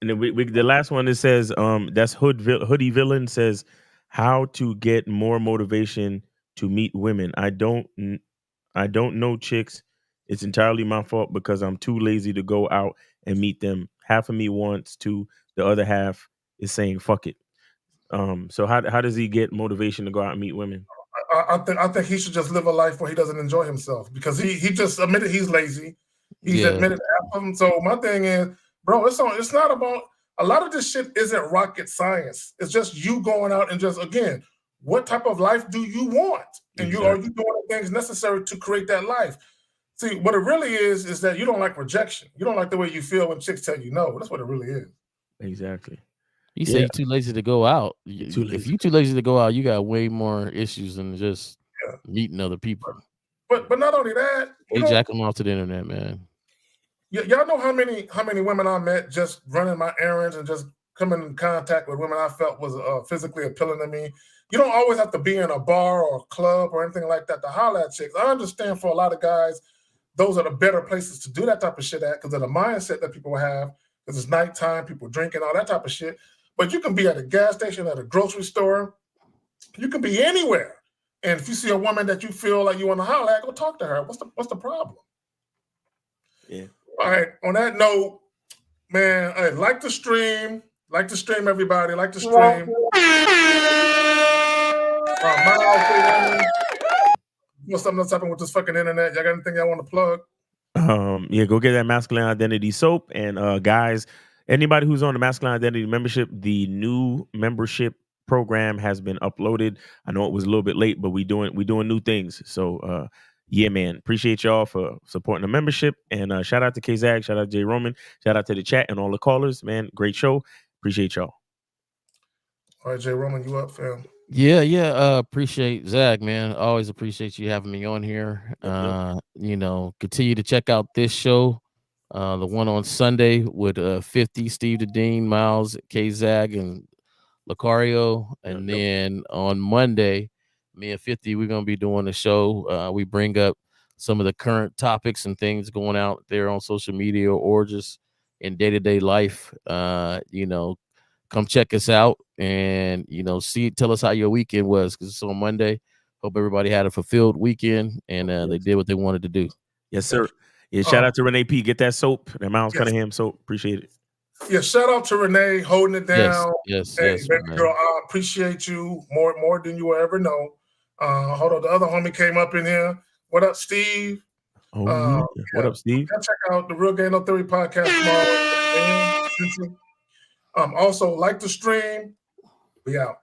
and then we the last one that says, that's Hoodie Villain says, how to get more motivation to meet women. I don't know chicks. It's entirely my fault because I'm too lazy to go out and meet them. Half of me wants to, the other half is saying fuck it. So how does he get motivation to go out and meet women? I think he should just live a life where he doesn't enjoy himself because he just admitted he's lazy. He's admitted half of them. So my thing is, bro, it's not about a lot of this shit isn't rocket science. It's just you going out and just again, what type of life do you want? And are you doing the things necessary to create that life? See, what it really is that you don't like rejection. You don't like the way you feel when chicks tell you no. That's what it really is. Exactly. You say you're too lazy to go out. If you're too lazy to go out, you got way more issues than just meeting other people. But not only that, jack them off to the internet, man. Y'all know how many women I met just running my errands and just coming in contact with women I felt was physically appealing to me. You don't always have to be in a bar or a club or anything like that to holler at chicks. I understand for a lot of guys, those are the better places to do that type of shit at because of the mindset that people have. Because it's nighttime, people drinking, all that type of shit. But you can be at a gas station, at a grocery store. You can be anywhere. And if you see a woman that you feel like you want to holler at, go talk to her. What's the problem? Yeah. All right. On that note, man, hey, like the stream, everybody. Like the stream. What's something that's happening with this fucking internet? Y'all got anything y'all want to plug? Go get that Masculine Identity soap. And guys, anybody who's on the Masculine Identity membership, the new membership program has been uploaded. I know it was a little bit late, but we doing new things. So yeah, man, appreciate y'all for supporting the membership, and shout out to K-Zag, shout out to Jay Roman, shout out to the chat and all the callers, man. Great show. Appreciate y'all. All right, Jay Roman, you up, fam? Yeah. Appreciate Zach, man. Always appreciate you having me on here. Continue to check out this show, the one on Sunday with 50, Steve the Dean, Miles, K-Zag, and Lucario, and then on Monday, me and 50, we're gonna be doing a show. We bring up some of the current topics and things going out there on social media or just in day-to-day life. Come check us out and tell us how your weekend was, because it's on Monday. Hope everybody had a fulfilled weekend and they did what they wanted to do. Yes, sir. Yeah, shout out to Renee P. Get that soap, that Miles Cunningham soap. Appreciate it. Yeah, shout out to Renee holding it down. Yes, hey, yes, baby girl, I appreciate you more than you will ever know. Hold on, the other homie came up in here. What up, Steve? What up, Steve? Check out the Real Game No Theory podcast tomorrow. Also, like the stream. We out.